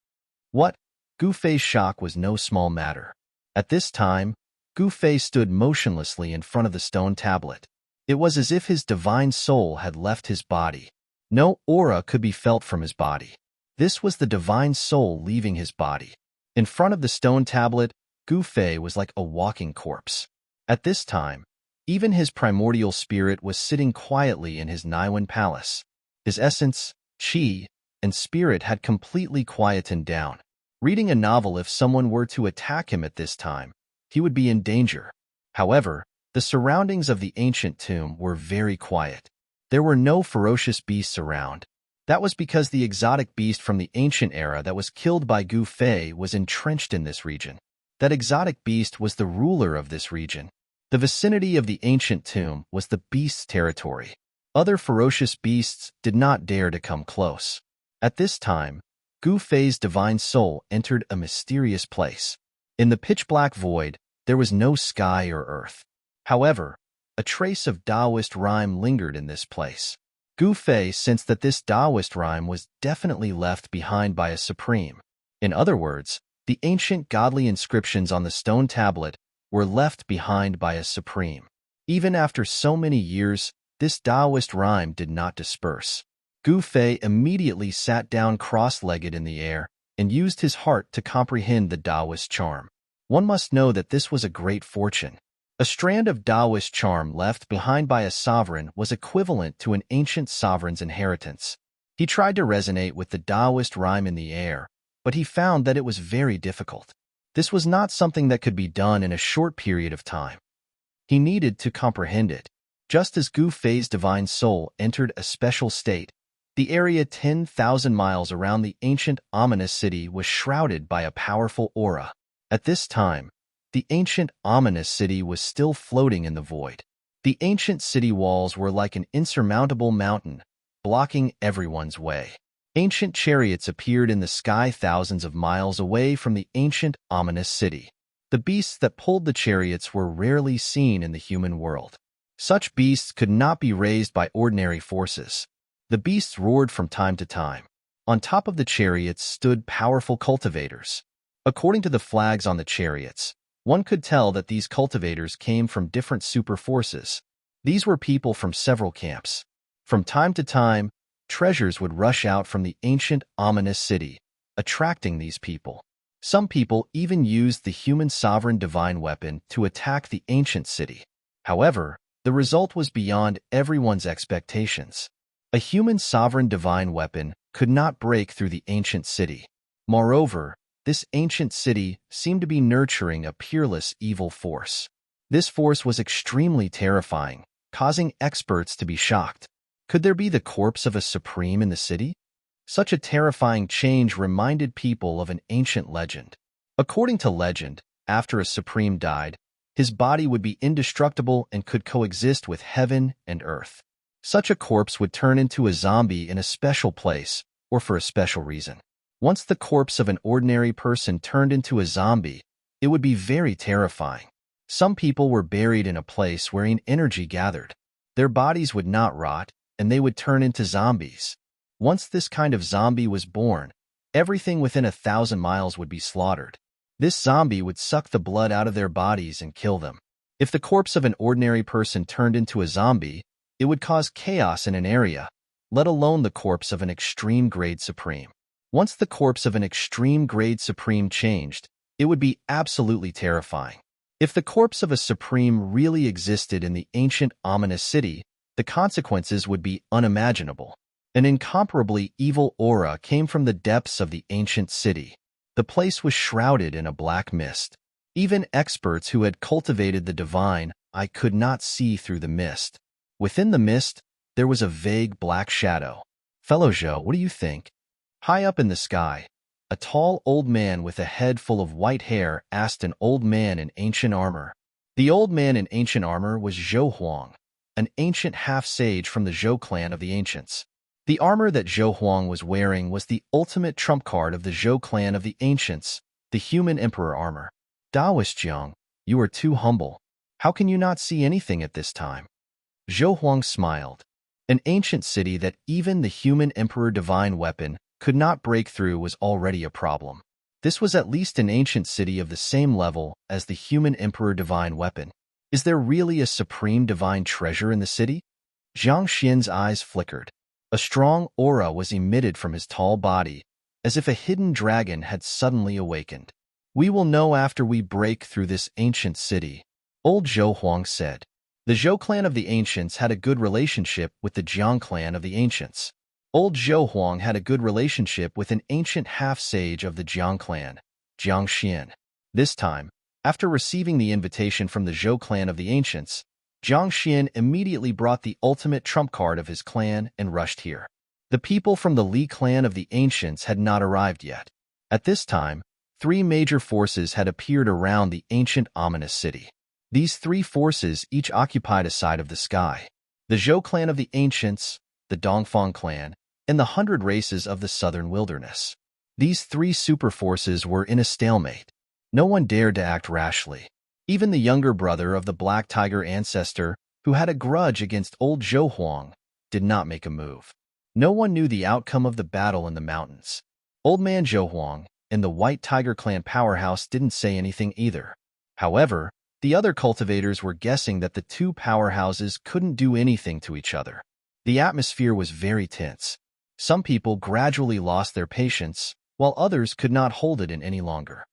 What? Gu Fei's shock was no small matter. At this time, Gu Fei stood motionlessly in front of the stone tablet. It was as if his divine soul had left his body. No aura could be felt from his body. This was the divine soul leaving his body. In front of the stone tablet, Gu Fei was like a walking corpse. At this time, even his primordial spirit was sitting quietly in his Niwen palace. His essence, qi, and spirit had completely quietened down. Reading a novel, if someone were to attack him at this time, he would be in danger. However, the surroundings of the ancient tomb were very quiet. There were no ferocious beasts around. That was because the exotic beast from the ancient era that was killed by Gu Fei was entrenched in this region. That exotic beast was the ruler of this region. The vicinity of the ancient tomb was the beast's territory. Other ferocious beasts did not dare to come close. At this time, Gu Fei's divine soul entered a mysterious place. In the pitch-black void, there was no sky or earth. However, a trace of Taoist rhyme lingered in this place. Gu Fei sensed that this Taoist rhyme was definitely left behind by a supreme. In other words, the ancient godly inscriptions on the stone tablet were left behind by a supreme. Even after so many years, this Taoist rhyme did not disperse. Gu Fei immediately sat down cross-legged in the air and used his heart to comprehend the Taoist charm. One must know that this was a great fortune. A strand of Taoist charm left behind by a sovereign was equivalent to an ancient sovereign's inheritance. He tried to resonate with the Taoist rhyme in the air, but he found that it was very difficult. This was not something that could be done in a short period of time. He needed to comprehend it. Just as Gu Fei's divine soul entered a special state, the area 10,000 miles around the ancient ominous city was shrouded by a powerful aura. At this time, the ancient ominous city was still floating in the void. The ancient city walls were like an insurmountable mountain, blocking everyone's way. Ancient chariots appeared in the sky thousands of miles away from the ancient ominous city. The beasts that pulled the chariots were rarely seen in the human world. Such beasts could not be raised by ordinary forces. The beasts roared from time to time. On top of the chariots stood powerful cultivators. According to the flags on the chariots, one could tell that these cultivators came from different super forces. These were people from several camps. From time to time, treasures would rush out from the ancient ominous city, attracting these people. Some people even used the human sovereign divine weapon to attack the ancient city. However, the result was beyond everyone's expectations. A human sovereign divine weapon could not break through the ancient city. Moreover, this ancient city seemed to be nurturing a peerless evil force. This force was extremely terrifying, causing experts to be shocked. Could there be the corpse of a supreme in the city? Such a terrifying change reminded people of an ancient legend. According to legend, after a supreme died, his body would be indestructible and could coexist with heaven and earth. Such a corpse would turn into a zombie in a special place or for a special reason. Once the corpse of an ordinary person turned into a zombie, it would be very terrifying. Some people were buried in a place wherein energy gathered. Their bodies would not rot, and they would turn into zombies. Once this kind of zombie was born, everything within 1,000 miles would be slaughtered. This zombie would suck the blood out of their bodies and kill them. If the corpse of an ordinary person turned into a zombie, it would cause chaos in an area, let alone the corpse of an extreme grade supreme. Once the corpse of an extreme grade supreme changed, it would be absolutely terrifying. If the corpse of a supreme really existed in the ancient ominous city, the consequences would be unimaginable. An incomparably evil aura came from the depths of the ancient city. The place was shrouded in a black mist. Even experts who had cultivated the divine eye could not see through the mist. Within the mist, there was a vague black shadow. Fellow Zhou, what do you think? High up in the sky, a tall old man with a head full of white hair asked an old man in ancient armor. The old man in ancient armor was Zhou Huang, an ancient half-sage from the Zhou clan of the ancients. The armor that Zhou Huang was wearing was the ultimate trump card of the Zhou clan of the ancients, the human emperor armor. Taoist Jiang, you are too humble. How can you not see anything at this time? Zhou Huang smiled. An ancient city that even the human emperor divine weapon could not break through was already a problem. This was at least an ancient city of the same level as the human emperor divine weapon. Is there really a supreme divine treasure in the city? Jiang Xian's eyes flickered. A strong aura was emitted from his tall body, as if a hidden dragon had suddenly awakened. We will know after we break through this ancient city, old Zhou Huang said. The Zhou clan of the ancients had a good relationship with the Jiang clan of the ancients. Old Zhou Huang had a good relationship with an ancient half-sage of the Jiang clan, Jiang Xian. This time, after receiving the invitation from the Zhou clan of the ancients, Jiang Xian immediately brought the ultimate trump card of his clan and rushed here. The people from the Li clan of the ancients had not arrived yet. At this time, 3 major forces had appeared around the ancient ominous city. These 3 forces each occupied a side of the sky. The Zhou clan of the ancients, the Dongfang clan, and the 100 races of the southern wilderness. These 3 super forces were in a stalemate. No one dared to act rashly. Even the younger brother of the Black Tiger ancestor, who had a grudge against old Zhou Huang, did not make a move. No one knew the outcome of the battle in the mountains. Old man Zhou Huang and the White Tiger clan powerhouse didn't say anything either. However, the other cultivators were guessing that the 2 powerhouses couldn't do anything to each other. The atmosphere was very tense. Some people gradually lost their patience, while others could not hold it in any longer.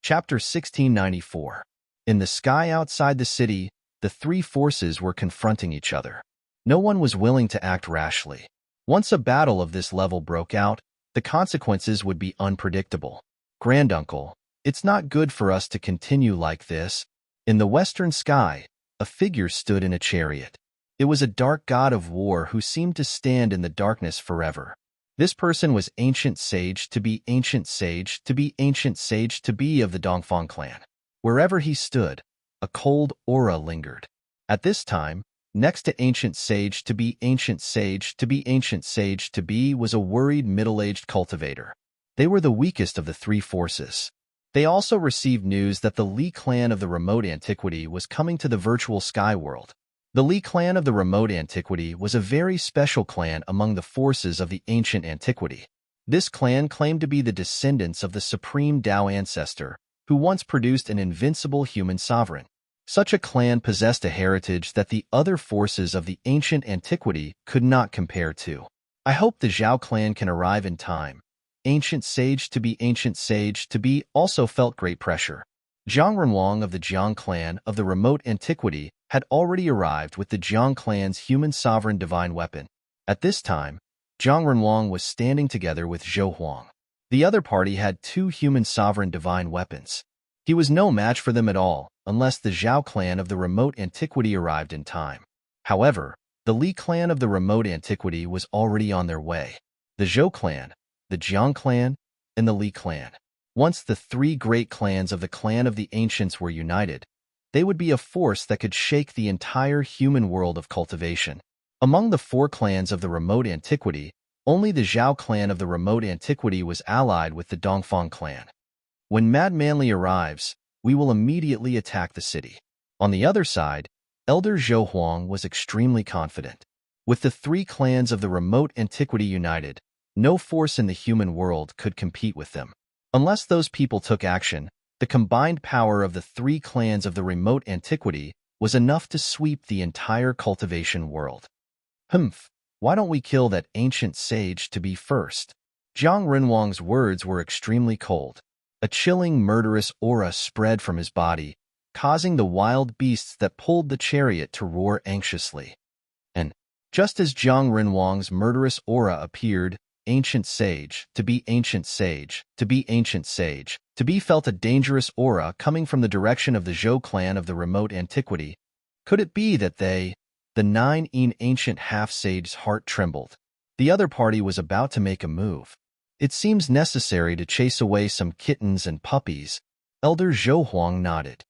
Chapter 1694. In the sky outside the city, the 3 forces were confronting each other. No one was willing to act rashly. Once a battle of this level broke out, the consequences would be unpredictable. Granduncle, it's not good for us to continue like this. In the western sky, a figure stood in a chariot. It was a dark god of war who seemed to stand in the darkness forever. This person was ancient sage to be ancient sage to be ancient sage to be of the Dongfang clan. Wherever he stood, a cold aura lingered. At this time, next to ancient sage to be ancient sage to be ancient sage to be was a worried middle-aged cultivator. They were the weakest of the 3 forces. They also received news that the Li clan of the remote antiquity was coming to the virtual sky world. The Li clan of the remote antiquity was a very special clan among the forces of the ancient antiquity. This clan claimed to be the descendants of the supreme Tao ancestor, who once produced an invincible human sovereign. Such a clan possessed a heritage that the other forces of the ancient antiquity could not compare to. I hope the Zhao clan can arrive in time. Ancient sage to be also felt great pressure. Zhang Renwang of the Jiang clan of the remote antiquity had already arrived with the Jiang clan's human sovereign divine weapon. At this time, Zhang Renwang was standing together with Zhou Huang. The other party had 2 human sovereign divine weapons. He was no match for them at all, unless the Zhao clan of the remote antiquity arrived in time. However, the Li clan of the remote antiquity was already on their way. The Zhou clan, the Jiang clan, and the Li clan. Once the 3 great clans of the clan of the ancients were united, they would be a force that could shake the entire human world of cultivation. Among the 4 clans of the remote antiquity, only the Zhao clan of the remote antiquity was allied with the Dongfang clan. When Mad Manly arrives, we will immediately attack the city. On the other side, Elder Zhou Huang was extremely confident. With the 3 clans of the remote antiquity united, no force in the human world could compete with them. Unless those people took action, the combined power of the 3 clans of the remote antiquity was enough to sweep the entire cultivation world. Why don't we kill that ancient sage to be first? Zhang Renwang's words were extremely cold. A chilling, murderous aura spread from his body, causing the wild beasts that pulled the chariot to roar anxiously. And just as Zhang Renwang's murderous aura appeared, ancient sage, to be ancient sage, to be ancient sage. To be felt a dangerous aura coming from the direction of the Zhou clan of the remote antiquity. Could it be that the nine ancient half-sage's heart trembled? The other party was about to make a move. It seems necessary to chase away some kittens and puppies. Elder Zhou Huang nodded.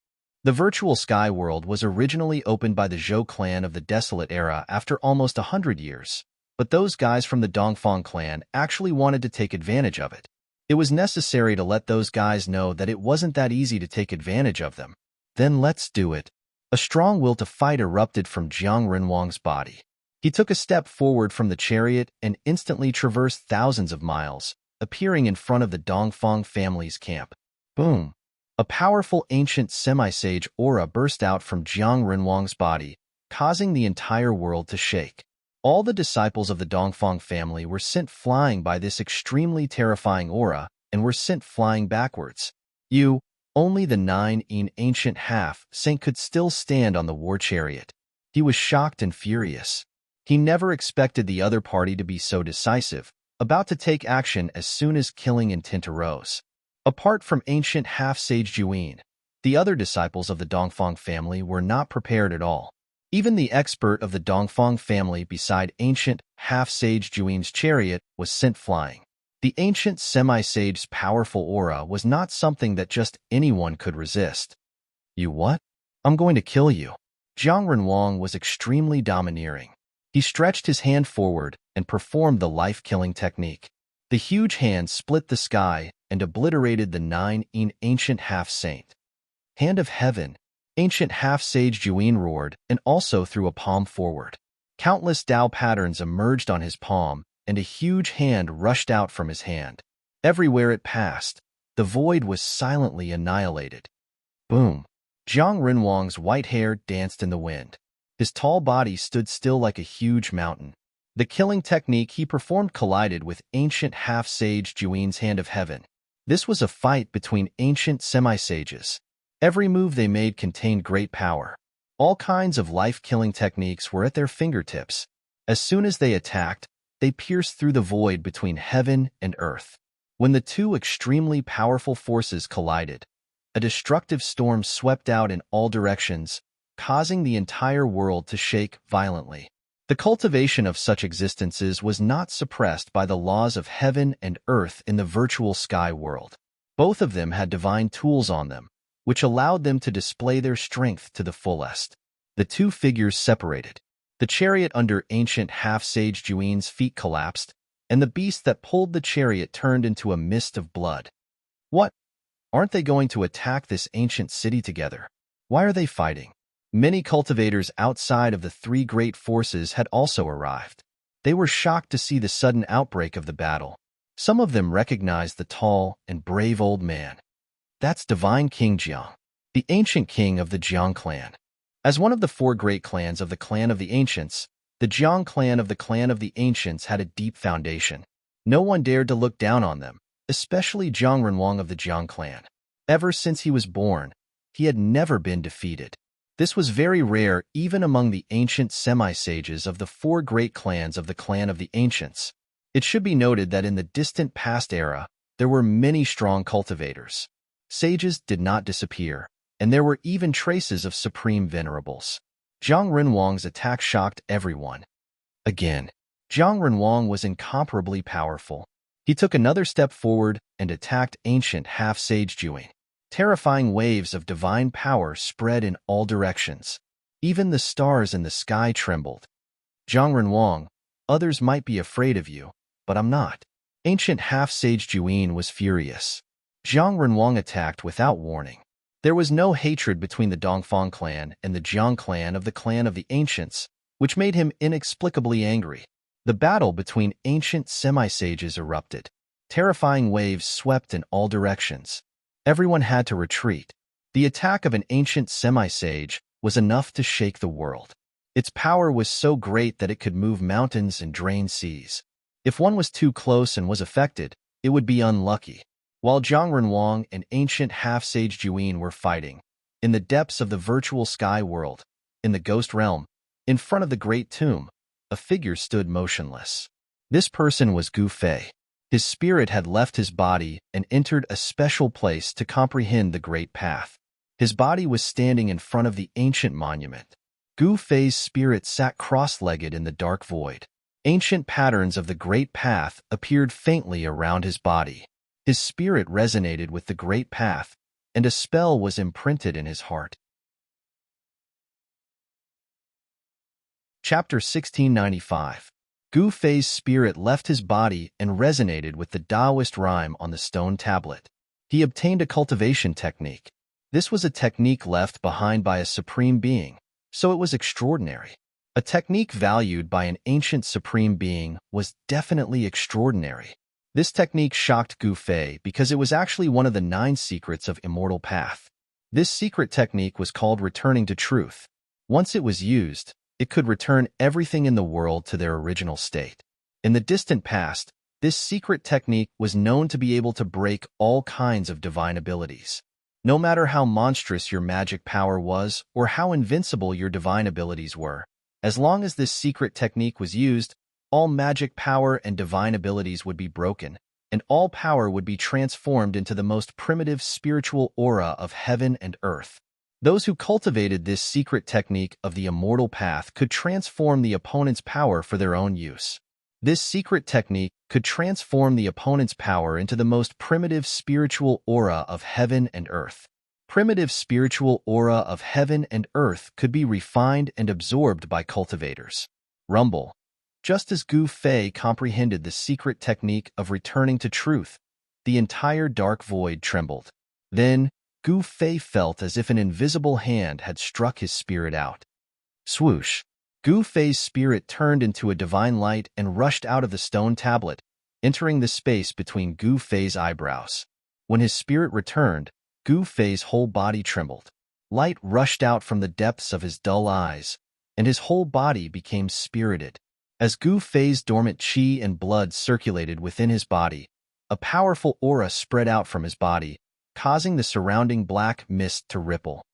The virtual sky world was originally opened by the Zhou clan of the Desolate Era after almost 100 years, but those guys from the Dongfang clan actually wanted to take advantage of it. It was necessary to let those guys know that it wasn't that easy to take advantage of them. Then let's do it. A strong will to fight erupted from Jiang Renwang's body. He took a step forward from the chariot and instantly traversed thousands of miles, appearing in front of the Dongfang family's camp. Boom! A powerful ancient semi-sage aura burst out from Jiang Renwang's body, causing the entire world to shake. All the disciples of the Dongfang family were sent flying by this extremely terrifying aura and were sent flying backwards. Only the nine ancient half-saint could still stand on the war chariot. He was shocked and furious. He never expected the other party to be so decisive, about to take action as soon as killing intent arose. Apart from ancient half-sage Juyin, the other disciples of the Dongfang family were not prepared at all. Even the expert of the Dongfang family beside ancient half-sage Juin's chariot was sent flying. The ancient semi-sage's powerful aura was not something that just anyone could resist. You what? I'm going to kill you. Jiang Renwang was extremely domineering. He stretched his hand forward and performed the life-killing technique. The huge hand split the sky and obliterated the nine ancient half-saint. Hand of Heaven! Ancient half-sage Juin roared and also threw a palm forward. Countless Dao patterns emerged on his palm, and a huge hand rushed out from his hand. Everywhere it passed, the void was silently annihilated. Boom! Jiang Renwang's white hair danced in the wind. His tall body stood still like a huge mountain. The killing technique he performed collided with ancient half-sage Juin's Hand of Heaven. This was a fight between ancient semi-sages. Every move they made contained great power. All kinds of life-killing techniques were at their fingertips. As soon as they attacked, they pierced through the void between heaven and earth. When the two extremely powerful forces collided, a destructive storm swept out in all directions, causing the entire world to shake violently. The cultivation of such existences was not suppressed by the laws of heaven and earth in the virtual sky world. Both of them had divine tools on them, which allowed them to display their strength to the fullest. The two figures separated. The chariot under ancient half-sage Juin's feet collapsed, and the beast that pulled the chariot turned into a mist of blood. What? Aren't they going to attack this ancient city together? Why are they fighting? Many cultivators outside of the three great forces had also arrived. They were shocked to see the sudden outbreak of the battle. Some of them recognized the tall and brave old man. That's Divine King Jiang, the ancient king of the Jiang clan. As one of the four great clans of the clan of the ancients, the Jiang clan of the ancients had a deep foundation. No one dared to look down on them, especially Jiang Renwang of the Jiang clan. Ever since he was born, he had never been defeated. This was very rare even among the ancient semi-sages of the four great clans of the clan of the ancients. It should be noted that in the distant past era, there were many strong cultivators. Sages did not disappear, and there were even traces of supreme venerables. Jiang Renwang's attack shocked everyone. Again, Jiang Renwang was incomparably powerful. He took another step forward and attacked ancient half-sage Juin. Terrifying waves of divine power spread in all directions. Even the stars in the sky trembled. Jiang Renwang, others might be afraid of you, but I'm not. Ancient half-sage Juin was furious. Jiang Renwang attacked without warning. There was no hatred between the Dongfang clan and the Jiang clan of the ancients, which made him inexplicably angry. The battle between ancient semi-sages erupted. Terrifying waves swept in all directions. Everyone had to retreat. The attack of an ancient semi-sage was enough to shake the world. Its power was so great that it could move mountains and drain seas. If one was too close and was affected, it would be unlucky. While Jiang Renwang and ancient half-sage Juin were fighting, in the depths of the virtual sky world, in the ghost realm, in front of the great tomb, a figure stood motionless. This person was Gu Fei. His spirit had left his body and entered a special place to comprehend the Great Path. His body was standing in front of the ancient monument. Gu Fei's spirit sat cross-legged in the dark void. Ancient patterns of the Great Path appeared faintly around his body. His spirit resonated with the Great Path, and a spell was imprinted in his heart. Chapter 1695. Gu Fei's spirit left his body and resonated with the Taoist rhyme on the stone tablet. He obtained a cultivation technique. This was a technique left behind by a supreme being, so it was extraordinary. A technique valued by an ancient supreme being was definitely extraordinary. This technique shocked Gu Fei because it was actually one of the 9 secrets of Immortal Path. This secret technique was called returning to truth. Once it was used, it could return everything in the world to their original state. In the distant past, this secret technique was known to be able to break all kinds of divine abilities. No matter how monstrous your magic power was or how invincible your divine abilities were, as long as this secret technique was used, all magic power and divine abilities would be broken, and all power would be transformed into the most primitive spiritual aura of heaven and earth. Those who cultivated this secret technique of the Immortal Path could transform the opponent's power for their own use. This secret technique could transform the opponent's power into the most primitive spiritual aura of heaven and earth. Primitive spiritual aura of heaven and earth could be refined and absorbed by cultivators. Rumble. Just as Gu Fei comprehended the secret technique of returning to truth, the entire dark void trembled. Then, Gu Fei felt as if an invisible hand had struck his spirit out. Swoosh! Gu Fei's spirit turned into a divine light and rushed out of the stone tablet, entering the space between Gu Fei's eyebrows. When his spirit returned, Gu Fei's whole body trembled. Light rushed out from the depths of his dull eyes, and his whole body became spirited. As Gu Fei's dormant qi and blood circulated within his body, a powerful aura spread out from his body, causing the surrounding black mist to ripple.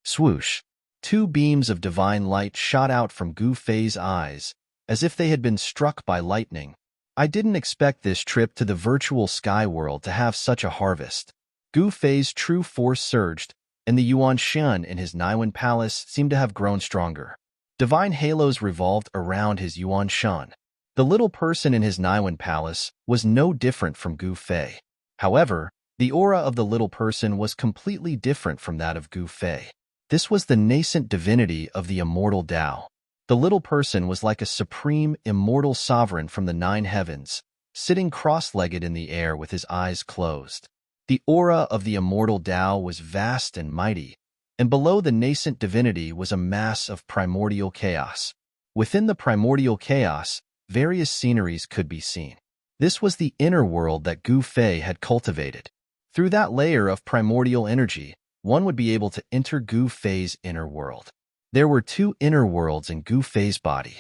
Swoosh! 2 beams of divine light shot out from Gu Fei's eyes, as if they had been struck by lightning. I didn't expect this trip to the virtual sky world to have such a harvest. Gu Fei's true force surged, and the Yuan Shan in his Naiwan palace seemed to have grown stronger. Divine halos revolved around his Yuan Shan. The little person in his Naiwan palace was no different from Gu Fei. However, the aura of the little person was completely different from that of Gu Fei. This was the nascent divinity of the immortal Tao. The little person was like a supreme, immortal sovereign from the 9 heavens, sitting cross-legged in the air with his eyes closed. The aura of the immortal Tao was vast and mighty, and below the nascent divinity was a mass of primordial chaos. Within the primordial chaos, various sceneries could be seen. This was the inner world that Gu Fei had cultivated. Through that layer of primordial energy, one would be able to enter Gu Fei's inner world. There were 2 inner worlds in Gu Fei's body.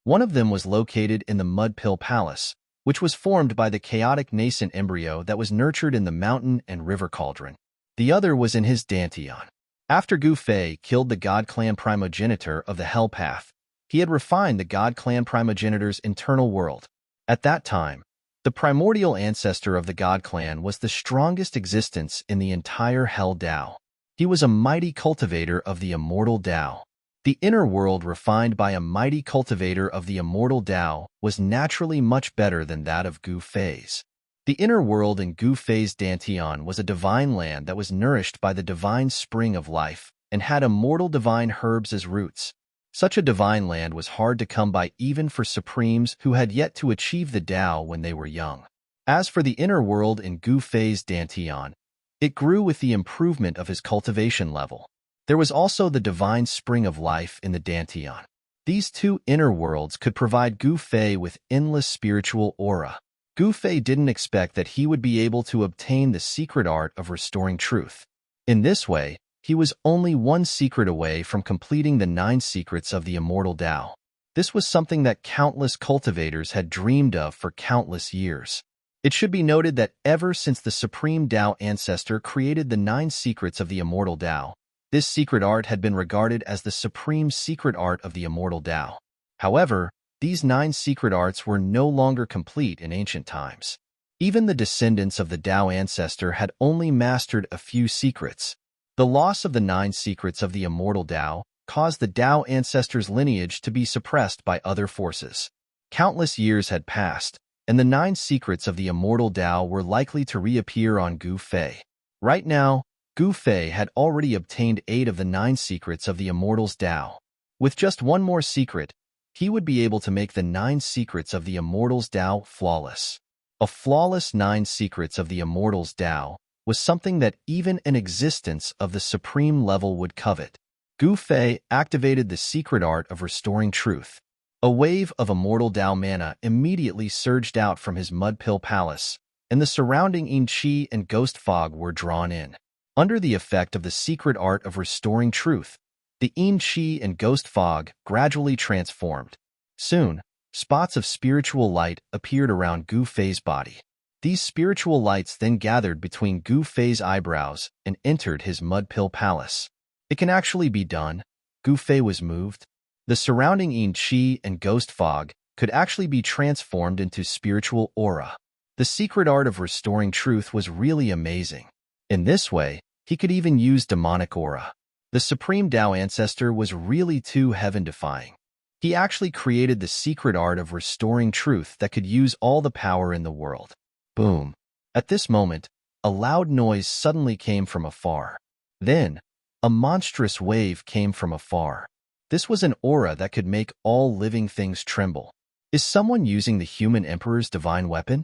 One of them was located in the Mud Pill Palace, which was formed by the chaotic nascent embryo that was nurtured in the mountain and river cauldron. The other was in his Dantian. After Gu Fei killed the God Clan primogenitor of the Hell Path, he had refined the God Clan primogenitor's internal world. At that time, the primordial ancestor of the God Clan was the strongest existence in the entire Hell Tao. He was a mighty cultivator of the immortal Tao. The inner world refined by a mighty cultivator of the immortal Tao was naturally much better than that of Gu Fei's. The inner world in Gu Fei's Dantian was a divine land that was nourished by the divine spring of life and had immortal divine herbs as roots. Such a divine land was hard to come by even for supremes who had yet to achieve the Tao when they were young. As for the inner world in Gu Fei's Dantian, it grew with the improvement of his cultivation level. There was also the divine spring of life in the Dantian. These 2 inner worlds could provide Gu Fei with endless spiritual aura. Gu Fei didn't expect that he would be able to obtain the secret art of restoring truth. In this way, he was only 1 secret away from completing the 9 secrets of the immortal Tao. This was something that countless cultivators had dreamed of for countless years. It should be noted that ever since the Supreme Tao ancestor created the 9 secrets of the immortal Tao, this secret art had been regarded as the supreme secret art of the immortal Tao. However, these 9 secret arts were no longer complete in ancient times. Even the descendants of the Tao ancestor had only mastered a few secrets. The loss of the 9 secrets of the immortal Tao caused the Tao ancestor's lineage to be suppressed by other forces. Countless years had passed, and the 9 secrets of the immortal Tao were likely to reappear on Gu Fei. Right now, Gu Fei had already obtained 8 of the 9 secrets of the immortal's Tao. With just one more secret, he would be able to make the 9 secrets of the immortal's Tao flawless. A flawless 9 secrets of the immortal's Tao was something that even an existence of the supreme level would covet. Gu Fei activated the secret art of restoring truth. A wave of immortal Tao mana immediately surged out from his mud pill palace, and the surrounding yin qi and ghost fog were drawn in. Under the effect of the secret art of restoring truth, the yin qi and ghost fog gradually transformed. Soon, spots of spiritual light appeared around Gu Fei's body. These spiritual lights then gathered between Gu Fei's eyebrows and entered his mud pill palace. It can actually be done. Gu Fei was moved. The surrounding yin qi and ghost fog could actually be transformed into spiritual aura. The secret art of restoring truth was really amazing. In this way, he could even use demonic aura. The Supreme Tao Ancestor was really too heaven-defying. He actually created the secret art of restoring truth that could use all the power in the world. Boom. At this moment, a loud noise suddenly came from afar. Then, a monstrous wave came from afar. This was an aura that could make all living things tremble. Is someone using the human emperor's divine weapon?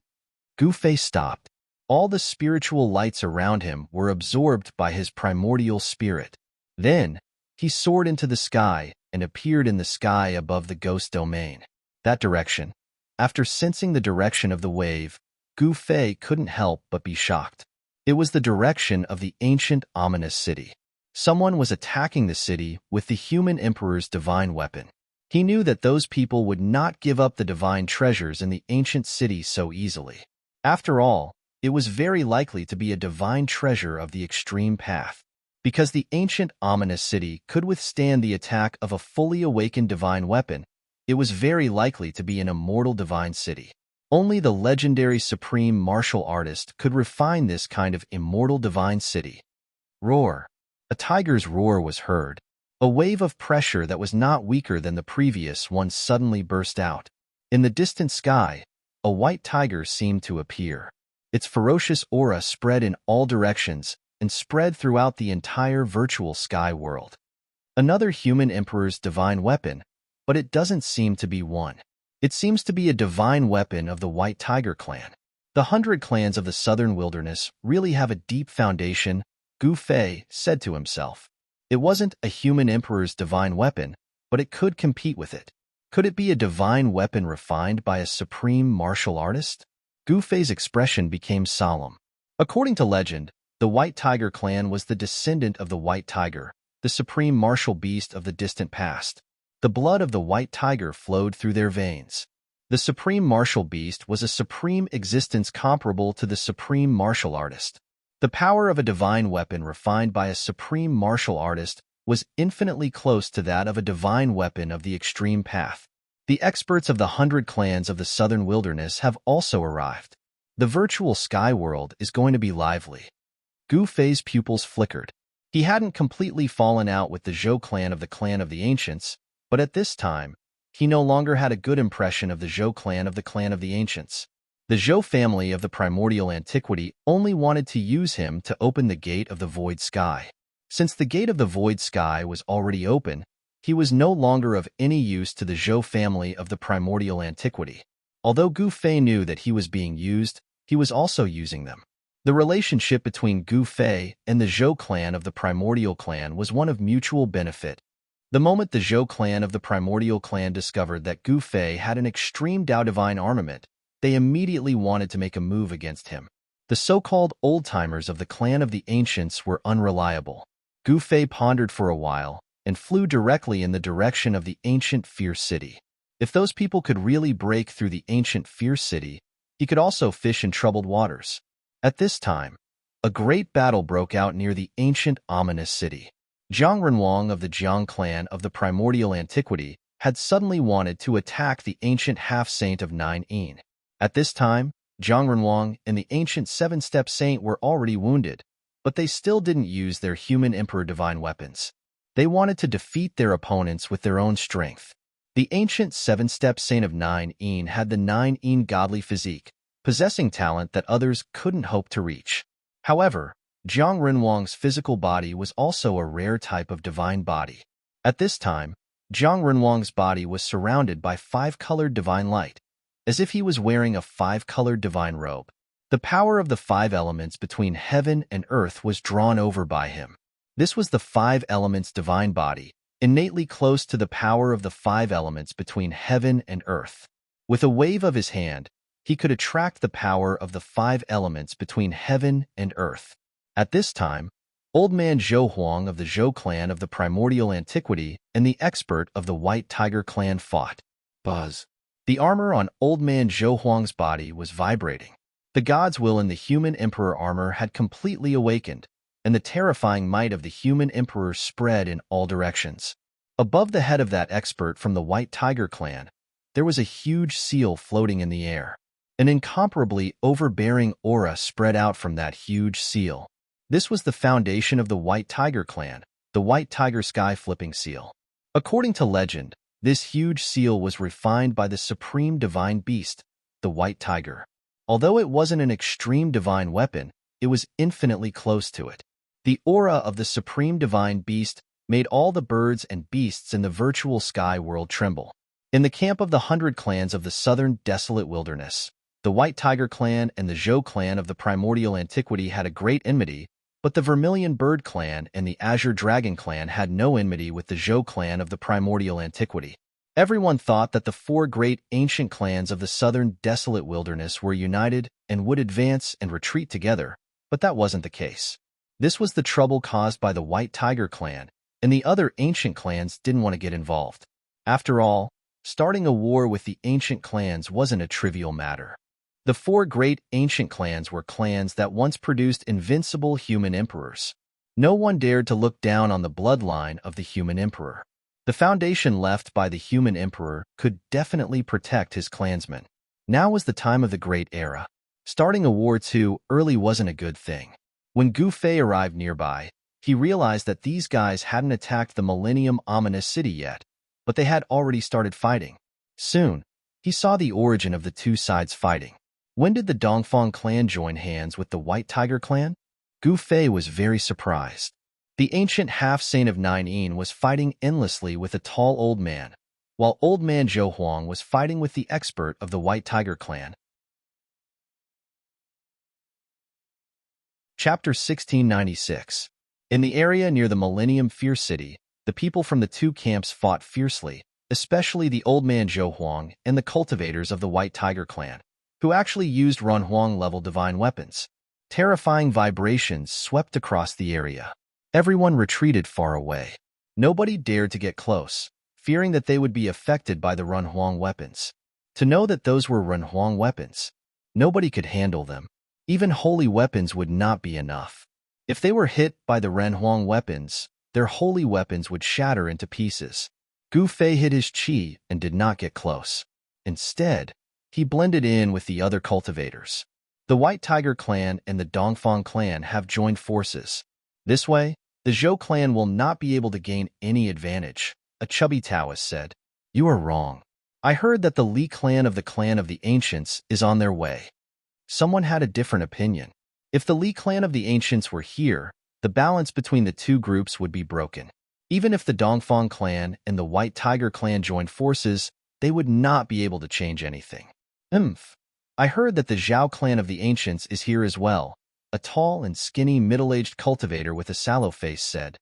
Gu Fei stopped. All the spiritual lights around him were absorbed by his primordial spirit. Then, he soared into the sky and appeared in the sky above the ghost domain. That direction. After sensing the direction of the wave, Gu Fei couldn't help but be shocked. It was the direction of the ancient ominous city. Someone was attacking the city with the human emperor's divine weapon. He knew that those people would not give up the divine treasures in the ancient city so easily. After all, it was very likely to be a divine treasure of the extreme path. Because the ancient ominous city could withstand the attack of a fully awakened divine weapon, it was very likely to be an immortal divine city. Only the legendary supreme martial artist could refine this kind of immortal divine city. Roar. A tiger's roar was heard. A wave of pressure that was not weaker than the previous one suddenly burst out. In the distant sky, a white tiger seemed to appear. Its ferocious aura spread in all directions and spread throughout the entire virtual sky world. Another human emperor's divine weapon, but it doesn't seem to be one. It seems to be a divine weapon of the White Tiger clan. The 100 clans of the southern wilderness really have a deep foundation, Gu Fei said to himself. It wasn't a human emperor's divine weapon, but it could compete with it. Could it be a divine weapon refined by a supreme martial artist? Gu Fei's expression became solemn. According to legend, the White Tiger clan was the descendant of the White Tiger, the supreme martial beast of the distant past. The blood of the White Tiger flowed through their veins. The supreme martial beast was a supreme existence comparable to the supreme martial artist. The power of a divine weapon refined by a supreme martial artist was infinitely close to that of a divine weapon of the extreme path. The experts of the 100 clans of the southern wilderness have also arrived. The virtual sky world is going to be lively. Gu Fei's pupils flickered. He hadn't completely fallen out with the Zhou clan of the ancients, but at this time, he no longer had a good impression of the Zhou clan of the ancients. The Zhou family of the primordial antiquity only wanted to use him to open the gate of the void sky. Since the gate of the void sky was already open, he was no longer of any use to the Zhou family of the primordial antiquity. Although Gu Fei knew that he was being used, he was also using them. The relationship between Gu Fei and the Zhou clan of the primordial clan was one of mutual benefit. The moment the Zhou clan of the primordial clan discovered that Gu Fei had an extreme Tao divine armament, they immediately wanted to make a move against him. The so-called old-timers of the clan of the ancients were unreliable. Gu Fei pondered for a while and flew directly in the direction of the ancient fierce city. If those people could really break through the ancient fierce city, he could also fish in troubled waters. At this time, a great battle broke out near the ancient ominous city. Jiang Renwang of the Jiang clan of the primordial antiquity had suddenly wanted to attack the ancient half-saint of Nine En. At this time, Zhang Renhuang and the ancient seven-step saint were already wounded, but they still didn't use their human emperor divine weapons. They wanted to defeat their opponents with their own strength. The ancient seven-step saint of Nine En had the Nine En godly physique, possessing talent that others couldn't hope to reach. However, Zhang Renhuang's physical body was also a rare type of divine body. At this time, Zhang Renhuang's body was surrounded by five-colored divine light, as if he was wearing a five-colored divine robe. The power of the five elements between heaven and earth was drawn over by him. This was the five elements divine body, innately close to the power of the five elements between heaven and earth. With a wave of his hand, he could attract the power of the five elements between heaven and earth. At this time, Old Man Zhou Huang of the Zhou clan of the primordial antiquity and the expert of the White Tiger clan fought. Buzz. The armor on Old Man Zhou Huang's body was vibrating. The God's will in the human emperor armor had completely awakened, and the terrifying might of the human emperor spread in all directions. Above the head of that expert from the White Tiger clan, there was a huge seal floating in the air. An incomparably overbearing aura spread out from that huge seal. This was the foundation of the White Tiger clan, the White Tiger sky-flipping seal. According to legend, this huge seal was refined by the supreme divine beast, the White Tiger. Although it wasn't an extreme divine weapon, it was infinitely close to it. The aura of the supreme divine beast made all the birds and beasts in the virtual sky world tremble. In the camp of the 100 clans of the southern desolate wilderness, the White Tiger clan and the Zhou clan of the primordial antiquity had a great enmity, but the Vermilion Bird clan and the Azure Dragon clan had no enmity with the Zhou clan of the primordial antiquity. Everyone thought that the four great ancient clans of the southern desolate wilderness were united and would advance and retreat together, but that wasn't the case. This was the trouble caused by the White Tiger clan, and the other ancient clans didn't want to get involved. After all, starting a war with the ancient clans wasn't a trivial matter. The four great ancient clans were clans that once produced invincible human emperors. No one dared to look down on the bloodline of the human emperor. The foundation left by the human emperor could definitely protect his clansmen. Now was the time of the Great Era. Starting a war too early wasn't a good thing. When Gu Fei arrived nearby, he realized that these guys hadn't attacked the Millennium Ominous City yet, but they had already started fighting. Soon, he saw the origin of the two sides fighting. When did the Dongfang clan join hands with the White Tiger clan? Gu Fei was very surprised. The ancient half-saint of Nine En was fighting endlessly with a tall old man, while Old Man Zhou Huang was fighting with the expert of the White Tiger clan. Chapter 1696. In the area near the Millennium Fierce City, the people from the two camps fought fiercely, especially the Old Man Zhou Huang and the cultivators of the White Tiger clan, who actually used Renhuang-level divine weapons. Terrifying vibrations swept across the area. Everyone retreated far away. Nobody dared to get close, fearing that they would be affected by the Renhuang weapons. To know that those were Renhuang weapons, nobody could handle them. Even holy weapons would not be enough. If they were hit by the Renhuang weapons, their holy weapons would shatter into pieces. Gu Fei hid his qi and did not get close. Instead, he blended in with the other cultivators. The White Tiger clan and the Dongfang clan have joined forces. This way, the Zhou clan will not be able to gain any advantage, a chubby Taoist said. You are wrong. I heard that the Li clan of the Ancients is on their way. Someone had a different opinion. If the Li clan of the Ancients were here, the balance between the two groups would be broken. Even if the Dongfang clan and the White Tiger clan joined forces, they would not be able to change anything. I heard that the Zhao clan of the Ancients is here as well, a tall and skinny middle-aged cultivator with a sallow face said.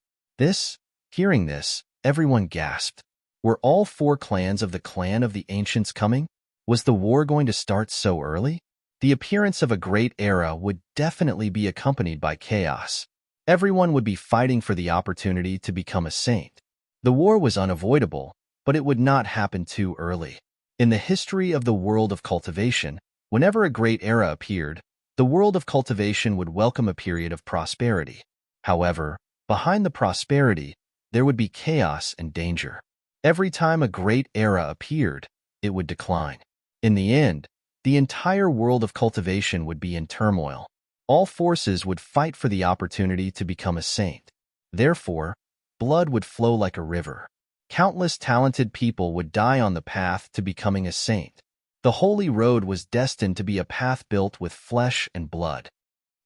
Hearing this, everyone gasped. Were all four clans of the Ancients coming? Was the war going to start so early? The appearance of a great era would definitely be accompanied by chaos. Everyone would be fighting for the opportunity to become a saint. The war was unavoidable, but it would not happen too early. In the history of the world of cultivation, whenever a great era appeared, the world of cultivation would welcome a period of prosperity. However, behind the prosperity, there would be chaos and danger. Every time a great era appeared, it would decline. In the end, the entire world of cultivation would be in turmoil. All forces would fight for the opportunity to become a saint. Therefore, blood would flow like a river. Countless talented people would die on the path to becoming a saint. The holy road was destined to be a path built with flesh and blood.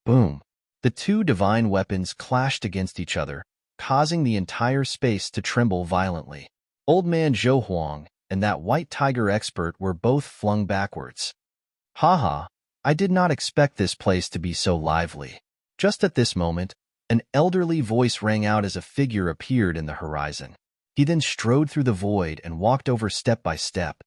Boom! The two divine weapons clashed against each other, causing the entire space to tremble violently. Old Man Zhou Huang and that white tiger expert were both flung backwards. Haha, I did not expect this place to be so lively. Just at this moment, an elderly voice rang out as a figure appeared in the horizon. He then strode through the void and walked over step by step.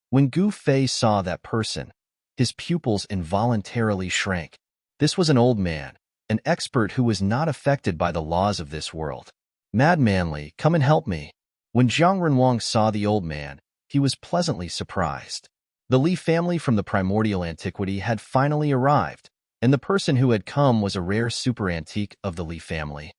When Gu Fei saw that person, his pupils involuntarily shrank. This was an old man, an expert who was not affected by the laws of this world. Mad Manly, come and help me. When Zhang Renwang saw the old man, he was pleasantly surprised. The Li family from the primordial antiquity had finally arrived, and the person who had come was a rare super antique of the Li family.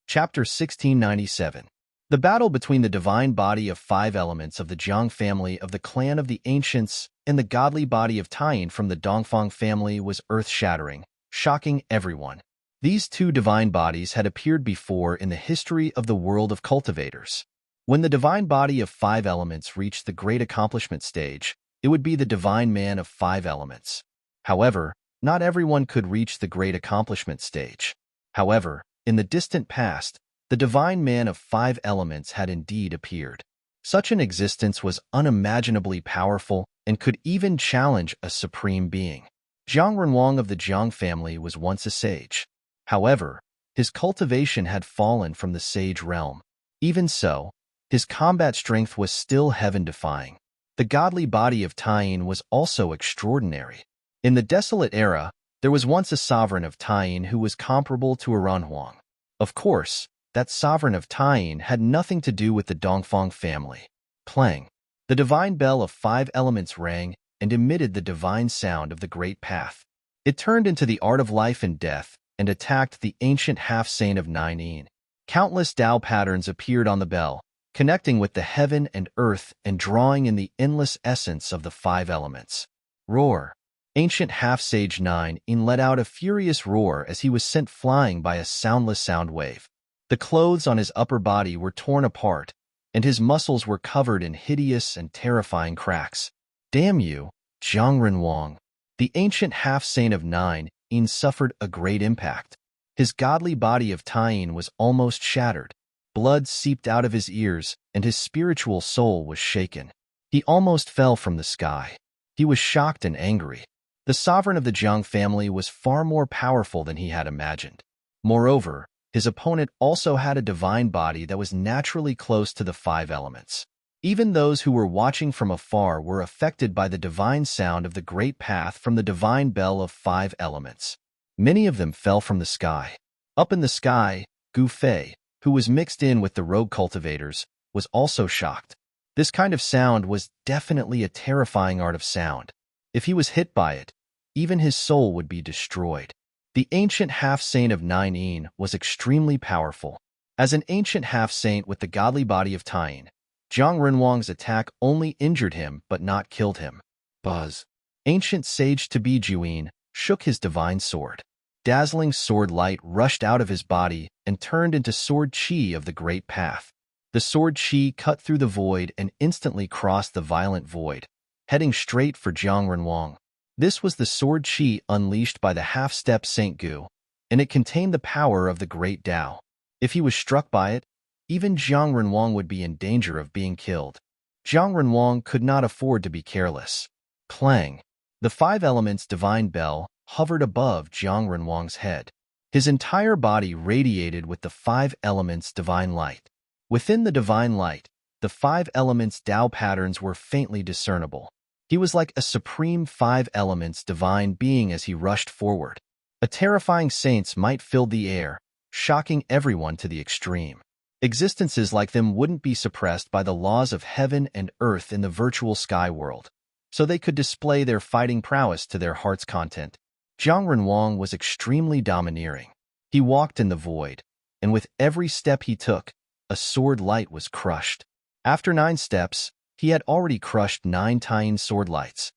Chapter 1697. The battle between the divine body of 5 elements of the Jiang family of the clan of the ancients and the godly body of Taiyin from the Dongfang family was earth-shattering, shocking everyone. These two divine bodies had appeared before in the history of the world of cultivators. When the divine body of 5 elements reached the great accomplishment stage, it would be the divine man of 5 elements. However, not everyone could reach the great accomplishment stage. However, in the distant past, the divine man of 5 elements had indeed appeared. Such an existence was unimaginably powerful and could even challenge a supreme being. Zhang Renwang of the Jiang family was once a sage. However, his cultivation had fallen from the sage realm. Even so, his combat strength was still heaven-defying. The godly body of Taiyin was also extraordinary. In the desolate era, there was once a sovereign of Taiyin who was comparable to a Renhuang. Of course, that sovereign of Taiyin had nothing to do with the Dongfang family. Clang! The divine bell of 5 elements rang and emitted the divine sound of the great path. It turned into the art of life and death and attacked the ancient half-saint of 9 Yin. Countless Tao patterns appeared on the bell, connecting with the heaven and earth and drawing in the endless essence of the 5 elements. Roar! Ancient half-sage 9 Yin let out a furious roar as he was sent flying by a soundless sound wave. The clothes on his upper body were torn apart, and his muscles were covered in hideous and terrifying cracks. Damn you, Zhang Renwang! The ancient half-saint of 9 Yin suffered a great impact. His godly body of Taiyin was almost shattered. Blood seeped out of his ears, and his spiritual soul was shaken. He almost fell from the sky. He was shocked and angry. The sovereign of the Jiang family was far more powerful than he had imagined. Moreover, his opponent also had a divine body that was naturally close to the 5 elements. Even those who were watching from afar were affected by the divine sound of the great path from the divine bell of 5 elements. Many of them fell from the sky. Up in the sky, Gu Fei, who was mixed in with the rogue cultivators, was also shocked. This kind of sound was definitely a terrifying art of sound. If he was hit by it, even his soul would be destroyed. The ancient half-saint of 9 Yin was extremely powerful. As an ancient half-saint with the godly body of Taiyin, Zhang Renwang's attack only injured him but not killed him. Buzz! Ancient sage Tabi Juyin shook his divine sword. Dazzling sword light rushed out of his body and turned into sword chi of the great path. The sword chi cut through the void and instantly crossed the violent void, heading straight for Zhang Renwang. This was the sword chi unleashed by the half-step Saint Gu, and it contained the power of the great Tao. If he was struck by it, even Zhang Renwang would be in danger of being killed. Zhang Renwang could not afford to be careless. Clang! The 5 elements divine bell hovered above Zhang Renwang's head. His entire body radiated with the 5 elements divine light. Within the divine light, the 5 elements Tao patterns were faintly discernible. He was like a supreme 5 elements divine being as he rushed forward. A terrifying saints might fill the air, shocking everyone to the extreme. Existences like them wouldn't be suppressed by the laws of heaven and earth in the virtual sky world, so they could display their fighting prowess to their heart's content. Zhang Renwang was extremely domineering. He walked in the void, and with every step he took, a sword light was crushed. After 9 steps, he had already crushed 9 tiny sword lights.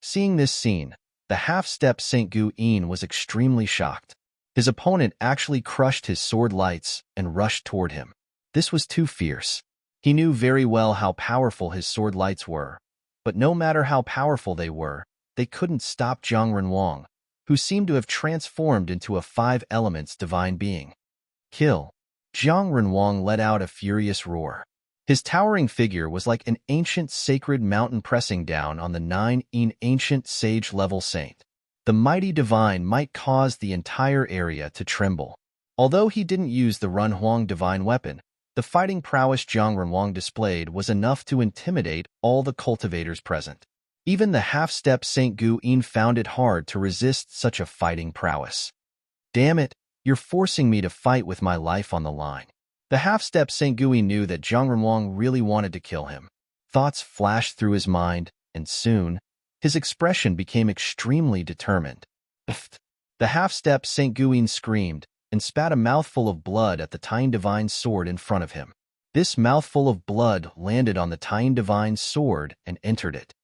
Seeing this scene, the half-step Saint Guyin was extremely shocked. His opponent actually crushed his sword lights and rushed toward him. This was too fierce. He knew very well how powerful his sword lights were, but no matter how powerful they were, they couldn't stop Zhang Renwang, who seemed to have transformed into a 5 elements divine being. Kill! Zhang Renwang let out a furious roar. His towering figure was like an ancient sacred mountain pressing down on the 9 ancient sage-level saint. The mighty divine might cause the entire area to tremble. Although he didn't use the Renhuang divine weapon, the fighting prowess Zhang Renwang displayed was enough to intimidate all the cultivators present. Even the half-step Saint Guyin found it hard to resist such a fighting prowess. Damn it, you're forcing me to fight with my life on the line. The half-step Saint Guyin knew that Zhang Renwang really wanted to kill him. Thoughts flashed through his mind, and soon, his expression became extremely determined. The half-step Saint Guyin screamed and spat a mouthful of blood at the tiny divine sword in front of him. This mouthful of blood landed on the tiny divine sword and entered it.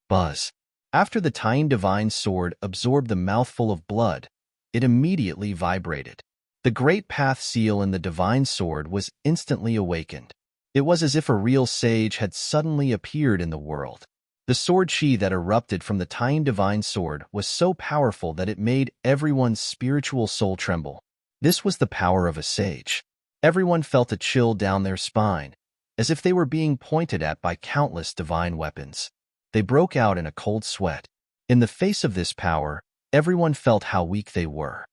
Buzz. After the tiny divine sword absorbed the mouthful of blood, it immediately vibrated. The great path seal in the divine sword was instantly awakened. It was as if a real sage had suddenly appeared in the world. The sword chi that erupted from the tiny divine sword was so powerful that it made everyone's spiritual soul tremble. This was the power of a sage. Everyone felt a chill down their spine, as if they were being pointed at by countless divine weapons. They broke out in a cold sweat. In the face of this power, everyone felt how weak they were.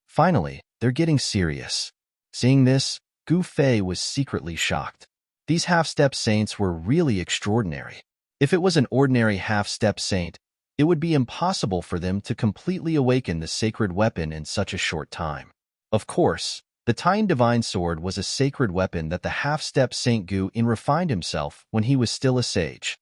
Finally, they're getting serious. Seeing this, Gu Fei was secretly shocked. These half-step saints were really extraordinary. If it was an ordinary half-step saint, it would be impossible for them to completely awaken the sacred weapon in such a short time. Of course, the tiny divine sword was a sacred weapon that the half-step Saint Guyin refined himself when he was still a sage.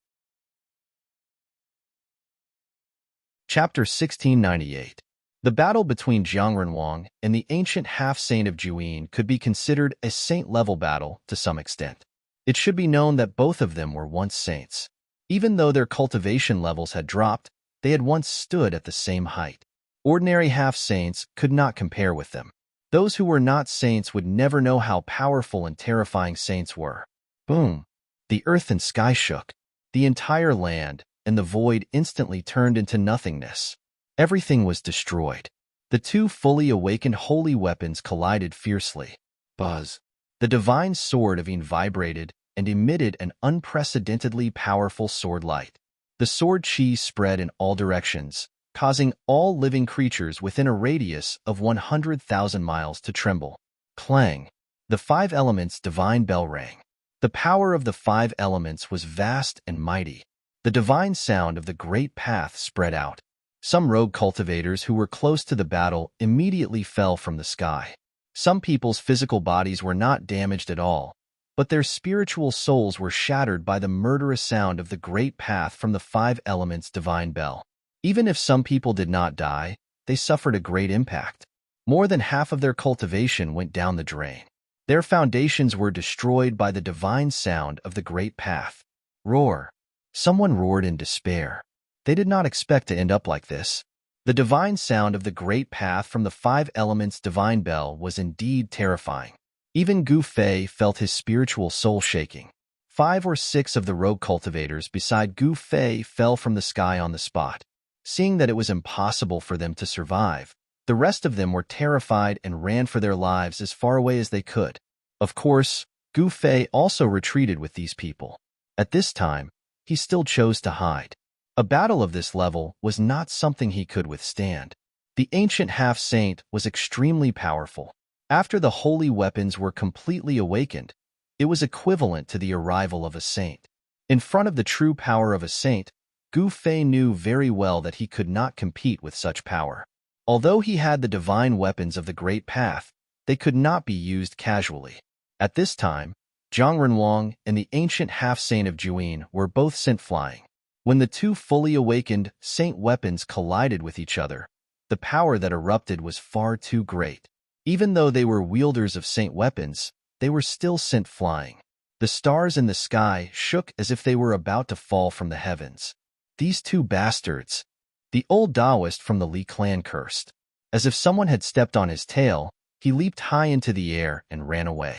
Chapter 1698. The battle between Zhang Renwang and the ancient half-saint of Juyin could be considered a saint-level battle to some extent. It should be known that both of them were once saints. Even though their cultivation levels had dropped, they had once stood at the same height. Ordinary half-saints could not compare with them. Those who were not saints would never know how powerful and terrifying saints were. Boom! The earth and sky shook. The entire land and the void instantly turned into nothingness. Everything was destroyed. The two fully awakened holy weapons collided fiercely. Buzz! The divine sword of Yin vibrated and emitted an unprecedentedly powerful sword light. The sword chi spread in all directions, causing all living creatures within a radius of 100,000 miles to tremble. Clang! The 5 elements' divine bell rang. The power of the 5 elements was vast and mighty. The divine sound of the great path spread out. Some rogue cultivators who were close to the battle immediately fell from the sky. Some people's physical bodies were not damaged at all, but their spiritual souls were shattered by the murderous sound of the great path from the 5 elements' divine bell. Even if some people did not die, they suffered a great impact. More than half of their cultivation went down the drain. Their foundations were destroyed by the divine sound of the great path. Roar! Someone roared in despair. They did not expect to end up like this. The divine sound of the great path from the 5 elements' divine bell was indeed terrifying. Even Gu Fei felt his spiritual soul shaking. 5 or 6 of the rogue cultivators beside Gu Fei fell from the sky on the spot. Seeing that it was impossible for them to survive, the rest of them were terrified and ran for their lives as far away as they could. Of course, Gu Fei also retreated with these people. At this time, he still chose to hide. A battle of this level was not something he could withstand. The ancient half-saint was extremely powerful. After the holy weapons were completely awakened, it was equivalent to the arrival of a saint. In front of the true power of a saint, Gu Fei knew very well that he could not compete with such power. Although he had the divine weapons of the Great Path, they could not be used casually. At this time, Zhang Renwang and the ancient half-saint of Juyin were both sent flying. When the two fully awakened saint weapons collided with each other, the power that erupted was far too great. Even though they were wielders of saint weapons, they were still sent flying. The stars in the sky shook as if they were about to fall from the heavens. These two bastards, the old Taoist from the Li clan cursed. As if someone had stepped on his tail, he leaped high into the air and ran away.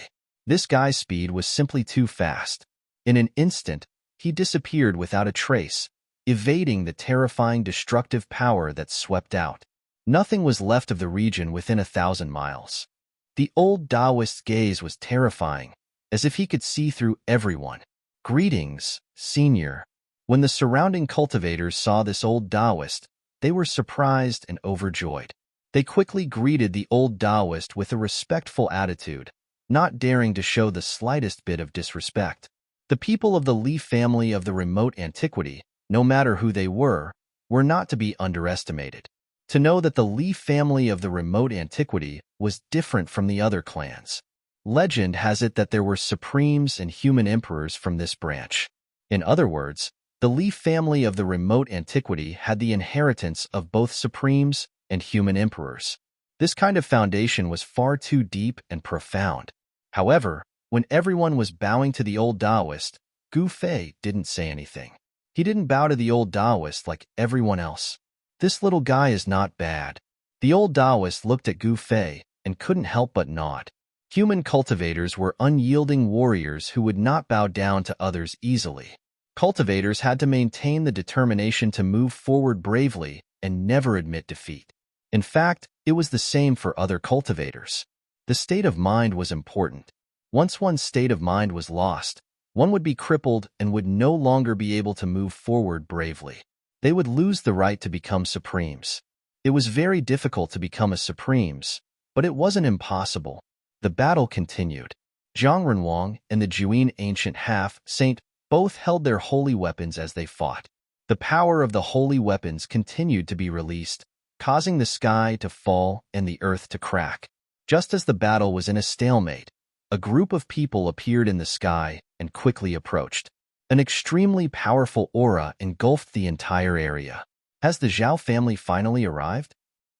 This guy's speed was simply too fast. In an instant, he disappeared without a trace, evading the terrifying destructive power that swept out. Nothing was left of the region within 1,000 miles. The old Taoist's gaze was terrifying, as if he could see through everyone. Greetings, Senior. When the surrounding cultivators saw this old Taoist, they were surprised and overjoyed. They quickly greeted the old Taoist with a respectful attitude, not daring to show the slightest bit of disrespect. The people of the Li family of the remote antiquity, no matter who they were not to be underestimated. To know that the Li family of the remote antiquity was different from the other clans. Legend has it that there were supremes and human emperors from this branch. In other words, the Li family of the remote antiquity had the inheritance of both supremes and human emperors. This kind of foundation was far too deep and profound. However, when everyone was bowing to the old Taoist, Gu Fei didn't say anything. He didn't bow to the old Taoist like everyone else. This little guy is not bad. The old Taoist looked at Gu Fei and couldn't help but nod. Human cultivators were unyielding warriors who would not bow down to others easily. Cultivators had to maintain the determination to move forward bravely and never admit defeat. In fact, it was the same for other cultivators. The state of mind was important. Once one's state of mind was lost, one would be crippled and would no longer be able to move forward bravely. They would lose the right to become supremes. It was very difficult to become a supremes, but it wasn't impossible. The battle continued. Zhang Renwang and the Juin ancient half-saint both held their holy weapons as they fought. The power of the holy weapons continued to be released, causing the sky to fall and the earth to crack. Just as the battle was in a stalemate, a group of people appeared in the sky and quickly approached. An extremely powerful aura engulfed the entire area. Has the Zhao family finally arrived?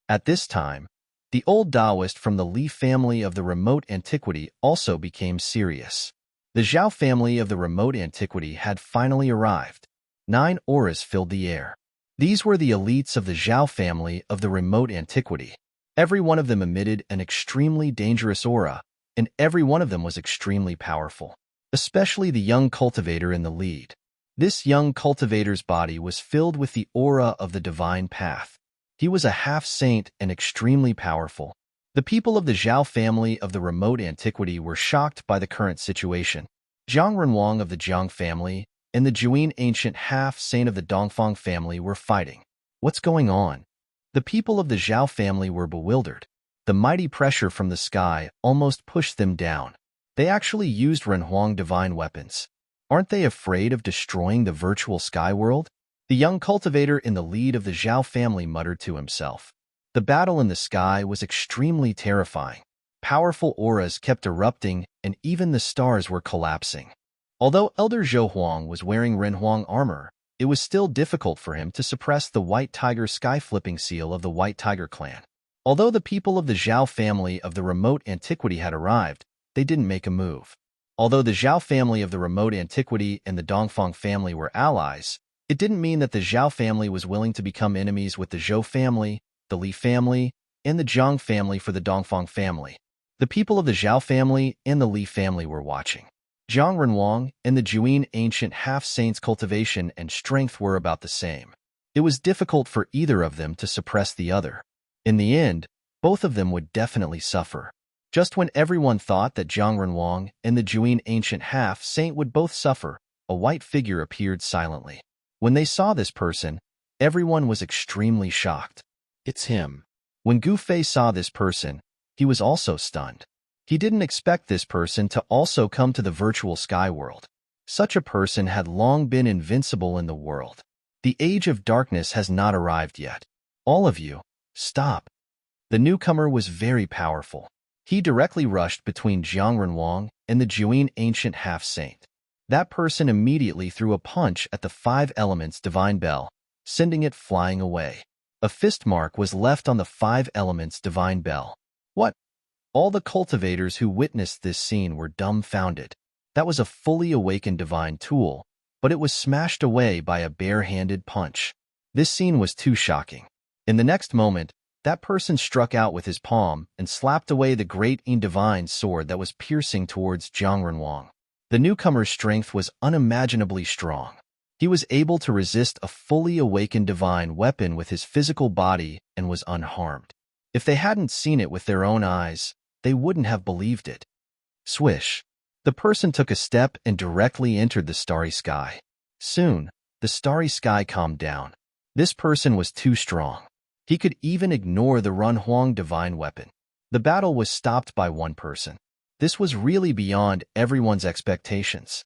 At this time, the old Taoist from the Li family of the remote antiquity also became serious. The Zhao family of the remote antiquity had finally arrived. 9 auras filled the air. These were the elites of the Zhao family of the remote antiquity. Every one of them emitted an extremely dangerous aura, and every one of them was extremely powerful, especially the young cultivator in the lead. This young cultivator's body was filled with the aura of the divine path. He was a half-saint and extremely powerful. The people of the Zhao family of the remote antiquity were shocked by the current situation. Zhang Renwang of the Jiang family and the Juin ancient half-saint of the Dongfang family were fighting. What's going on? The people of the Zhao family were bewildered. The mighty pressure from the sky almost pushed them down. They actually used Renhuang divine weapons. Aren't they afraid of destroying the virtual sky world? The young cultivator in the lead of the Zhao family muttered to himself. The battle in the sky was extremely terrifying. Powerful auras kept erupting, and even the stars were collapsing. Although Elder Zhou Huang was wearing Renhuang armor, it was still difficult for him to suppress the White Tiger sky-flipping seal of the White Tiger clan. Although the people of the Zhao family of the remote antiquity had arrived, they didn't make a move. Although the Zhao family of the remote antiquity and the Dongfang family were allies, it didn't mean that the Zhao family was willing to become enemies with the Zhou family, the Li family, and the Zhang family for the Dongfang family. The people of the Zhao family and the Li family were watching. Zhang Renwang and the Juin ancient half-saints' cultivation and strength were about the same. It was difficult for either of them to suppress the other. In the end, both of them would definitely suffer. Just when everyone thought that Zhang Renwang and the Juin ancient half-saint would both suffer, a white figure appeared silently. When they saw this person, everyone was extremely shocked. It's him. When Gu Fei saw this person, he was also stunned. He didn't expect this person to also come to the virtual sky world. Such a person had long been invincible in the world. The age of darkness has not arrived yet. All of you, stop. The newcomer was very powerful. He directly rushed between Zhang Renwang and the Juin ancient half-saint. That person immediately threw a punch at the 5 elements divine bell, sending it flying away. A fist mark was left on the 5 elements divine bell. What? All the cultivators who witnessed this scene were dumbfounded. That was a fully awakened divine tool, but it was smashed away by a bare-handed punch. This scene was too shocking. In the next moment, that person struck out with his palm and slapped away the great divine sword that was piercing towards Zhang Renwang. The newcomer's strength was unimaginably strong. He was able to resist a fully awakened divine weapon with his physical body and was unharmed. If they hadn't seen it with their own eyes, they wouldn't have believed it. Swish! The person took a step and directly entered the starry sky. Soon, the starry sky calmed down. This person was too strong. He could even ignore the Renhuang divine weapon. The battle was stopped by one person. This was really beyond everyone's expectations.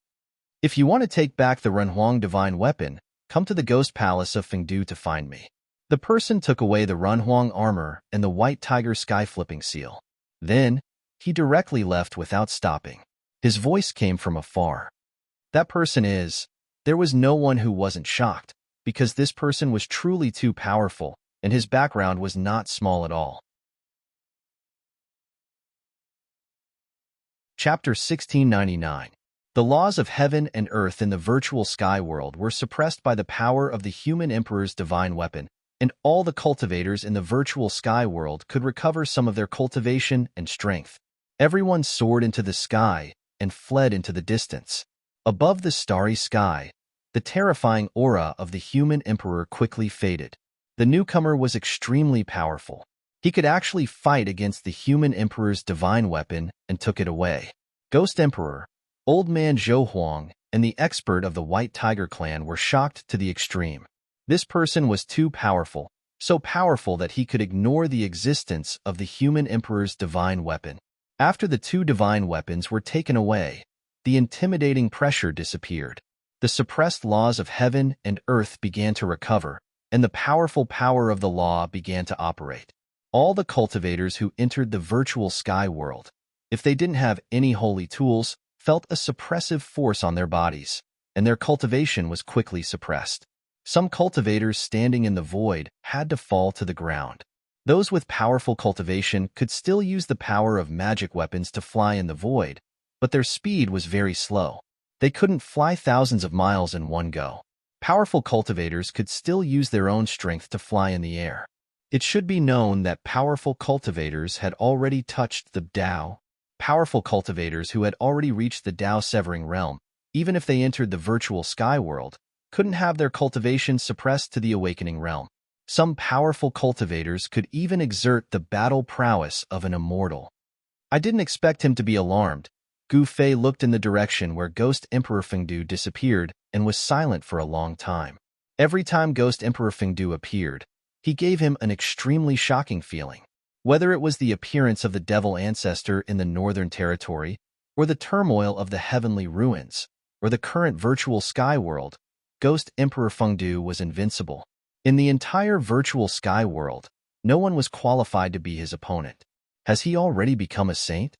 If you want to take back the Renhuang divine weapon, come to the Ghost Palace of Fengdu to find me. The person took away the Renhuang armor and the white tiger sky-flipping seal. Then, he directly left without stopping. His voice came from afar. That person is... There was no one who wasn't shocked, because this person was truly too powerful, and his background was not small at all. Chapter 1699. The laws of heaven and earth in the virtual sky world were suppressed by the power of the human emperor's divine weapon, and all the cultivators in the virtual sky world could recover some of their cultivation and strength. Everyone soared into the sky and fled into the distance. Above the starry sky, the terrifying aura of the human emperor quickly faded. The newcomer was extremely powerful. He could actually fight against the human emperor's divine weapon and took it away. Ghost Emperor, Old Man Zhou Huang, and the expert of the White Tiger clan were shocked to the extreme. This person was too powerful, so powerful that he could ignore the existence of the human emperor's divine weapon. After the two divine weapons were taken away, the intimidating pressure disappeared. The suppressed laws of heaven and earth began to recover, and the powerful power of the law began to operate. All the cultivators who entered the virtual sky world, if they didn't have any holy tools, felt a suppressive force on their bodies, and their cultivation was quickly suppressed. Some cultivators standing in the void had to fall to the ground. Those with powerful cultivation could still use the power of magic weapons to fly in the void, but their speed was very slow. They couldn't fly thousands of miles in one go. Powerful cultivators could still use their own strength to fly in the air. It should be known that powerful cultivators had already touched the Tao. Powerful cultivators who had already reached the Tao-severing realm, even if they entered the virtual sky world, couldn't have their cultivation suppressed to the awakening realm. Some powerful cultivators could even exert the battle prowess of an immortal. I didn't expect him to be alarmed. Gu Fei looked in the direction where Ghost Emperor Fengdu disappeared and was silent for a long time. Every time Ghost Emperor Fengdu appeared, he gave him an extremely shocking feeling. Whether it was the appearance of the devil ancestor in the northern territory, or the turmoil of the heavenly ruins, or the current virtual sky world, Ghost Emperor Fengdu was invincible. In the entire virtual sky world, no one was qualified to be his opponent. Has he already become a saint?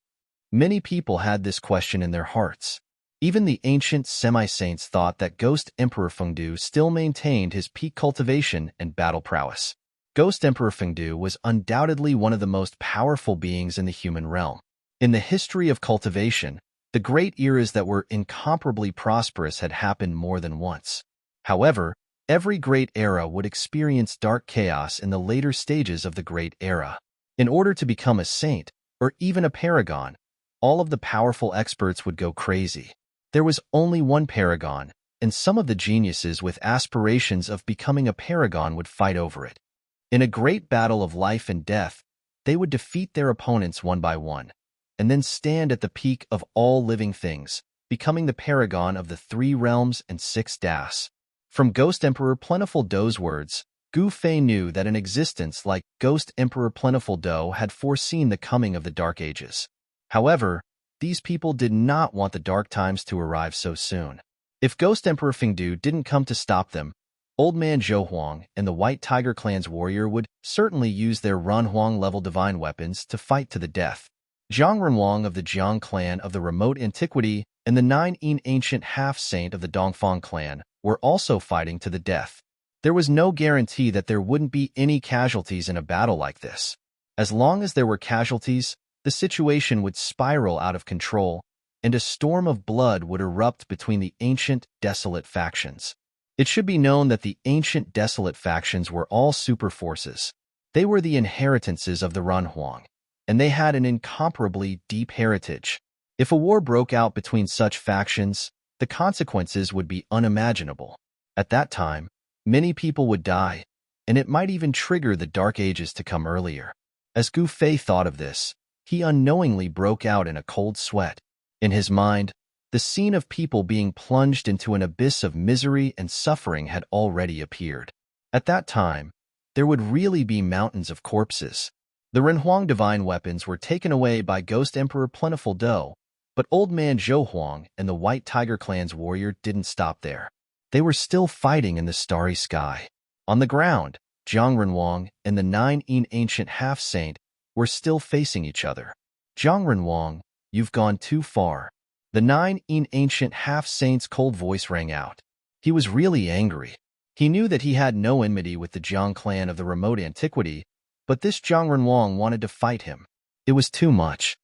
Many people had this question in their hearts. Even the ancient semi-saints thought that Ghost Emperor Fengdu still maintained his peak cultivation and battle prowess. Ghost Emperor Fengdu was undoubtedly one of the most powerful beings in the human realm. In the history of cultivation, the great eras that were incomparably prosperous had happened more than once. However, every great era would experience dark chaos in the later stages of the great era. In order to become a saint, or even a paragon, all of the powerful experts would go crazy. There was only one paragon, and some of the geniuses with aspirations of becoming a paragon would fight over it. In a great battle of life and death, they would defeat their opponents one by one, and then stand at the peak of all living things, becoming the paragon of the 3 realms and 6 das. From Ghost Emperor Plentiful Do's words, Gu Fei knew that an existence like Ghost Emperor Plentiful Do had foreseen the coming of the Dark Ages. However, these people did not want the dark times to arrive so soon. If Ghost Emperor Fengdu didn't come to stop them, Old Man Zhou Huang and the White Tiger clan's warrior would certainly use their Renhuang-level divine weapons to fight to the death. Zhang Renwang of the Jiang clan of the remote antiquity and the 9 ancient half-saint of the Dongfang clan were also fighting to the death. There was no guarantee that there wouldn't be any casualties in a battle like this. As long as there were casualties, the situation would spiral out of control, and a storm of blood would erupt between the ancient, desolate factions. It should be known that the ancient, desolate factions were all superforces. They were the inheritances of the Renhuang, and they had an incomparably deep heritage. If a war broke out between such factions, the consequences would be unimaginable. At that time, many people would die, and it might even trigger the Dark Ages to come earlier. As Gu Fei thought of this, he unknowingly broke out in a cold sweat. In his mind, the scene of people being plunged into an abyss of misery and suffering had already appeared. At that time, there would really be mountains of corpses. The Renhuang divine weapons were taken away by Ghost Emperor Plentiful Do, but Old Man Zhou Huang and the White Tiger Clan's warrior didn't stop there. They were still fighting in the starry sky. On the ground, Zhang Renhuang and the 9 ancient half-saint were still facing each other. Zhang Renhuang, you've gone too far. The 9 ancient half-saint's cold voice rang out. He was really angry. He knew that he had no enmity with the Zhang clan of the remote antiquity, but this Zhang Renhuang wanted to fight him. It was too much.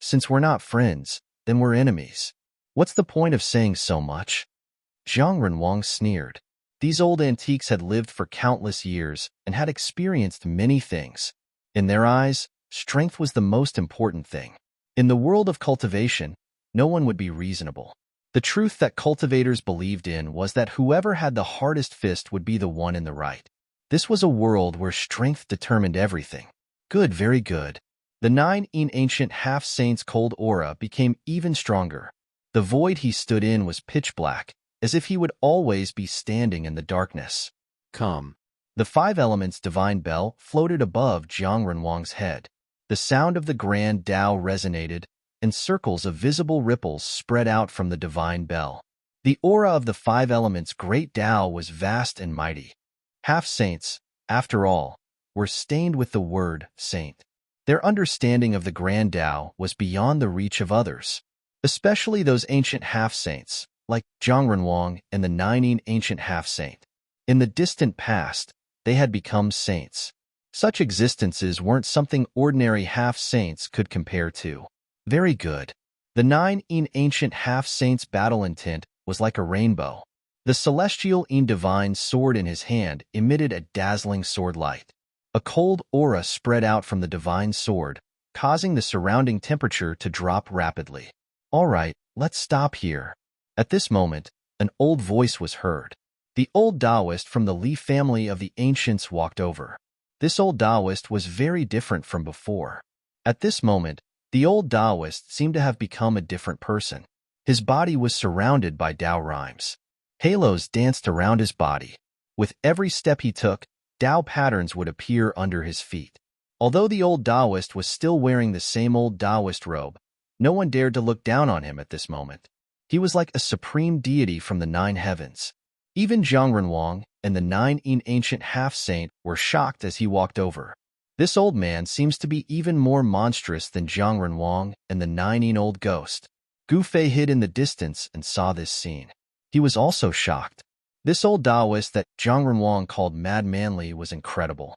Since we're not friends, then we're enemies. What's the point of saying so much? Zhang Renhuang sneered. These old antiques had lived for countless years and had experienced many things. In their eyes, strength was the most important thing. In the world of cultivation, no one would be reasonable. The truth that cultivators believed in was that whoever had the hardest fist would be the one in the right. This was a world where strength determined everything. Good, very good. The 9 ancient half-saint's cold aura became even stronger. The void he stood in was pitch black, as if he would always be standing in the darkness. Come. The 5 elements divine bell floated above Zhang Renhuang's head. The sound of the grand Tao resonated, and circles of visible ripples spread out from the divine bell. The aura of the 5 elements' great Tao was vast and mighty. Half-saints, after all, were stained with the word saint. Their understanding of the grand Tao was beyond the reach of others, especially those ancient half-saints, like Zhang Renhuang and the 9 ancient half-saint. In the distant past, they had become saints. Such existences weren't something ordinary half-saints could compare to. Very good. The 9 ancient half-saints' battle intent was like a rainbow. The celestial divine sword in his hand emitted a dazzling sword light. A cold aura spread out from the divine sword, causing the surrounding temperature to drop rapidly. All right, let's stop here. At this moment, an old voice was heard. The old Taoist from the Li family of the ancients walked over. This old Taoist was very different from before. At this moment, the old Taoist seemed to have become a different person. His body was surrounded by Tao rhymes. Halos danced around his body. With every step he took, Tao patterns would appear under his feet. Although the old Taoist was still wearing the same old Taoist robe, no one dared to look down on him at this moment. He was like a supreme deity from the 9 heavens. Even Zhang Renhuang and the 9 ancient half-saint were shocked as he walked over. This old man seems to be even more monstrous than Zhang Renhuang and the 9 old ghost. Gu Fei hid in the distance and saw this scene. He was also shocked. This old Taoist that Zhang Renhuang called Mad Manly was incredible.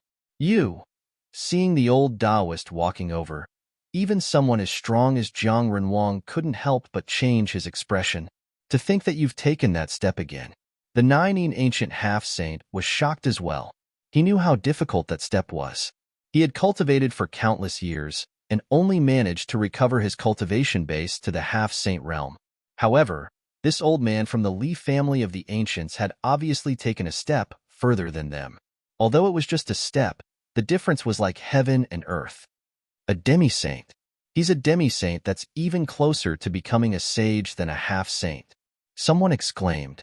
Seeing the old Taoist walking over, even someone as strong as Zhang Renhuang couldn't help but change his expression. To think that you've taken that step again. The 9 ancient half-saint was shocked as well. He knew how difficult that step was. He had cultivated for countless years and only managed to recover his cultivation base to the half-saint realm. However, this old man from the Li family of the ancients had obviously taken a step further than them. Although it was just a step, the difference was like heaven and earth. A demi-saint. He's a demi-saint that's even closer to becoming a sage than a half-saint. Someone exclaimed.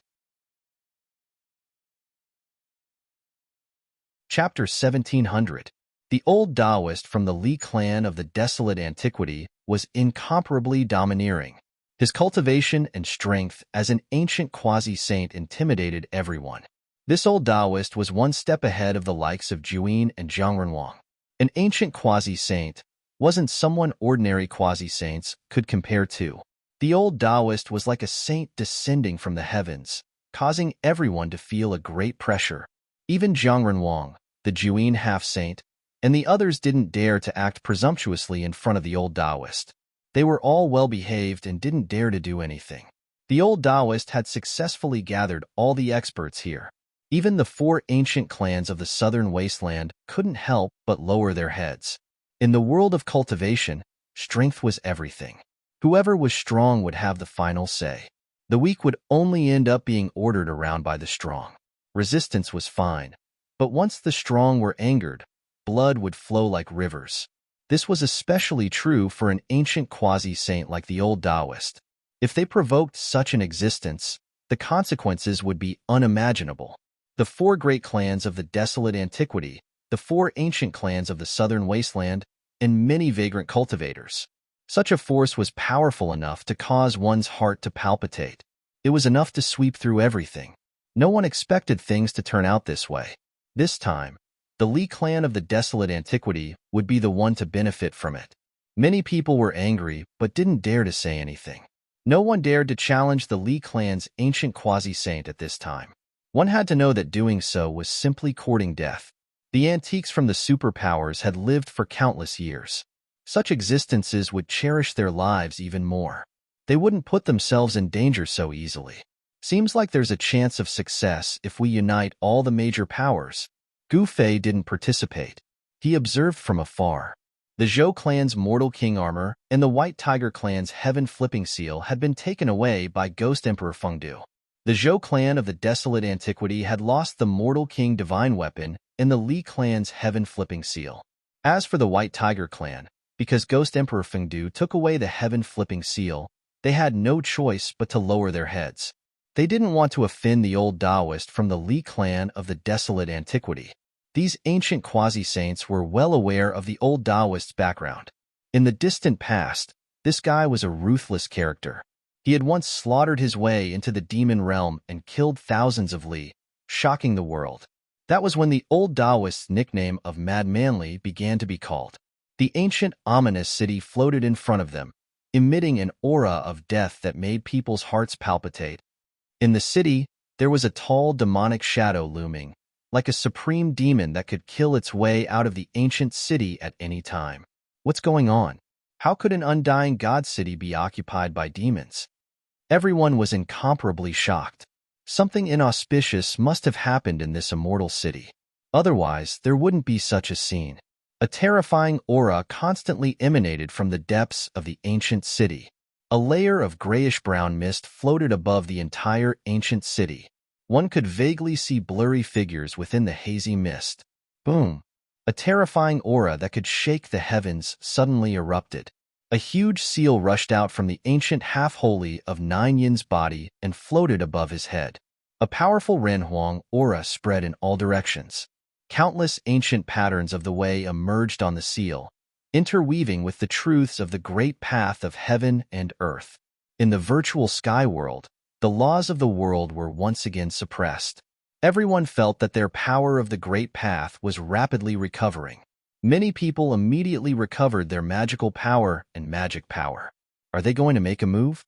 Chapter 1700. The old Taoist from the Li clan of the desolate antiquity was incomparably domineering. His cultivation and strength as an ancient quasi-saint intimidated everyone. This old Taoist was one step ahead of the likes of Juyin and Zhang Renhuang. An ancient quasi-saint wasn't someone ordinary quasi-saints could compare to. The old Taoist was like a saint descending from the heavens, causing everyone to feel a great pressure. Even Zhang Renhuang, the Juyin half-saint, and the others didn't dare to act presumptuously in front of the old Taoist. They were all well-behaved and didn't dare to do anything. The old Taoist had successfully gathered all the experts here. Even the 4 ancient clans of the southern wasteland couldn't help but lower their heads. In the world of cultivation, strength was everything. Whoever was strong would have the final say. The weak would only end up being ordered around by the strong. Resistance was fine, but once the strong were angered, blood would flow like rivers. This was especially true for an ancient quasi-saint like the old Taoist. If they provoked such an existence, the consequences would be unimaginable. The 4 great clans of the desolate antiquity, the 4 ancient clans of the southern wasteland, and many vagrant cultivators. Such a force was powerful enough to cause one's heart to palpitate. It was enough to sweep through everything. No one expected things to turn out this way. This time, the Li clan of the desolate antiquity would be the one to benefit from it. Many people were angry but didn't dare to say anything. No one dared to challenge the Li clan's ancient quasi-saint at this time. One had to know that doing so was simply courting death. The antiques from the superpowers had lived for countless years. Such existences would cherish their lives even more. They wouldn't put themselves in danger so easily. Seems like there's a chance of success if we unite all the major powers. Gu Fei didn't participate. He observed from afar. The Zhou clan's Mortal King armor and the White Tiger clan's Heaven Flipping Seal had been taken away by Ghost Emperor Fengdu. The Zhou clan of the desolate antiquity had lost the Mortal King divine weapon and the Li clan's Heaven Flipping Seal. As for the White Tiger clan, because Ghost Emperor Fengdu took away the Heaven Flipping Seal, they had no choice but to lower their heads. They didn't want to offend the old Taoist from the Li clan of the desolate antiquity. These ancient quasi-saints were well aware of the old Taoist's background. In the distant past, this guy was a ruthless character. He had once slaughtered his way into the demon realm and killed thousands of Li, shocking the world. That was when the old Taoist's nickname of Mad Manly began to be called. The ancient, ominous city floated in front of them, emitting an aura of death that made people's hearts palpitate. In the city, there was a tall demonic shadow looming, like a supreme demon that could kill its way out of the ancient city at any time. What's going on? How could an undying god city be occupied by demons? Everyone was incomparably shocked. Something inauspicious must have happened in this immortal city. Otherwise, there wouldn't be such a scene. A terrifying aura constantly emanated from the depths of the ancient city. A layer of grayish-brown mist floated above the entire ancient city. One could vaguely see blurry figures within the hazy mist. Boom! A terrifying aura that could shake the heavens suddenly erupted. A huge seal rushed out from the ancient half-holy of Nine Yin's body and floated above his head. A powerful Renhuang aura spread in all directions. Countless ancient patterns of the way emerged on the seal, interweaving with the truths of the great path of heaven and earth. In the virtual sky world, the laws of the world were once again suppressed. Everyone felt that their power of the great path was rapidly recovering. Many people immediately recovered their magical power and magic power. Are they going to make a move?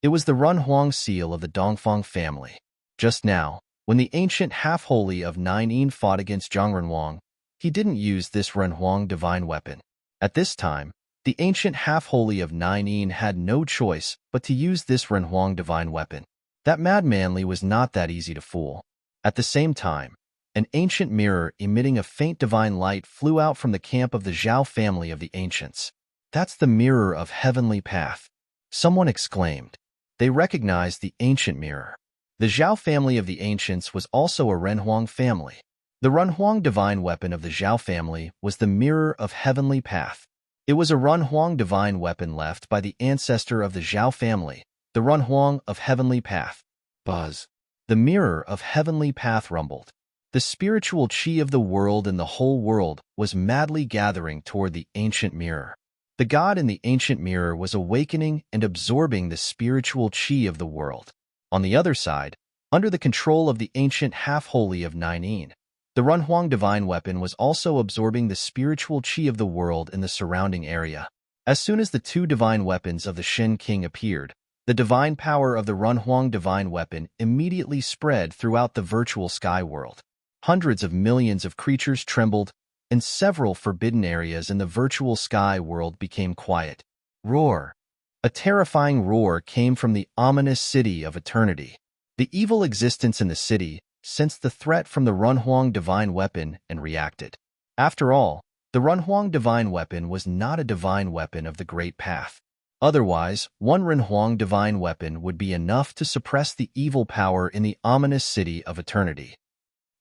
It was the Renhuang seal of the Dongfang family. Just now, when the ancient half-holy of Nine Yin fought against Zhang Renhuang, he didn't use this Renhuang divine weapon. At this time, the ancient half-holy of Nine Yin had no choice but to use this Renhuang divine weapon. That Mad Manly was not that easy to fool. At the same time, an ancient mirror emitting a faint divine light flew out from the camp of the Zhao family of the ancients. That's the mirror of heavenly path. Someone exclaimed. They recognized the ancient mirror. The Zhao family of the ancients was also a Renhuang family. The Renhuang divine weapon of the Zhao family was the mirror of heavenly path. It was a Renhuang divine weapon left by the ancestor of the Zhao family, the Renhuang of heavenly path. Buzz. The mirror of heavenly path rumbled. The spiritual chi of the world and the whole world was madly gathering toward the ancient mirror. The god in the ancient mirror was awakening and absorbing the spiritual chi of the world. On the other side, under the control of the ancient half-holy of Nine Yin, the Renhuang divine weapon was also absorbing the spiritual chi of the world in the surrounding area. As soon as the two divine weapons of the Shen King appeared, the divine power of the Renhuang divine weapon immediately spread throughout the virtual sky world. Hundreds of millions of creatures trembled, and several forbidden areas in the virtual sky world became quiet. Roar. A terrifying roar came from the ominous city of eternity. The evil existence in the city sensed the threat from the Runhuang divine weapon and reacted. After all, the Runhuang divine weapon was not a divine weapon of the Great Path. Otherwise, one Runhuang divine weapon would be enough to suppress the evil power in the ominous city of eternity.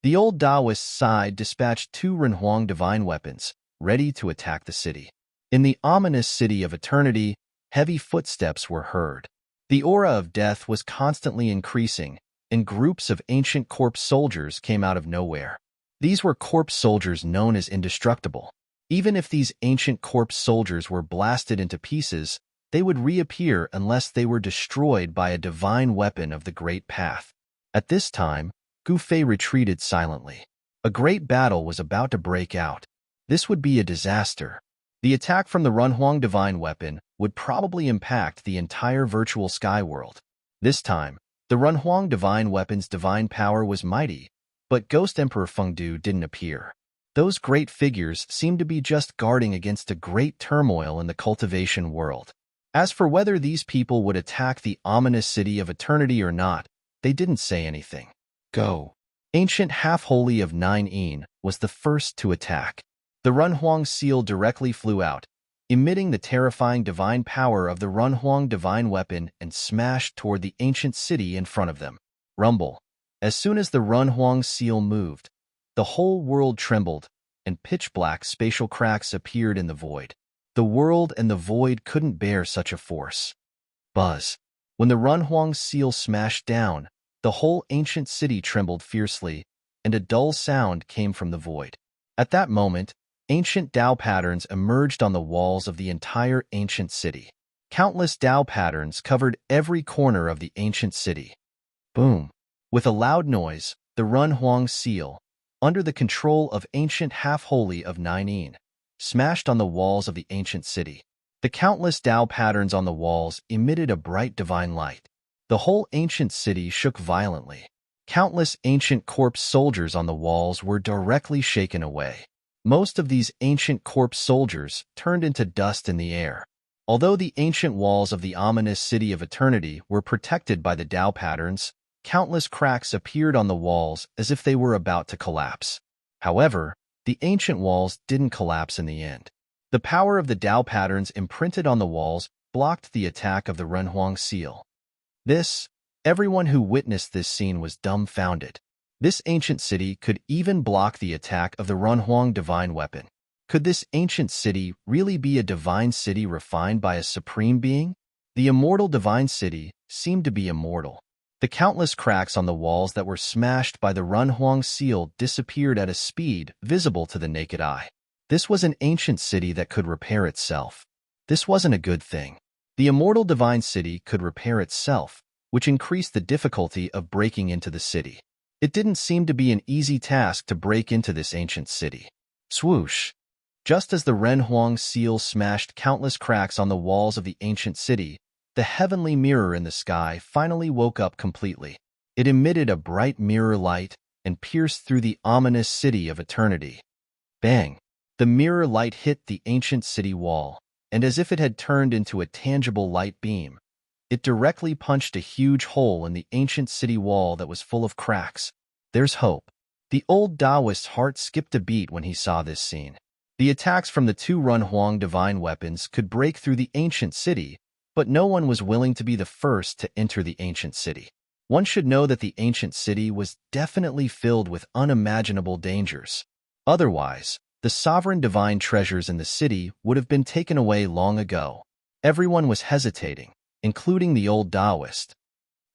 The old Taoist side dispatched 2 Runhuang divine weapons, ready to attack the city. In the ominous city of eternity, heavy footsteps were heard. The aura of death was constantly increasing, and groups of ancient corpse soldiers came out of nowhere. These were corpse soldiers known as indestructible. Even if these ancient corpse soldiers were blasted into pieces, they would reappear unless they were destroyed by a divine weapon of the Great Path. At this time, Gu Fei retreated silently. A great battle was about to break out. This would be a disaster. The attack from the Runhuang divine weapon would probably impact the entire virtual sky world. This time, the Runhuang divine weapon's divine power was mighty, but Ghost Emperor Fengdu didn't appear. Those great figures seemed to be just guarding against a great turmoil in the cultivation world. As for whether these people would attack the ominous city of eternity or not, they didn't say anything. Go. Ancient Half-Holy of 9 was the first to attack. The Runhuang seal directly flew out, emitting the terrifying divine power of the Runhuang divine weapon and smashed toward the ancient city in front of them. Rumble. As soon as the Runhuang seal moved, the whole world trembled, and pitch-black spatial cracks appeared in the void. The world and the void couldn't bear such a force. Buzz. When the Runhuang seal smashed down, the whole ancient city trembled fiercely, and a dull sound came from the void. At that moment, ancient Tao patterns emerged on the walls of the entire ancient city. Countless Tao patterns covered every corner of the ancient city. Boom! With a loud noise, the Runhuang seal, under the control of ancient Half-Holy of 9, smashed on the walls of the ancient city. The countless Tao patterns on the walls emitted a bright divine light. The whole ancient city shook violently. Countless ancient corpse soldiers on the walls were directly shaken away. Most of these ancient corpse soldiers turned into dust in the air. Although the ancient walls of the ominous city of eternity were protected by the Tao patterns, countless cracks appeared on the walls as if they were about to collapse. However, the ancient walls didn't collapse in the end. The power of the Tao patterns imprinted on the walls blocked the attack of the Runhuang seal. Everyone who witnessed this scene was dumbfounded. This ancient city could even block the attack of the Runhuang divine weapon. Could this ancient city really be a divine city refined by a supreme being? The immortal divine city seemed to be immortal. The countless cracks on the walls that were smashed by the Runhuang seal disappeared at a speed visible to the naked eye. This was an ancient city that could repair itself. This wasn't a good thing. The immortal divine city could repair itself, which increased the difficulty of breaking into the city. It didn't seem to be an easy task to break into this ancient city. Swoosh! Just as the Runhuang seal smashed countless cracks on the walls of the ancient city, the heavenly mirror in the sky finally woke up completely. It emitted a bright mirror light and pierced through the ominous city of eternity. Bang! The mirror light hit the ancient city wall, and as if it had turned into a tangible light beam, it directly punched a huge hole in the ancient city wall that was full of cracks. There's hope. The old Taoist's heart skipped a beat when he saw this scene. The attacks from the 2 Runhuang divine weapons could break through the ancient city, but no one was willing to be the first to enter the ancient city. One should know that the ancient city was definitely filled with unimaginable dangers. Otherwise, the sovereign divine treasures in the city would have been taken away long ago. Everyone was hesitating, including the old Taoist.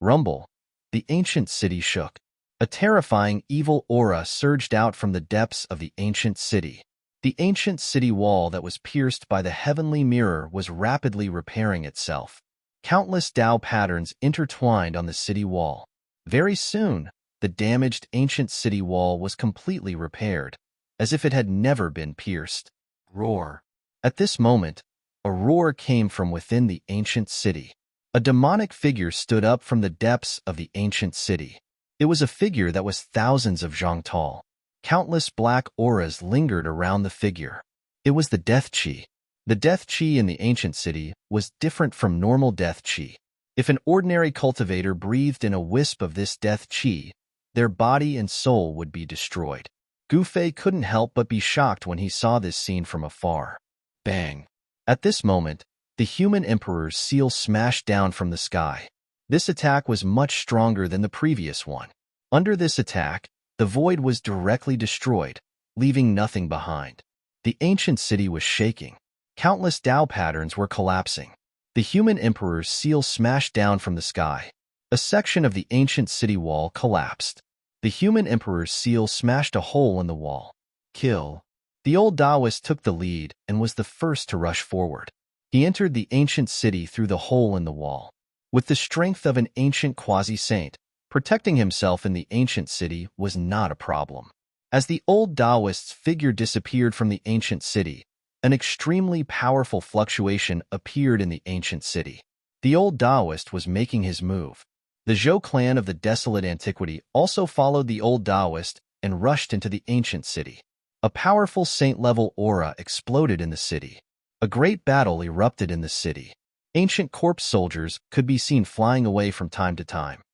Rumble. The ancient city shook. A terrifying evil aura surged out from the depths of the ancient city. The ancient city wall that was pierced by the heavenly mirror was rapidly repairing itself. Countless Tao patterns intertwined on the city wall. Very soon, the damaged ancient city wall was completely repaired, as if it had never been pierced. Roar. At this moment, a roar came from within the ancient city. A demonic figure stood up from the depths of the ancient city. It was a figure that was thousands of zhang tall. Countless black auras lingered around the figure. It was the death chi. The death chi in the ancient city was different from normal death chi. If an ordinary cultivator breathed in a wisp of this death chi, their body and soul would be destroyed. Gu Fei couldn't help but be shocked when he saw this scene from afar. Bang! At this moment, the human emperor's seal smashed down from the sky. This attack was much stronger than the previous one. Under this attack, the void was directly destroyed, leaving nothing behind. The ancient city was shaking. Countless Tao patterns were collapsing. The human emperor's seal smashed down from the sky. A section of the ancient city wall collapsed. The human emperor's seal smashed a hole in the wall. Kill. The old Taoist took the lead and was the first to rush forward. He entered the ancient city through the hole in the wall. With the strength of an ancient quasi-saint, protecting himself in the ancient city was not a problem. As the old Taoist's figure disappeared from the ancient city, an extremely powerful fluctuation appeared in the ancient city. The old Taoist was making his move. The Zhou clan of the desolate antiquity also followed the old Taoist and rushed into the ancient city. A powerful saint-level aura exploded in the city. A great battle erupted in the city. Ancient corpse soldiers could be seen flying away from time to time.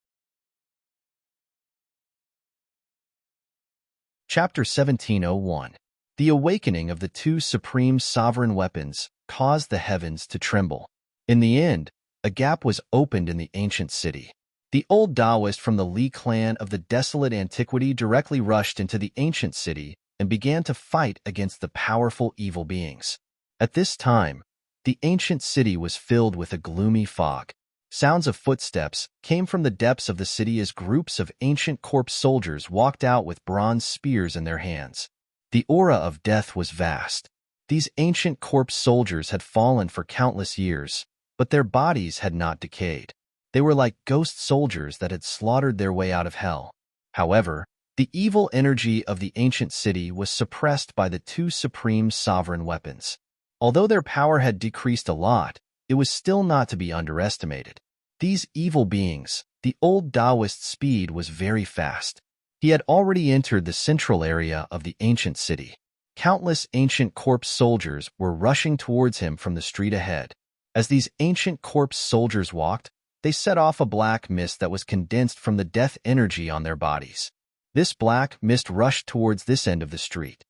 Chapter 1701. The awakening of the two supreme sovereign weapons caused the heavens to tremble. In the end, a gap was opened in the ancient city. The old Taoist from the Li clan of the desolate antiquity directly rushed into the ancient city and began to fight against the powerful evil beings. At this time, the ancient city was filled with a gloomy fog. Sounds of footsteps came from the depths of the city as groups of ancient corpse soldiers walked out with bronze spears in their hands. The aura of death was vast. These ancient corpse soldiers had fallen for countless years, but their bodies had not decayed. They were like ghost soldiers that had slaughtered their way out of hell. However, the evil energy of the ancient city was suppressed by the two supreme sovereign weapons. Although their power had decreased a lot, it was still not to be underestimated. These evil beings, the old Taoist's speed was very fast. He had already entered the central area of the ancient city. Countless ancient corpse soldiers were rushing towards him from the street ahead. As these ancient corpse soldiers walked, they set off a black mist that was condensed from the death energy on their bodies. This black mist rushed towards this end of the street.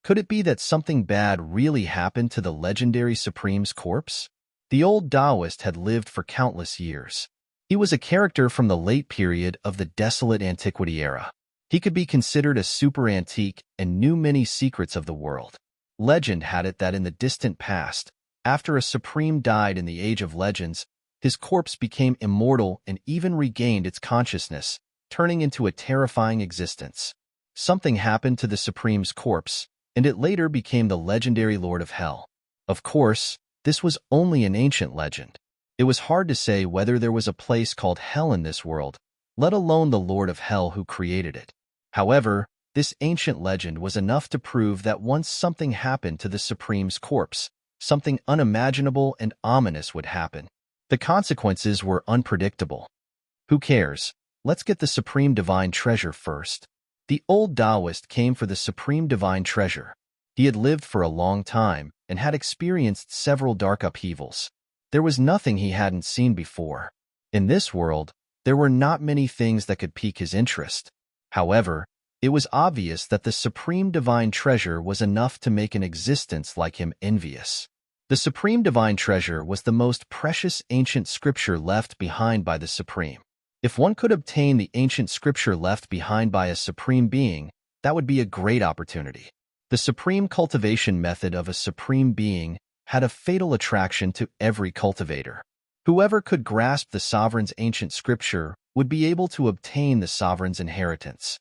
Could it be that something bad really happened to the legendary Supreme's corpse? The old Taoist had lived for countless years. He was a character from the late period of the desolate antiquity era. He could be considered a super antique and knew many secrets of the world. Legend had it that in the distant past, after a Supreme died in the Age of Legends, his corpse became immortal and even regained its consciousness, turning into a terrifying existence. Something happened to the Supreme's corpse, and it later became the legendary Lord of Hell. Of course, this was only an ancient legend. It was hard to say whether there was a place called Hell in this world, let alone the Lord of Hell who created it. However, this ancient legend was enough to prove that once something happened to the Supreme's corpse, something unimaginable and ominous would happen. The consequences were unpredictable. Who cares? Let's get the Supreme Divine Treasure first. The old Taoist came for the Supreme Divine Treasure. He had lived for a long time and had experienced several dark upheavals. There was nothing he hadn't seen before. In this world, there were not many things that could pique his interest. However, it was obvious that the Supreme Divine Treasure was enough to make an existence like him envious. The Supreme Divine Treasure was the most precious ancient scripture left behind by the Supreme. If one could obtain the ancient scripture left behind by a Supreme Being, that would be a great opportunity. The supreme cultivation method of a Supreme Being had a fatal attraction to every cultivator. Whoever could grasp the Sovereign's ancient scripture would be able to obtain the Sovereign's inheritance.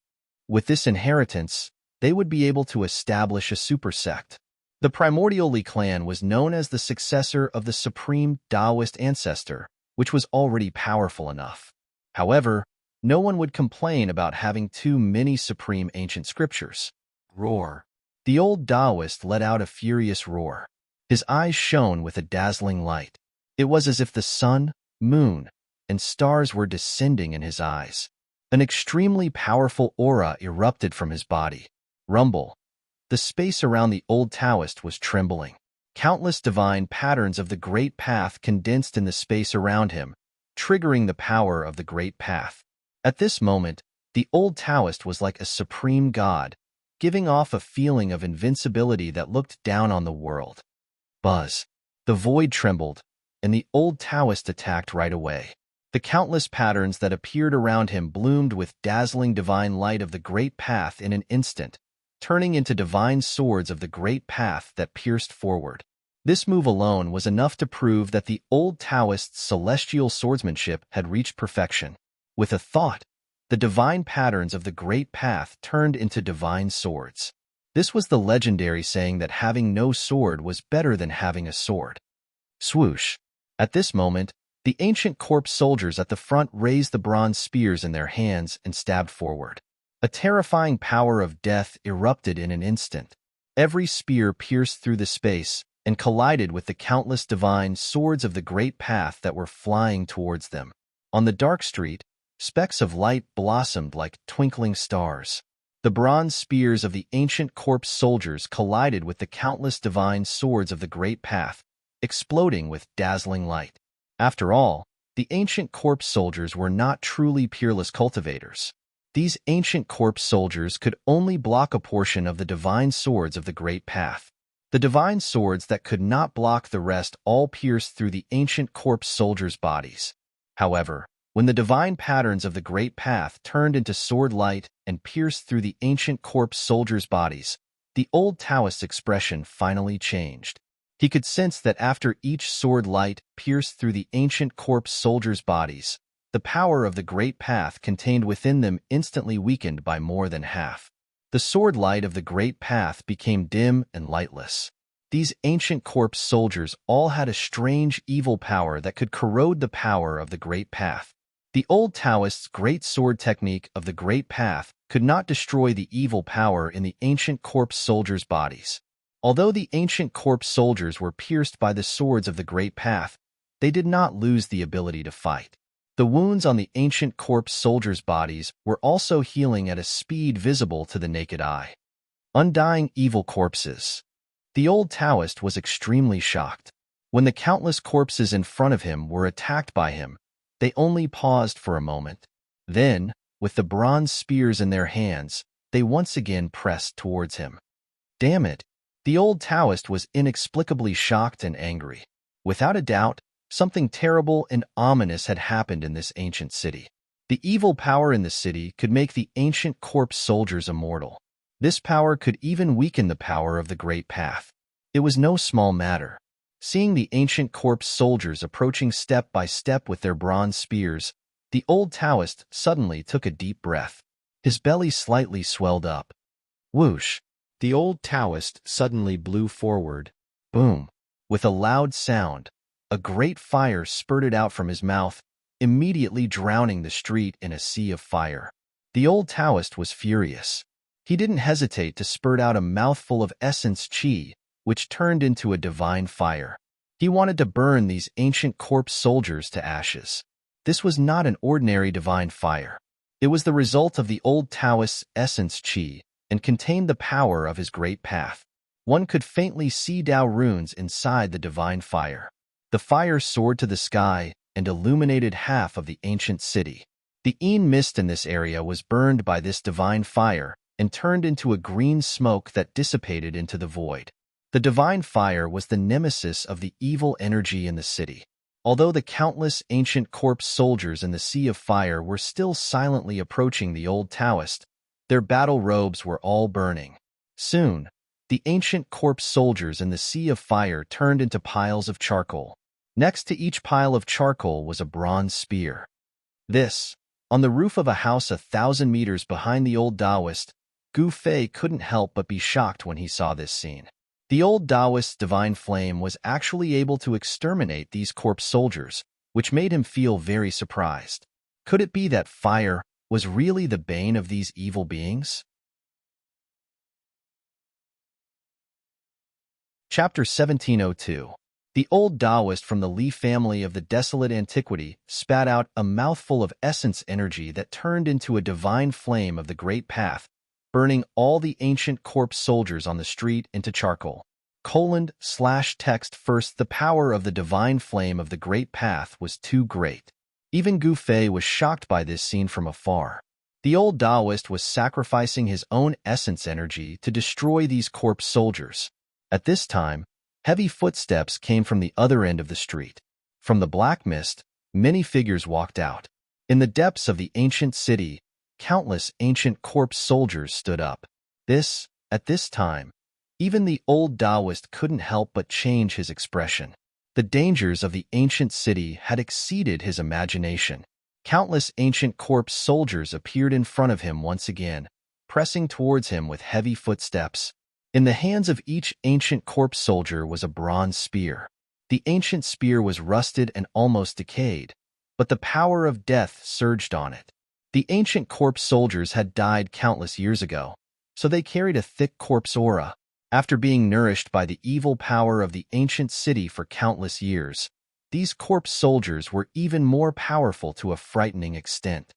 With this inheritance, they would be able to establish a super sect. The primordial Li clan was known as the successor of the supreme Taoist ancestor, which was already powerful enough. However, no one would complain about having too many supreme ancient scriptures. Roar. The old Taoist let out a furious roar. His eyes shone with a dazzling light. It was as if the sun, moon, and stars were descending in his eyes. An extremely powerful aura erupted from his body. Rumble. The space around the old Taoist was trembling. Countless divine patterns of the Great Path condensed in the space around him, triggering the power of the Great Path. At this moment, the old Taoist was like a supreme god, giving off a feeling of invincibility that looked down on the world. Buzz. The void trembled, and the old Taoist attacked right away. The countless patterns that appeared around him bloomed with dazzling divine light of the Great Path in an instant, turning into divine swords of the Great Path that pierced forward. This move alone was enough to prove that the old Taoist's celestial swordsmanship had reached perfection. With a thought, the divine patterns of the Great Path turned into divine swords. This was the legendary saying that having no sword was better than having a sword. Swoosh. At this moment, the ancient corpse soldiers at the front raised the bronze spears in their hands and stabbed forward. A terrifying power of death erupted in an instant. Every spear pierced through the space and collided with the countless divine swords of the Great Path that were flying towards them. On the dark street, specks of light blossomed like twinkling stars. The bronze spears of the ancient corpse soldiers collided with the countless divine swords of the Great Path, exploding with dazzling light. After all, the ancient corpse soldiers were not truly peerless cultivators. These ancient corpse soldiers could only block a portion of the divine swords of the Great Path. The divine swords that could not block the rest all pierced through the ancient corpse soldiers' bodies. However, when the divine patterns of the Great Path turned into sword light and pierced through the ancient corpse soldiers' bodies, the old Taoist's expression finally changed. He could sense that after each sword light pierced through the ancient corpse soldiers' bodies, the power of the Great Path contained within them instantly weakened by more than half. The sword light of the Great Path became dim and lightless. These ancient corpse soldiers all had a strange evil power that could corrode the power of the Great Path. The old Taoist's great sword technique of the Great Path could not destroy the evil power in the ancient corpse soldiers' bodies. Although the ancient corpse soldiers were pierced by the swords of the Great Path, they did not lose the ability to fight. The wounds on the ancient corpse soldiers' bodies were also healing at a speed visible to the naked eye. Undying evil corpses. The old Taoist was extremely shocked. When the countless corpses in front of him were attacked by him, they only paused for a moment. Then, with the bronze spears in their hands, they once again pressed towards him. Damn it! The old Taoist was inexplicably shocked and angry. Without a doubt, something terrible and ominous had happened in this ancient city. The evil power in the city could make the ancient corpse soldiers immortal. This power could even weaken the power of the Great Path. It was no small matter. Seeing the ancient corpse soldiers approaching step by step with their bronze spears, the old Taoist suddenly took a deep breath. His belly slightly swelled up. Whoosh! The old Taoist suddenly blew forward. Boom! With a loud sound, a great fire spurted out from his mouth, immediately drowning the street in a sea of fire. The old Taoist was furious. He didn't hesitate to spurt out a mouthful of essence qi, which turned into a divine fire. He wanted to burn these ancient corpse soldiers to ashes. This was not an ordinary divine fire. It was the result of the old Taoist's essence qi and contained the power of his Great Path. One could faintly see Tao runes inside the divine fire. The fire soared to the sky and illuminated half of the ancient city. The mist in this area was burned by this divine fire and turned into a green smoke that dissipated into the void. The divine fire was the nemesis of the evil energy in the city. Although the countless ancient corpse soldiers in the sea of fire were still silently approaching the old Taoist, their battle robes were all burning. Soon, the ancient corpse soldiers in the sea of fire turned into piles of charcoal. Next to each pile of charcoal was a bronze spear. This, on the roof of a house 1,000 meters behind the old Taoist, Gu Fei couldn't help but be shocked when he saw this scene. The old Taoist's divine flame was actually able to exterminate these corpse soldiers, which made him feel very surprised. Could it be that fire was really the bane of these evil beings? Chapter 1702. The old Taoist from the Li family of the desolate antiquity spat out a mouthful of essence energy that turned into a divine flame of the Great Path, burning all the ancient corpse soldiers on the street into charcoal. Text first. The power of the divine flame of the great path was too great. Even Gu Fei was shocked by this scene from afar. The old Taoist was sacrificing his own essence energy to destroy these corpse soldiers. At this time, heavy footsteps came from the other end of the street. From the black mist, many figures walked out. In the depths of the ancient city, countless ancient corpse soldiers stood up. At this time, even the old Taoist couldn't help but change his expression. The dangers of the ancient city had exceeded his imagination. Countless ancient corpse soldiers appeared in front of him once again, pressing towards him with heavy footsteps. In the hands of each ancient corpse soldier was a bronze spear. The ancient spear was rusted and almost decayed, but the power of death surged on it. The ancient corpse soldiers had died countless years ago, so they carried a thick corpse aura. After being nourished by the evil power of the ancient city for countless years, these corpse soldiers were even more powerful to a frightening extent.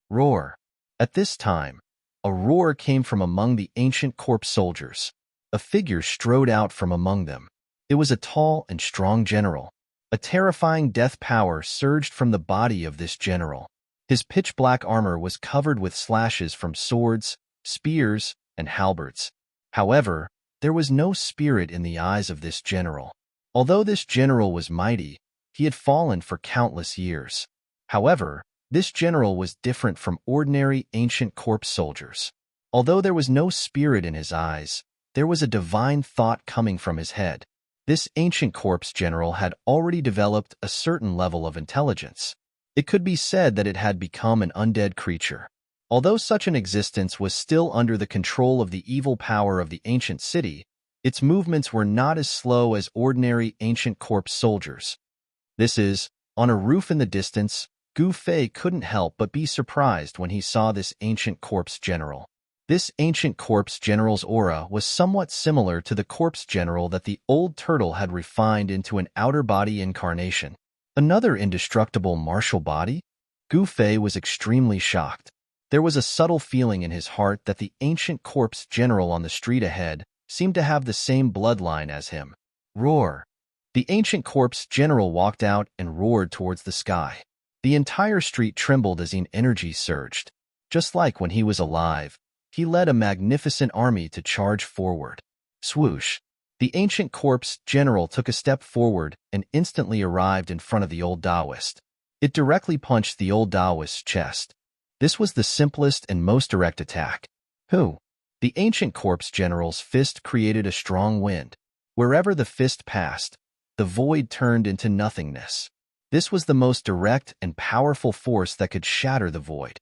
Roar. At this time, a roar came from among the ancient corpse soldiers. A figure strode out from among them. It was a tall and strong general. A terrifying death power surged from the body of this general. His pitch-black armor was covered with slashes from swords, spears, and halberds. However, there was no spirit in the eyes of this general. Although this general was mighty, he had fallen for countless years. However, this general was different from ordinary ancient corpse soldiers. Although there was no spirit in his eyes, there was a divine thought coming from his head. This ancient corpse general had already developed a certain level of intelligence. It could be said that it had become an undead creature. Although such an existence was still under the control of the evil power of the ancient city, its movements were not as slow as ordinary ancient corpse soldiers. On a roof in the distance, Gu Fei couldn't help but be surprised when he saw this ancient corpse general. This ancient corpse general's aura was somewhat similar to the corpse general that the old turtle had refined into an outer body incarnation. Another indestructible martial body? Gu Fei was extremely shocked. There was a subtle feeling in his heart that the ancient corpse general on the street ahead seemed to have the same bloodline as him. Roar. The ancient corpse general walked out and roared towards the sky. The entire street trembled as his energy surged. Just like when he was alive, he led a magnificent army to charge forward. Swoosh. The ancient corpse general took a step forward and instantly arrived in front of the old Taoist. It directly punched the old Taoist's chest. This was the simplest and most direct attack. The ancient corpse general's fist created a strong wind. Wherever the fist passed, the void turned into nothingness. This was the most direct and powerful force that could shatter the void.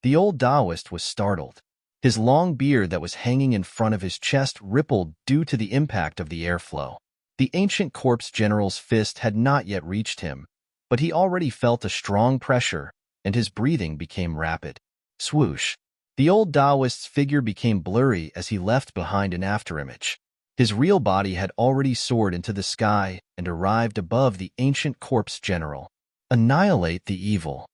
The old Taoist was startled. His long beard that was hanging in front of his chest rippled due to the impact of the airflow. The ancient corpse general's fist had not yet reached him, but he already felt a strong pressure, and his breathing became rapid. Swoosh. The old Taoist's figure became blurry as he left behind an afterimage. His real body had already soared into the sky and arrived above the ancient corpse general. Annihilate the evil.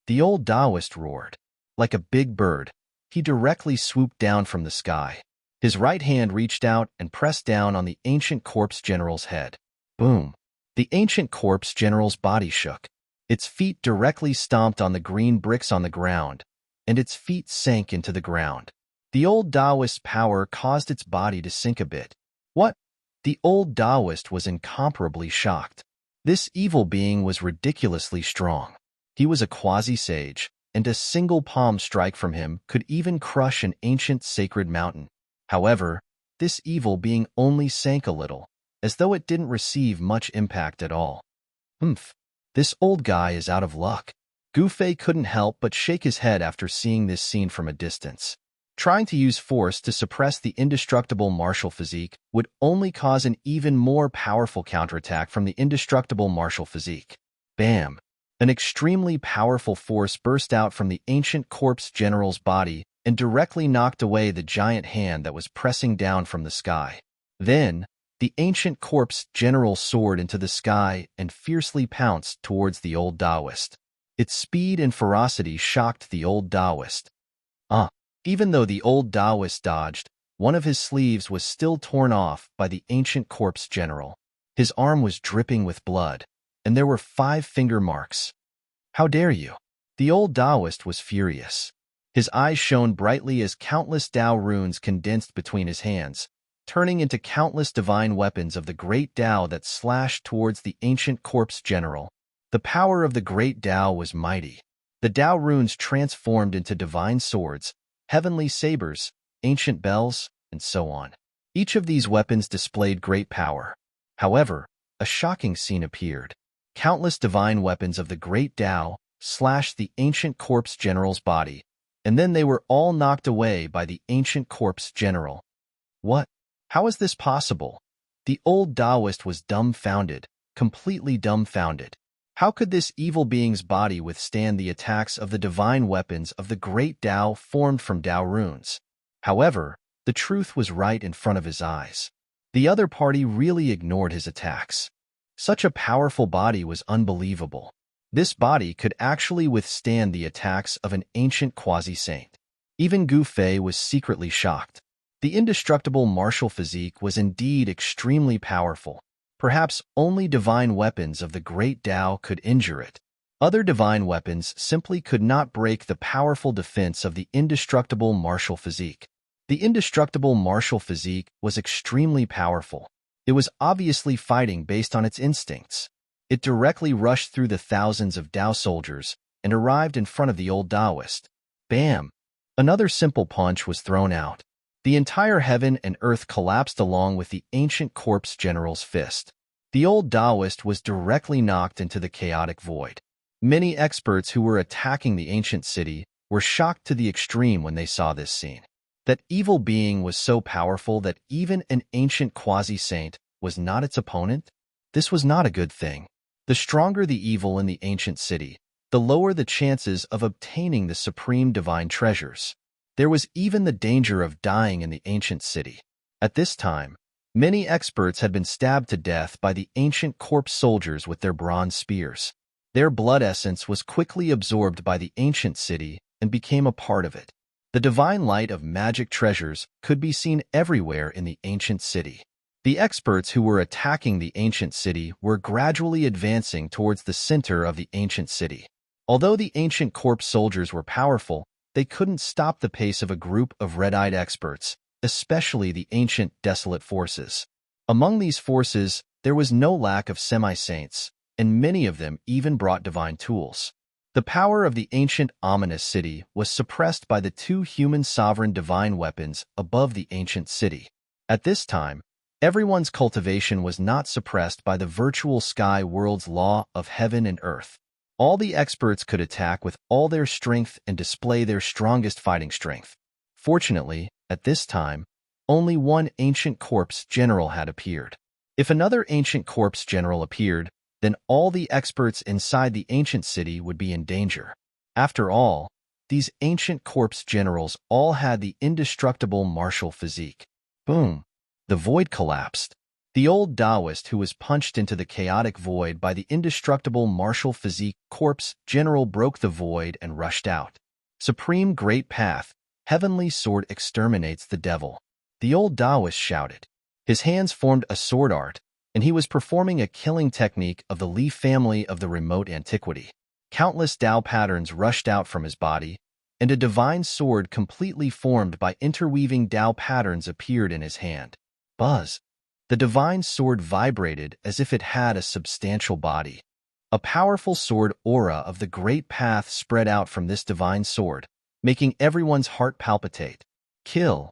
The old Taoist roared. Like a big bird, he directly swooped down from the sky. His right hand reached out and pressed down on the ancient corpse general's head. Boom. The ancient corpse general's body shook. Its feet directly stomped on the green bricks on the ground, and its feet sank into the ground. The old Taoist's power caused its body to sink a bit. What? The old Taoist was incomparably shocked. This evil being was ridiculously strong. He was a quasi-sage, and a single palm strike from him could even crush an ancient sacred mountain. However, this evil being only sank a little, as though it didn't receive much impact at all. This old guy is out of luck. Gu Fei couldn't help but shake his head after seeing this scene from a distance. Trying to use force to suppress the indestructible martial physique would only cause an even more powerful counterattack from the indestructible martial physique. Bam! An extremely powerful force burst out from the ancient corpse general's body and directly knocked away the giant hand that was pressing down from the sky. Then, the ancient corpse general soared into the sky and fiercely pounced towards the old Taoist. Its speed and ferocity shocked the old Taoist. Even though the old Taoist dodged, one of his sleeves was still torn off by the ancient corpse general. His arm was dripping with blood, and there were 5 finger marks. How dare you? The old Taoist was furious. His eyes shone brightly as countless Tao runes condensed between his hands, turning into countless divine weapons of the great Tao that slashed towards the ancient corpse general. The power of the great Tao was mighty. The Tao runes transformed into divine swords, heavenly sabers, ancient bells, and so on. Each of these weapons displayed great power. However, a shocking scene appeared. Countless divine weapons of the great Tao slashed the ancient corpse general's body, and then they were all knocked away by the ancient corpse general. What? How is this possible? The old Taoist was dumbfounded, completely dumbfounded. How could this evil being's body withstand the attacks of the divine weapons of the great Tao formed from Tao runes? However, the truth was right in front of his eyes. The other party really ignored his attacks. Such a powerful body was unbelievable. This body could actually withstand the attacks of an ancient quasi-saint. Even Gu Fei was secretly shocked. The indestructible martial physique was indeed extremely powerful. Perhaps only divine weapons of the great Tao could injure it. Other divine weapons simply could not break the powerful defense of the indestructible martial physique. The indestructible martial physique was extremely powerful. It was obviously fighting based on its instincts. It directly rushed through the thousands of Tao soldiers and arrived in front of the old Taoist. Bam! Another simple punch was thrown out. The entire heaven and earth collapsed along with the ancient corpse general's fist. The old Taoist was directly knocked into the chaotic void. Many experts who were attacking the ancient city were shocked to the extreme when they saw this scene. That evil being was so powerful that even an ancient quasi-saint was not its opponent? This was not a good thing. The stronger the evil in the ancient city, the lower the chances of obtaining the supreme divine treasures. There was even the danger of dying in the ancient city. At this time, many experts had been stabbed to death by the ancient corpse soldiers with their bronze spears. Their blood essence was quickly absorbed by the ancient city and became a part of it. The divine light of magic treasures could be seen everywhere in the ancient city. The experts who were attacking the ancient city were gradually advancing towards the center of the ancient city. Although the ancient corpse soldiers were powerful, they couldn't stop the pace of a group of red-eyed experts, especially the ancient desolate forces. Among these forces, there was no lack of semi-saints, and many of them even brought divine tools. The power of the ancient ominous city was suppressed by the 2 human sovereign divine weapons above the ancient city. At this time, everyone's cultivation was not suppressed by the virtual sky world's law of heaven and earth. All the experts could attack with all their strength and display their strongest fighting strength. Fortunately, at this time, only one ancient corpse general had appeared. If another ancient corpse general appeared, then all the experts inside the ancient city would be in danger. After all, these ancient corpse generals all had the indestructible martial physique. Boom! The void collapsed. The old Taoist who was punched into the chaotic void by the indestructible martial physique corpse general broke the void and rushed out. Supreme Great Path, heavenly sword exterminates the devil. The old Taoist shouted. His hands formed a sword art, and he was performing a killing technique of the Li family of the remote antiquity. Countless Tao patterns rushed out from his body, and a divine sword completely formed by interweaving Tao patterns appeared in his hand. Buzz! The divine sword vibrated as if it had a substantial body. A powerful sword aura of the great path spread out from this divine sword, making everyone's heart palpitate. Kill!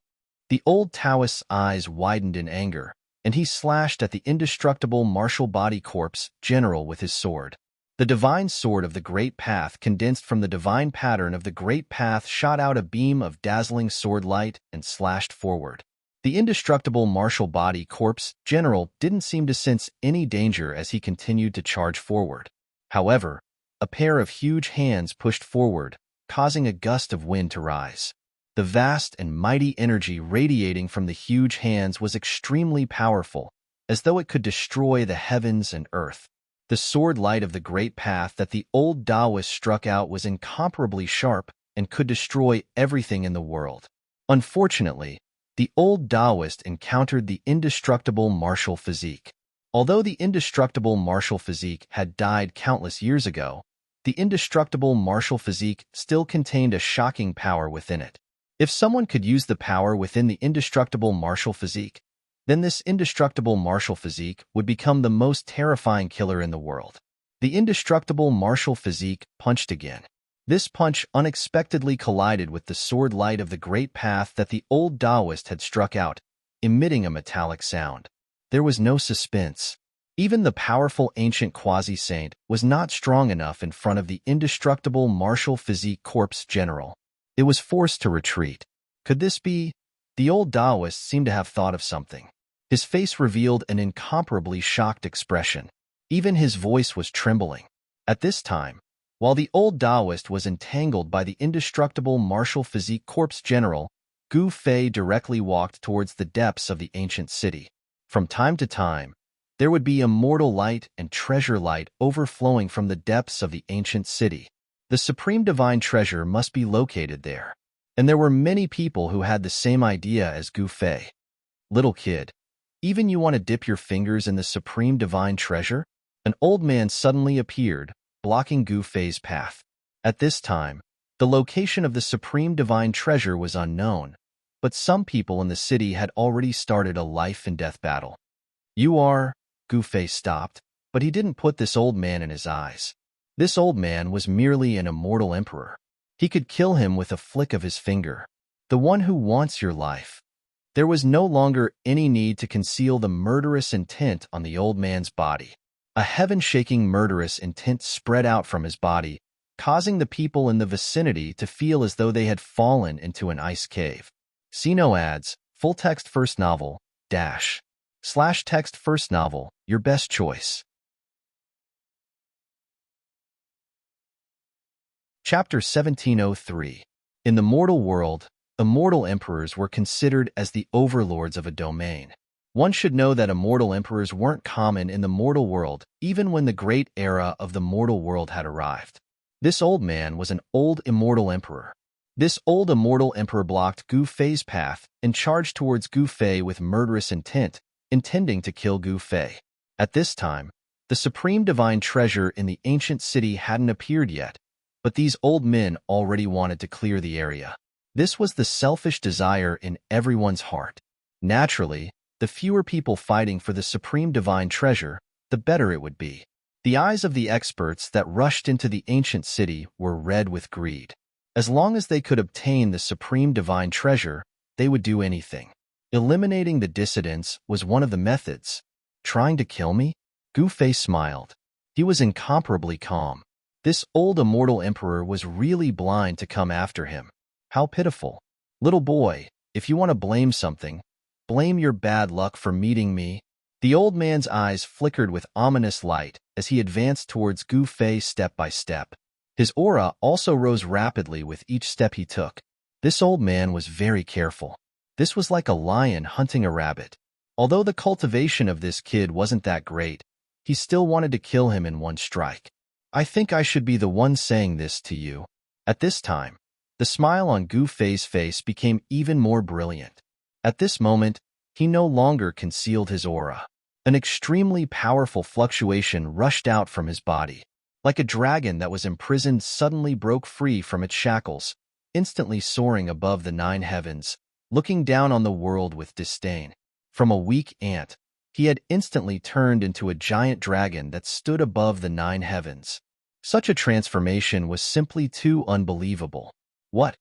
The old Taoist's eyes widened in anger, and he slashed at the indestructible martial body corpse general with his sword. The divine sword of the great path condensed from the divine pattern of the great path shot out a beam of dazzling sword light and slashed forward. The indestructible martial body corpse general didn't seem to sense any danger as he continued to charge forward. However, a pair of huge hands pushed forward, causing a gust of wind to rise. The vast and mighty energy radiating from the huge hands was extremely powerful, as though it could destroy the heavens and earth. The sword light of the great path that the old Taoist struck out was incomparably sharp and could destroy everything in the world. Unfortunately, the old Taoist encountered the indestructible martial physique. Although the indestructible martial physique had died countless years ago, the indestructible martial physique still contained a shocking power within it. If someone could use the power within the indestructible martial physique, then this indestructible martial physique would become the most terrifying killer in the world. The indestructible martial physique punched again. This punch unexpectedly collided with the sword light of the great path that the old Taoist had struck out, emitting a metallic sound. There was no suspense. Even the powerful ancient quasi-saint was not strong enough in front of the indestructible martial physique corpse general. It was forced to retreat. Could this be? The old Taoist seemed to have thought of something. His face revealed an incomparably shocked expression. Even his voice was trembling. At this time, while the old Taoist was entangled by the indestructible martial physique corpse general, Gu Fei directly walked towards the depths of the ancient city. From time to time, there would be immortal light and treasure light overflowing from the depths of the ancient city. The supreme divine treasure must be located there. And there were many people who had the same idea as Gu Fei. Little kid, even you want to dip your fingers in the supreme divine treasure? An old man suddenly appeared, blocking Gu Fei's path. At this time, the location of the supreme divine treasure was unknown, but some people in the city had already started a life-and-death battle. You are... Gu Fei stopped, but he didn't put this old man in his eyes. This old man was merely an immortal emperor. He could kill him with a flick of his finger. The one who wants your life. There was no longer any need to conceal the murderous intent on the old man's body. A heaven-shaking murderous intent spread out from his body, causing the people in the vicinity to feel as though they had fallen into an ice cave. See no ads, full text first novel, /text first novel, your best choice. Chapter 1703. In the mortal world, immortal emperors were considered as the overlords of a domain. One should know that immortal emperors weren't common in the mortal world, even when the great era of the mortal world had arrived. This old man was an old immortal emperor. This old immortal emperor blocked Gu Fei's path and charged towards Gu Fei with murderous intent, intending to kill Gu Fei. At this time, the supreme divine treasure in the ancient city hadn't appeared yet, but these old men already wanted to clear the area. This was the selfish desire in everyone's heart. Naturally, the fewer people fighting for the supreme divine treasure, the better it would be. The eyes of the experts that rushed into the ancient city were red with greed. As long as they could obtain the supreme divine treasure, they would do anything. Eliminating the dissidents was one of the methods. Trying to kill me? Gu Fei smiled. He was incomparably calm. This old immortal emperor was really blind to come after him. How pitiful. Little boy, if you want to blame something, blame your bad luck for meeting me. The old man's eyes flickered with ominous light as he advanced towards Gu Fei step by step. His aura also rose rapidly with each step he took. This old man was very careful. This was like a lion hunting a rabbit. Although the cultivation of this kid wasn't that great, he still wanted to kill him in one strike. I think I should be the one saying this to you. At this time, the smile on Gu Fei's face became even more brilliant. At this moment, he no longer concealed his aura. An extremely powerful fluctuation rushed out from his body. Like a dragon that was imprisoned suddenly broke free from its shackles, instantly soaring above the 9 heavens, looking down on the world with disdain. From a weak ant, he had instantly turned into a giant dragon that stood above the 9 heavens. Such a transformation was simply too unbelievable. What?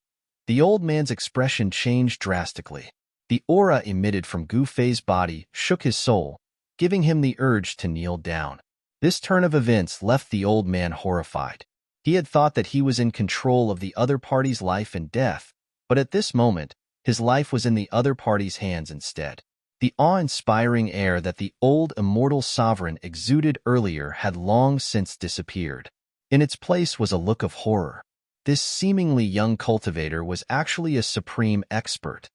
The old man's expression changed drastically. The aura emitted from Gu Fei's body shook his soul, giving him the urge to kneel down. This turn of events left the old man horrified. He had thought that he was in control of the other party's life and death, but at this moment, his life was in the other party's hands instead. The awe-inspiring air that the old immortal sovereign exuded earlier had long since disappeared. In its place was a look of horror. This seemingly young cultivator was actually a supreme expert.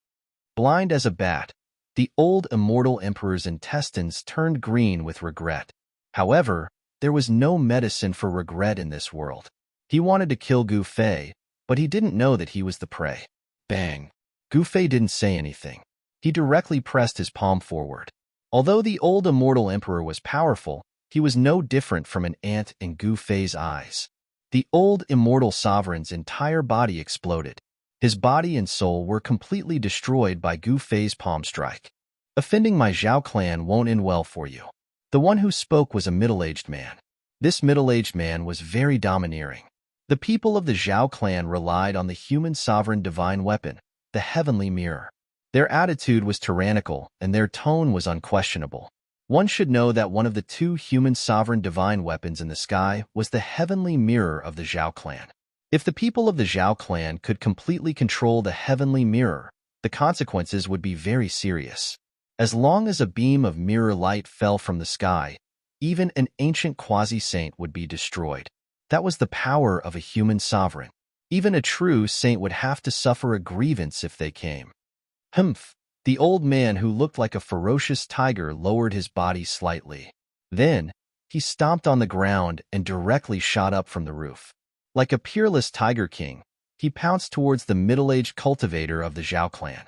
Blind as a bat, the old immortal emperor's intestines turned green with regret. However, there was no medicine for regret in this world. He wanted to kill Gu Fei, but he didn't know that he was the prey. Bang! Gu Fei didn't say anything. He directly pressed his palm forward. Although the old immortal emperor was powerful, he was no different from an ant in Gu Fei's eyes. The old immortal sovereign's entire body exploded. His body and soul were completely destroyed by Gu Fei's palm strike. Offending my Zhao clan won't end well for you. The one who spoke was a middle-aged man. This middle-aged man was very domineering. The people of the Zhao clan relied on the human sovereign divine weapon, the heavenly mirror. Their attitude was tyrannical, and their tone was unquestionable. One should know that one of the two human sovereign divine weapons in the sky was the heavenly mirror of the Zhao clan. If the people of the Zhao clan could completely control the heavenly mirror, the consequences would be very serious. As long as a beam of mirror light fell from the sky, even an ancient quasi-saint would be destroyed. That was the power of a human sovereign. Even a true saint would have to suffer a grievance if they came. Humph! The old man who looked like a ferocious tiger lowered his body slightly. Then, he stomped on the ground and directly shot up from the roof. Like a peerless tiger king, he pounced towards the middle-aged cultivator of the Zhao clan.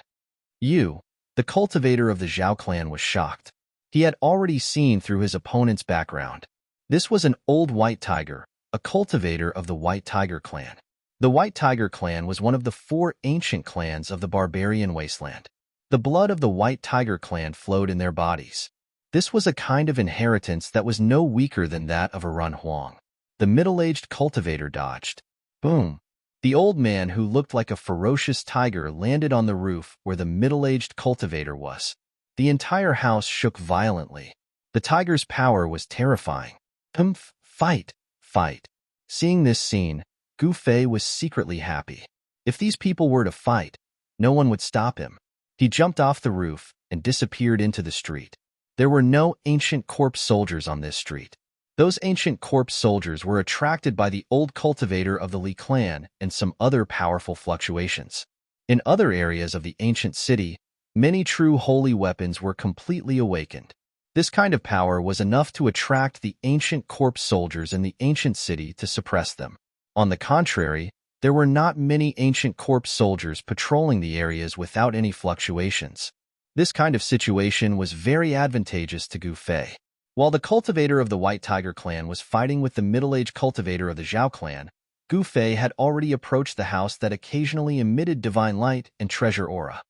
The cultivator of the Zhao clan was shocked. He had already seen through his opponent's background. This was an old white tiger, a cultivator of the White Tiger clan. The White Tiger clan was one of the 4 ancient clans of the barbarian wasteland. The blood of the White Tiger clan flowed in their bodies. This was a kind of inheritance that was no weaker than that of a Run Huang. The middle-aged cultivator dodged. Boom! The old man who looked like a ferocious tiger landed on the roof where the middle-aged cultivator was. The entire house shook violently. The tiger's power was terrifying. Humph! Fight! Fight! Seeing this scene, Gu Fei was secretly happy. If these people were to fight, no one would stop him. He jumped off the roof and disappeared into the street. There were no ancient corpse soldiers on this street. Those ancient corpse soldiers were attracted by the old cultivator of the Li clan and some other powerful fluctuations. In other areas of the ancient city, many true holy weapons were completely awakened. This kind of power was enough to attract the ancient corpse soldiers in the ancient city to suppress them. On the contrary, there were not many ancient corpse soldiers patrolling the areas without any fluctuations. This kind of situation was very advantageous to Gu Fei. While the cultivator of the White Tiger clan was fighting with the middle-aged cultivator of the Zhao clan, Gu Fei had already approached the house that occasionally emitted divine light and treasure aura.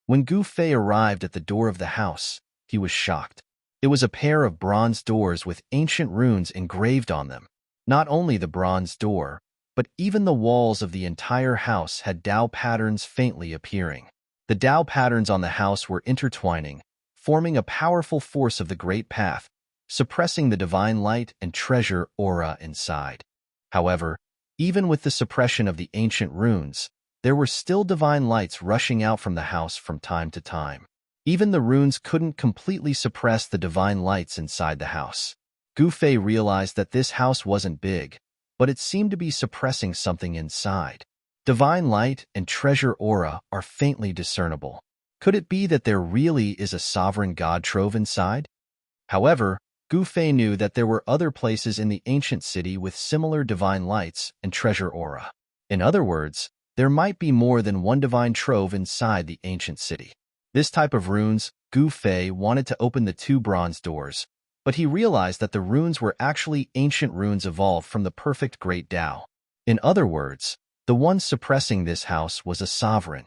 When Gu Fei arrived at the door of the house, he was shocked. It was a pair of bronze doors with ancient runes engraved on them. Not only the bronze door, but even the walls of the entire house had Dao patterns faintly appearing. The Dao patterns on the house were intertwining, forming a powerful force of the Great Path, suppressing the divine light and treasure aura inside. However, even with the suppression of the ancient runes, there were still divine lights rushing out from the house from time to time. Even the runes couldn't completely suppress the divine lights inside the house. Gu Fei realized that this house wasn't big, but it seemed to be suppressing something inside. Divine light and treasure aura are faintly discernible. Could it be that there really is a sovereign god trove inside? However, Gu Fei knew that there were other places in the ancient city with similar divine lights and treasure aura. In other words, there might be more than one divine trove inside the ancient city. This type of runes, Gu Fei wanted to open the 2 bronze doors, but he realized that the runes were actually ancient runes evolved from the perfect Great Tao. In other words, the one suppressing this house was a sovereign.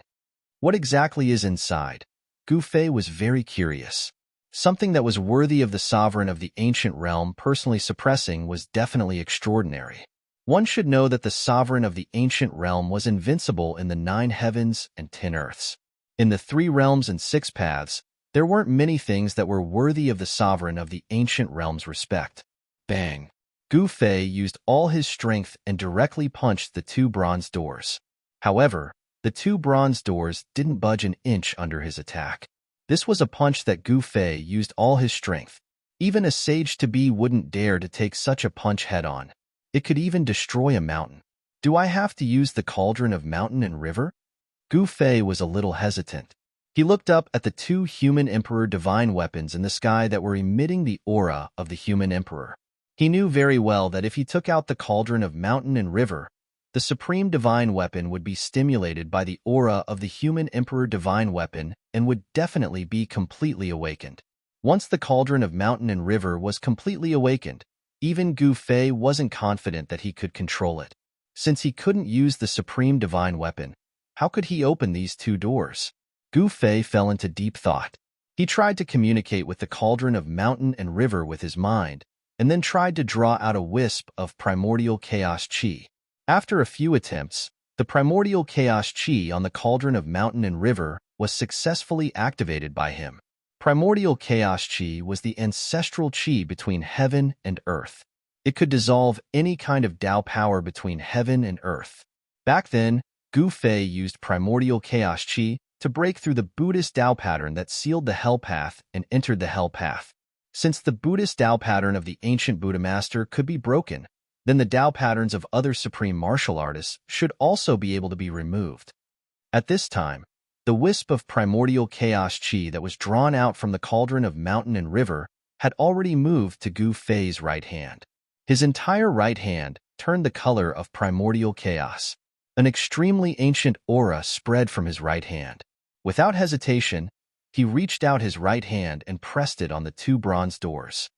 What exactly is inside? Gu Fei was very curious. Something that was worthy of the sovereign of the ancient realm personally suppressing was definitely extraordinary. One should know that the sovereign of the ancient realm was invincible in the 9 heavens and 10 earths. In the 3 realms and 6 paths, there weren't many things that were worthy of the sovereign of the ancient realm's respect. Bang! Gu Fei used all his strength and directly punched the 2 bronze doors. However, the 2 bronze doors didn't budge an inch under his attack. This was a punch that Gu Fei used all his strength. Even a sage-to-be wouldn't dare to take such a punch head-on. It could even destroy a mountain. Do I have to use the cauldron of mountain and river? Gu Fei was a little hesitant. He looked up at the 2 human emperor divine weapons in the sky that were emitting the aura of the human emperor. He knew very well that if he took out the cauldron of mountain and river, the supreme divine weapon would be stimulated by the aura of the human emperor divine weapon and would definitely be completely awakened. Once the cauldron of mountain and river was completely awakened, even Gu Fei wasn't confident that he could control it. Since he couldn't use the supreme divine weapon, how could he open these two doors? Gu Fei fell into deep thought. He tried to communicate with the cauldron of mountain and river with his mind, and then tried to draw out a wisp of primordial chaos chi. After a few attempts, the primordial chaos chi on the cauldron of mountain and river was successfully activated by him. Primordial chaos chi was the ancestral chi between heaven and earth. It could dissolve any kind of Tao power between heaven and earth. Back then, Gu Fei used primordial chaos chi to break through the Buddhist Tao pattern that sealed the hell path and entered the hell path. Since the Buddhist Tao pattern of the ancient Buddha master could be broken, then the Tao patterns of other supreme martial artists should also be able to be removed. At this time, the wisp of primordial chaos chi that was drawn out from the cauldron of mountain and river had already moved to Gu Fei's right hand. His entire right hand turned the color of primordial chaos. An extremely ancient aura spread from his right hand. Without hesitation, he reached out his right hand and pressed it on the two bronze doors.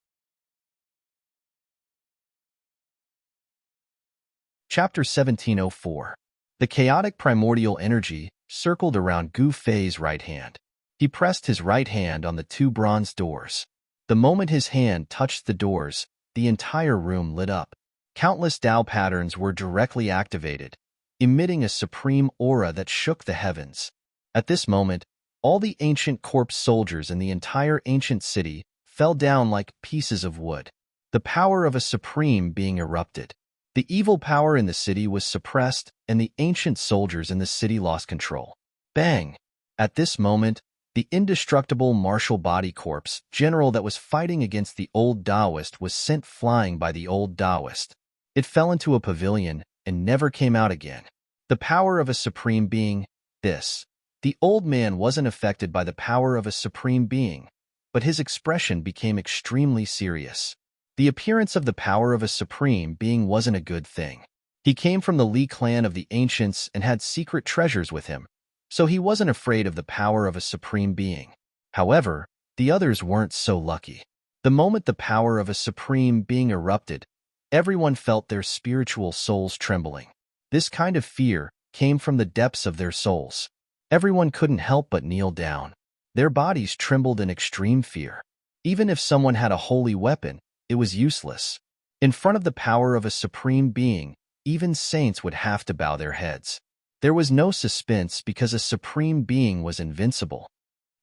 Chapter 1704. The chaotic primordial energy circled around Gu Fei's right hand. He pressed his right hand on the two bronze doors. The moment his hand touched the doors, the entire room lit up. Countless Tao patterns were directly activated, emitting a supreme aura that shook the heavens. At this moment, all the ancient corpse soldiers in the entire ancient city fell down like pieces of wood. The power of a supreme being erupted. The evil power in the city was suppressed, and the ancient soldiers in the city lost control. Bang! At this moment, the indestructible martial body corpse general that was fighting against the old Taoist was sent flying by the old Taoist. It fell into a pavilion and never came out again. The power of a supreme being, this. The old man wasn't affected by the power of a supreme being, but his expression became extremely serious. The appearance of the power of a supreme being wasn't a good thing. He came from the Li clan of the ancients and had secret treasures with him, so he wasn't afraid of the power of a supreme being. However, the others weren't so lucky. The moment the power of a supreme being erupted, everyone felt their spiritual souls trembling. This kind of fear came from the depths of their souls. Everyone couldn't help but kneel down. Their bodies trembled in extreme fear. Even if someone had a holy weapon, it was useless. In front of the power of a supreme being, even saints would have to bow their heads. There was no suspense because a supreme being was invincible.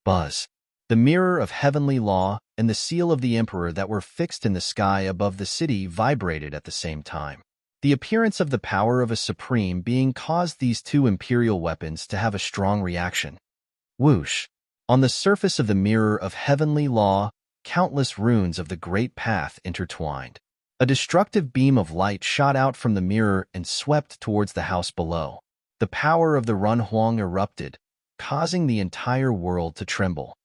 Buzz. The mirror of heavenly law and the seal of the emperor that were fixed in the sky above the city vibrated at the same time. The appearance of the power of a supreme being caused these two imperial weapons to have a strong reaction. Whoosh! On the surface of the mirror of heavenly law, countless runes of the great path intertwined. A destructive beam of light shot out from the mirror and swept towards the house below. The power of the Runhuang erupted, causing the entire world to tremble.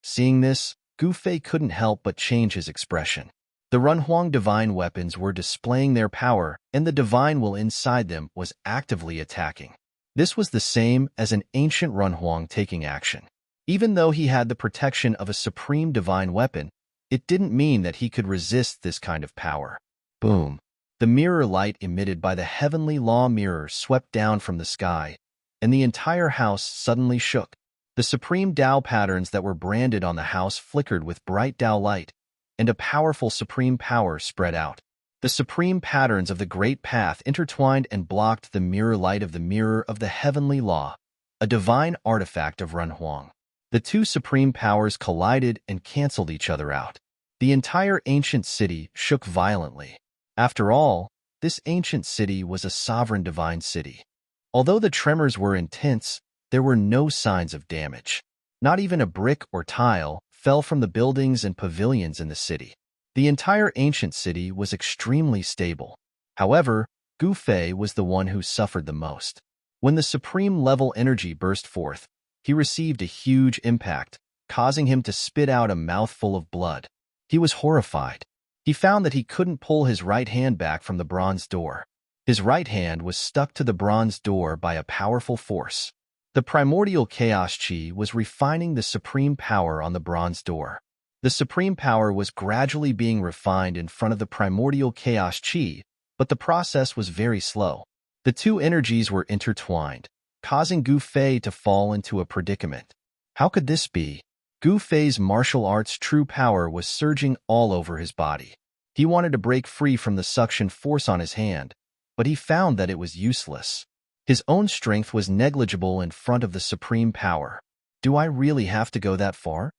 Seeing this, Gu Fei couldn't help but change his expression. The Runhuang divine weapons were displaying their power, and the divine will inside them was actively attacking. This was the same as an ancient Runhuang taking action. Even though he had the protection of a supreme divine weapon, it didn't mean that he could resist this kind of power. Boom! The mirror light emitted by the heavenly law mirror swept down from the sky, and the entire house suddenly shook. The supreme Tao patterns that were branded on the house flickered with bright Tao light, and a powerful supreme power spread out. The supreme patterns of the great path intertwined and blocked the mirror light of the mirror of the heavenly law, a divine artifact of Runhuang. The two supreme powers collided and canceled each other out. The entire ancient city shook violently. After all, this ancient city was a sovereign divine city. Although the tremors were intense, there were no signs of damage. Not even a brick or tile fell from the buildings and pavilions in the city. The entire ancient city was extremely stable. However, Gu Fei was the one who suffered the most. When the supreme level energy burst forth, he received a huge impact, causing him to spit out a mouthful of blood. He was horrified. He found that he couldn't pull his right hand back from the bronze door. His right hand was stuck to the bronze door by a powerful force. The primordial chaos chi was refining the supreme power on the bronze door. The supreme power was gradually being refined in front of the primordial chaos chi, but the process was very slow. The two energies were intertwined, causing Gu Fei to fall into a predicament. How could this be? Gu Fei's martial arts' true power was surging all over his body. He wanted to break free from the suction force on his hand, but he found that it was useless. His own strength was negligible in front of the supreme power. Do I really have to go that far?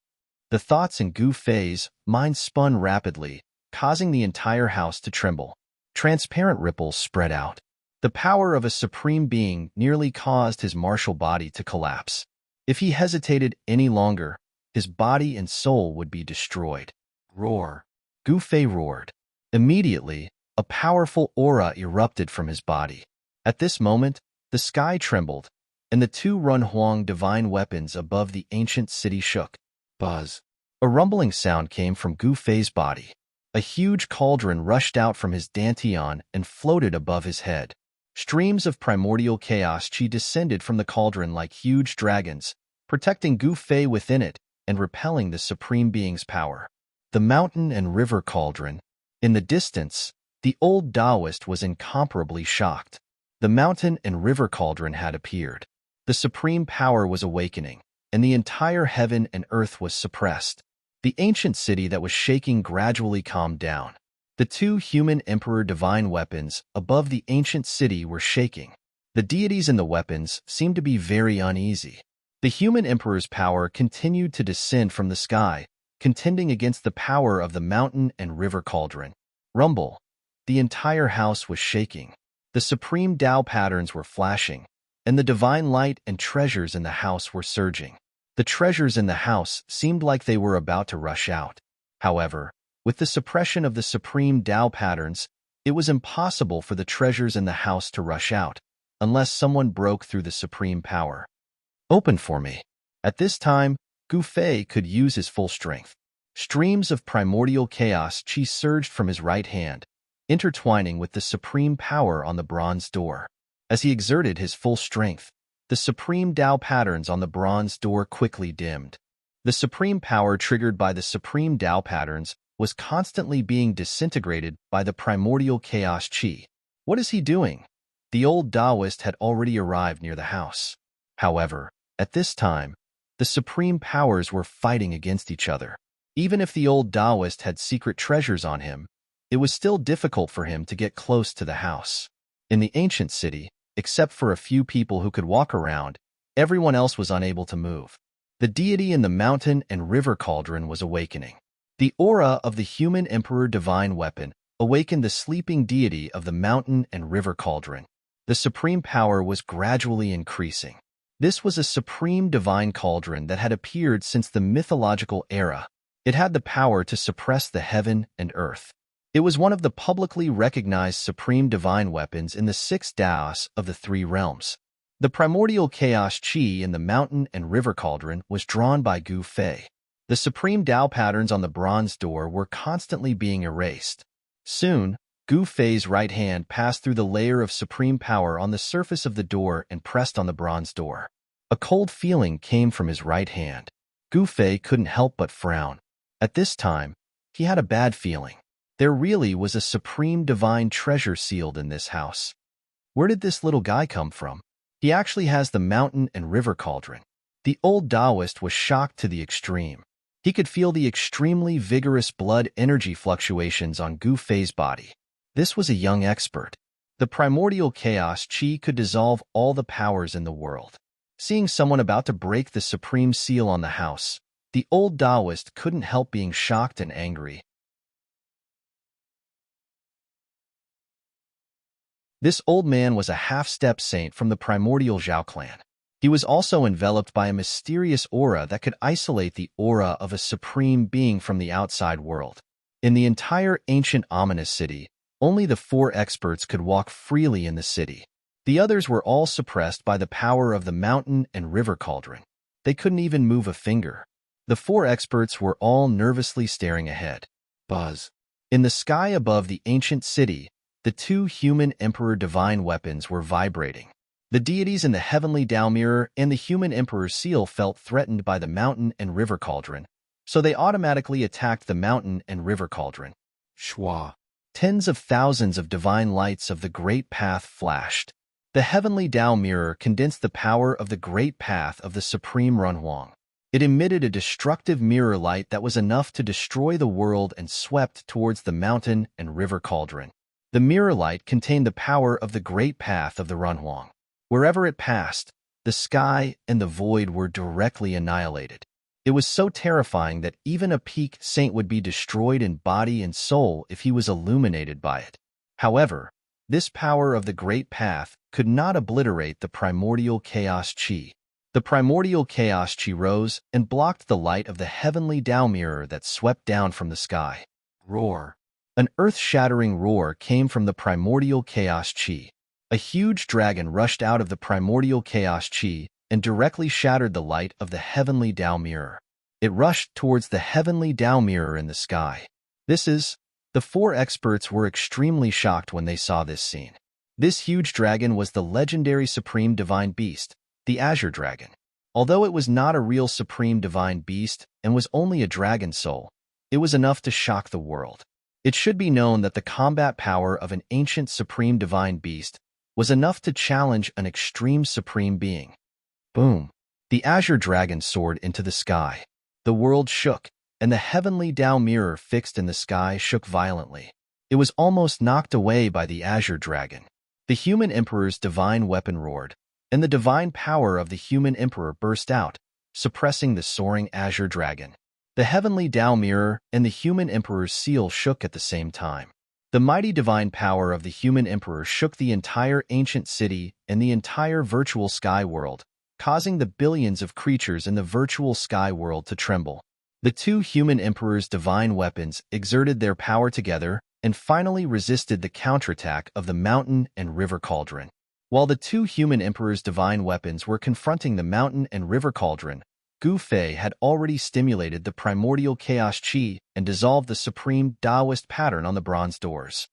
The thoughts in Gu Fei's mind spun rapidly, causing the entire house to tremble. Transparent ripples spread out. The power of a supreme being nearly caused his martial body to collapse. If he hesitated any longer, his body and soul would be destroyed. Roar! Gu Fei roared. Immediately, a powerful aura erupted from his body. At this moment, the sky trembled, and the two Runhuang divine weapons above the ancient city shook. Buzz! A rumbling sound came from Gu Fei's body. A huge cauldron rushed out from his dantian and floated above his head. Streams of primordial chaos chi descended from the cauldron like huge dragons, protecting Gu Fei within it and repelling the supreme being's power. The mountain and river cauldron. In the distance, the old Taoist was incomparably shocked. The mountain and river cauldron had appeared. The supreme power was awakening, and the entire heaven and earth was suppressed. The ancient city that was shaking gradually calmed down. The two human emperor divine weapons above the ancient city were shaking. The deities in the weapons seemed to be very uneasy. The human emperor's power continued to descend from the sky, contending against the power of the mountain and river cauldron. Rumble! The entire house was shaking. The supreme Tao patterns were flashing, and the divine light and treasures in the house were surging. The treasures in the house seemed like they were about to rush out. However, with the suppression of the supreme Tao patterns, it was impossible for the treasures in the house to rush out, unless someone broke through the supreme power. Open for me. At this time, Gu Fei could use his full strength. Streams of primordial chaos chi surged from his right hand, intertwining with the supreme power on the bronze door. As he exerted his full strength, the supreme Tao patterns on the bronze door quickly dimmed. The supreme power triggered by the supreme Tao patterns was constantly being disintegrated by the primordial chaos chi. What is he doing? The old Taoist had already arrived near the house. However, at this time, the supreme powers were fighting against each other. Even if the old Taoist had secret treasures on him, it was still difficult for him to get close to the house. In the ancient city, except for a few people who could walk around, everyone else was unable to move. The deity in the mountain and river cauldron was awakening. The aura of the human emperor divine weapon awakened the sleeping deity of the mountain and river cauldron. The supreme power was gradually increasing. This was a supreme divine cauldron that had appeared since the mythological era. It had the power to suppress the heaven and earth. It was one of the publicly recognized supreme divine weapons in the 6 Taos of the 3 realms. The primordial chaos chi in the mountain and river cauldron was drawn by Gu Fei. The supreme Tao patterns on the bronze door were constantly being erased. Soon, Gu Fei's right hand passed through the layer of supreme power on the surface of the door and pressed on the bronze door. A cold feeling came from his right hand. Gu Fei couldn't help but frown. At this time, he had a bad feeling. There really was a supreme divine treasure sealed in this house. Where did this little guy come from? He actually has the mountain and river cauldron. The old Taoist was shocked to the extreme. He could feel the extremely vigorous blood energy fluctuations on Gu Fei's body. This was a young expert. The primordial chaos chi could dissolve all the powers in the world. Seeing someone about to break the supreme seal on the house, the old Taoist couldn't help being shocked and angry. This old man was a half-step saint from the primordial Zhao clan. He was also enveloped by a mysterious aura that could isolate the aura of a supreme being from the outside world. In the entire ancient ominous city, only the 4 experts could walk freely in the city. The others were all suppressed by the power of the mountain and river cauldron. They couldn't even move a finger. The 4 experts were all nervously staring ahead. Buzz. In the sky above the ancient city, the two human emperor divine weapons were vibrating. The deities in the heavenly Tao mirror and the human emperor's seal felt threatened by the mountain and river cauldron, so they automatically attacked the mountain and river cauldron. Shwa. Tens of thousands of divine lights of the Great Path flashed. The heavenly Tao mirror condensed the power of the Great Path of the Supreme Runhuang. It emitted a destructive mirror light that was enough to destroy the world and swept towards the mountain and river cauldron. The mirror light contained the power of the Great Path of the Runhuang. Wherever it passed, the sky and the void were directly annihilated. It was so terrifying that even a peak saint would be destroyed in body and soul if he was illuminated by it. However, this power of the Great Path could not obliterate the primordial chaos chi. The primordial chaos chi rose and blocked the light of the heavenly Tao mirror that swept down from the sky. Roar. An earth-shattering roar came from the primordial chaos chi. A huge dragon rushed out of the primordial chaos chi and directly shattered the light of the heavenly Tao mirror. It rushed towards the heavenly Tao mirror in the sky. The four experts were extremely shocked when they saw this scene. This huge dragon was the legendary supreme divine beast, the Azure Dragon. Although it was not a real supreme divine beast and was only a dragon soul, it was enough to shock the world. It should be known that the combat power of an ancient supreme divine beast was enough to challenge an extreme supreme being. Boom! The Azure Dragon soared into the sky. The world shook, and the heavenly Tao mirror fixed in the sky shook violently. It was almost knocked away by the Azure Dragon. The human emperor's divine weapon roared, and the divine power of the human emperor burst out, suppressing the soaring Azure Dragon. The heavenly Tao mirror and the human emperor's seal shook at the same time. The mighty divine power of the human emperor shook the entire ancient city and the entire virtual sky world, causing the billions of creatures in the virtual sky world to tremble. The two human emperors' divine weapons exerted their power together and finally resisted the counterattack of the mountain and river cauldron. While the two human emperors' divine weapons were confronting the mountain and river cauldron, Gu Fei had already stimulated the primordial chaos chi and dissolved the supreme Taoist pattern on the bronze doors.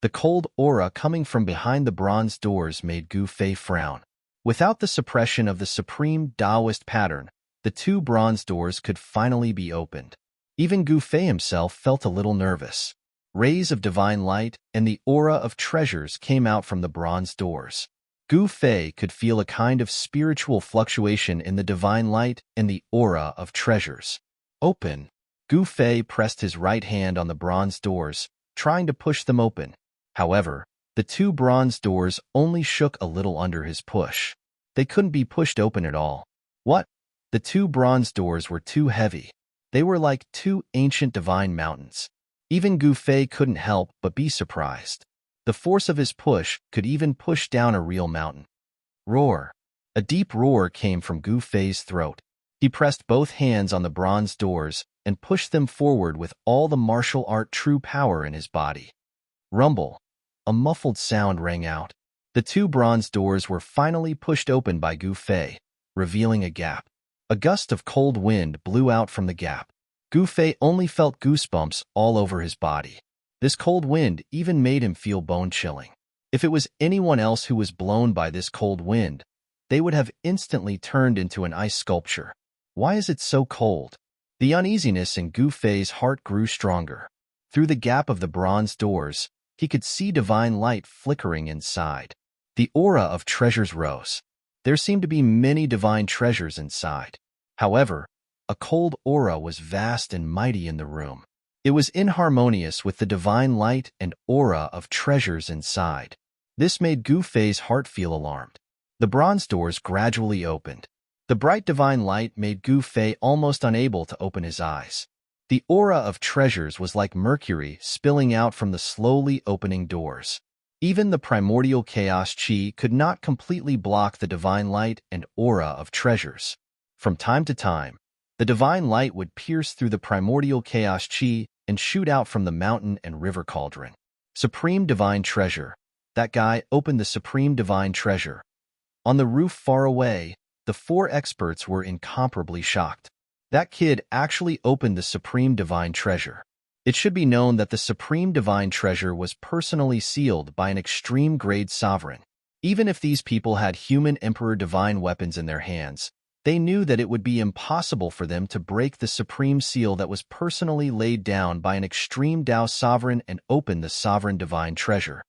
The cold aura coming from behind the bronze doors made Gu Fei frown. Without the suppression of the supreme Taoist pattern, the two bronze doors could finally be opened. Even Gu Fei himself felt a little nervous. Rays of divine light and the aura of treasures came out from the bronze doors. Gu Fei could feel a kind of spiritual fluctuation in the divine light and the aura of treasures. Open. Gu Fei pressed his right hand on the bronze doors, trying to push them open. However, the two bronze doors only shook a little under his push. They couldn't be pushed open at all. What? The two bronze doors were too heavy. They were like two ancient divine mountains. Even Gu Fei couldn't help but be surprised. The force of his push could even push down a real mountain. Roar. A deep roar came from Gu Fei's throat. He pressed both hands on the bronze doors and pushed them forward with all the martial art true power in his body. Rumble. A muffled sound rang out. The two bronze doors were finally pushed open by Gu Fei, revealing a gap. A gust of cold wind blew out from the gap. Gu Fei only felt goosebumps all over his body. This cold wind even made him feel bone-chilling. If it was anyone else who was blown by this cold wind, they would have instantly turned into an ice sculpture. Why is it so cold? The uneasiness in Gu Fei's heart grew stronger. Through the gap of the bronze doors, he could see divine light flickering inside. The aura of treasures rose. There seemed to be many divine treasures inside. However, a cold aura was vast and mighty in the room. It was inharmonious with the divine light and aura of treasures inside. This made Gu Fei's heart feel alarmed. The bronze doors gradually opened. The bright divine light made Gu Fei almost unable to open his eyes. The aura of treasures was like mercury spilling out from the slowly opening doors. Even the primordial chaos chi could not completely block the divine light and aura of treasures. From time to time, the divine light would pierce through the primordial chaos chi and shoot out from the mountain and river cauldron. Supreme divine treasure. That guy opened the supreme divine treasure. On the roof far away, the four experts were incomparably shocked. That kid actually opened the supreme divine treasure. It should be known that the supreme divine treasure was personally sealed by an extreme-grade sovereign. Even if these people had human emperor divine weapons in their hands, they knew that it would be impossible for them to break the supreme seal that was personally laid down by an extreme Tao sovereign and open the sovereign divine treasure.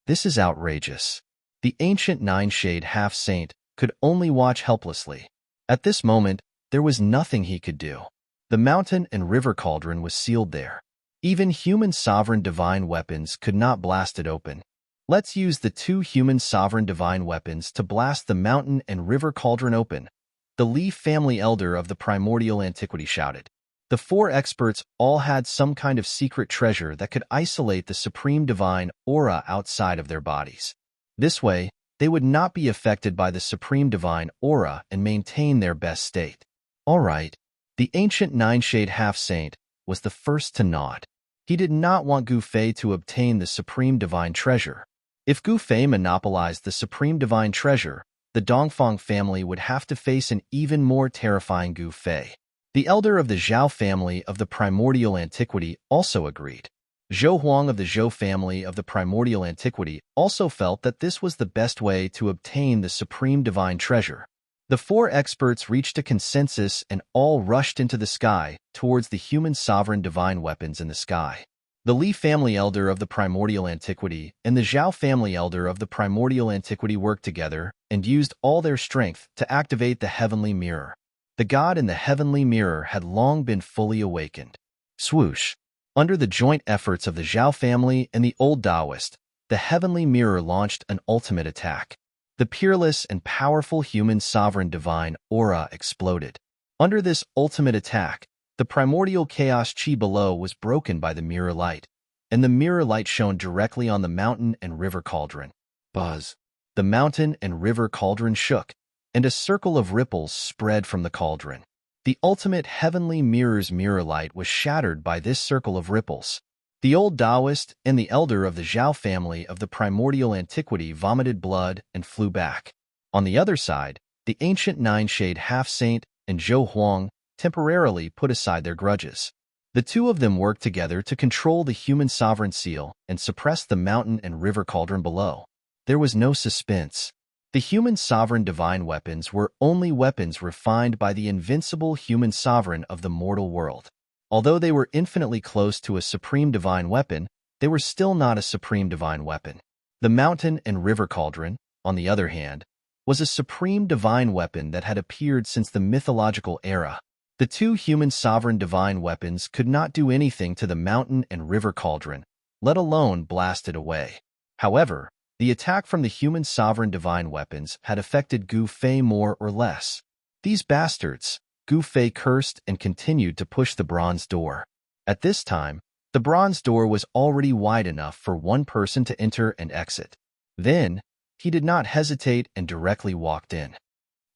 This is outrageous. The ancient nine-shade half-saint could only watch helplessly. At this moment, there was nothing he could do. The mountain and river cauldron was sealed there. Even human sovereign divine weapons could not blast it open. Let's use the two human sovereign divine weapons to blast the mountain and river cauldron open, the Li family elder of the primordial antiquity shouted. The four experts all had some kind of secret treasure that could isolate the supreme divine aura outside of their bodies. This way, they would not be affected by the supreme divine aura and maintain their best state. All right, the ancient nine-shade half-saint was the first to nod. He did not want Gu Fei to obtain the supreme divine treasure. If Gu Fei monopolized the supreme divine treasure, the Dongfang family would have to face an even more terrifying Gu Fei. The elder of the Zhao family of the primordial antiquity also agreed. Zhou Huang of the Zhou family of the primordial antiquity also felt that this was the best way to obtain the supreme divine treasure. The four experts reached a consensus and all rushed into the sky towards the human sovereign divine weapons in the sky. The Li family elder of the primordial antiquity and the Zhao family elder of the primordial antiquity worked together and used all their strength to activate the heavenly mirror. The god in the heavenly mirror had long been fully awakened. Swoosh! Under the joint efforts of the Zhao family and the old Taoist, the heavenly mirror launched an ultimate attack. The peerless and powerful human sovereign divine aura exploded. Under this ultimate attack, the primordial chaos chi below was broken by the mirror light, and the mirror light shone directly on the mountain and river cauldron. Buzz! The mountain and river cauldron shook, and a circle of ripples spread from the cauldron. The ultimate heavenly mirror's mirror light was shattered by this circle of ripples. The old Taoist and the elder of the Zhao family of the primordial antiquity vomited blood and flew back. On the other side, the ancient nine-shade half-saint and Zhou Huang temporarily put aside their grudges. The two of them worked together to control the human sovereign seal and suppress the mountain and river cauldron below. There was no suspense. The human sovereign divine weapons were only weapons refined by the invincible human sovereign of the mortal world. Although they were infinitely close to a supreme divine weapon, they were still not a supreme divine weapon. The mountain and river cauldron, on the other hand, was a supreme divine weapon that had appeared since the mythological era. The two human sovereign divine weapons could not do anything to the mountain and river cauldron, let alone blast it away. However, the attack from the human sovereign divine weapons had affected Gu Fei more or less. These bastards, Gu Fei cursed and continued to push the bronze door. At this time, the bronze door was already wide enough for one person to enter and exit. Then, he did not hesitate and directly walked in.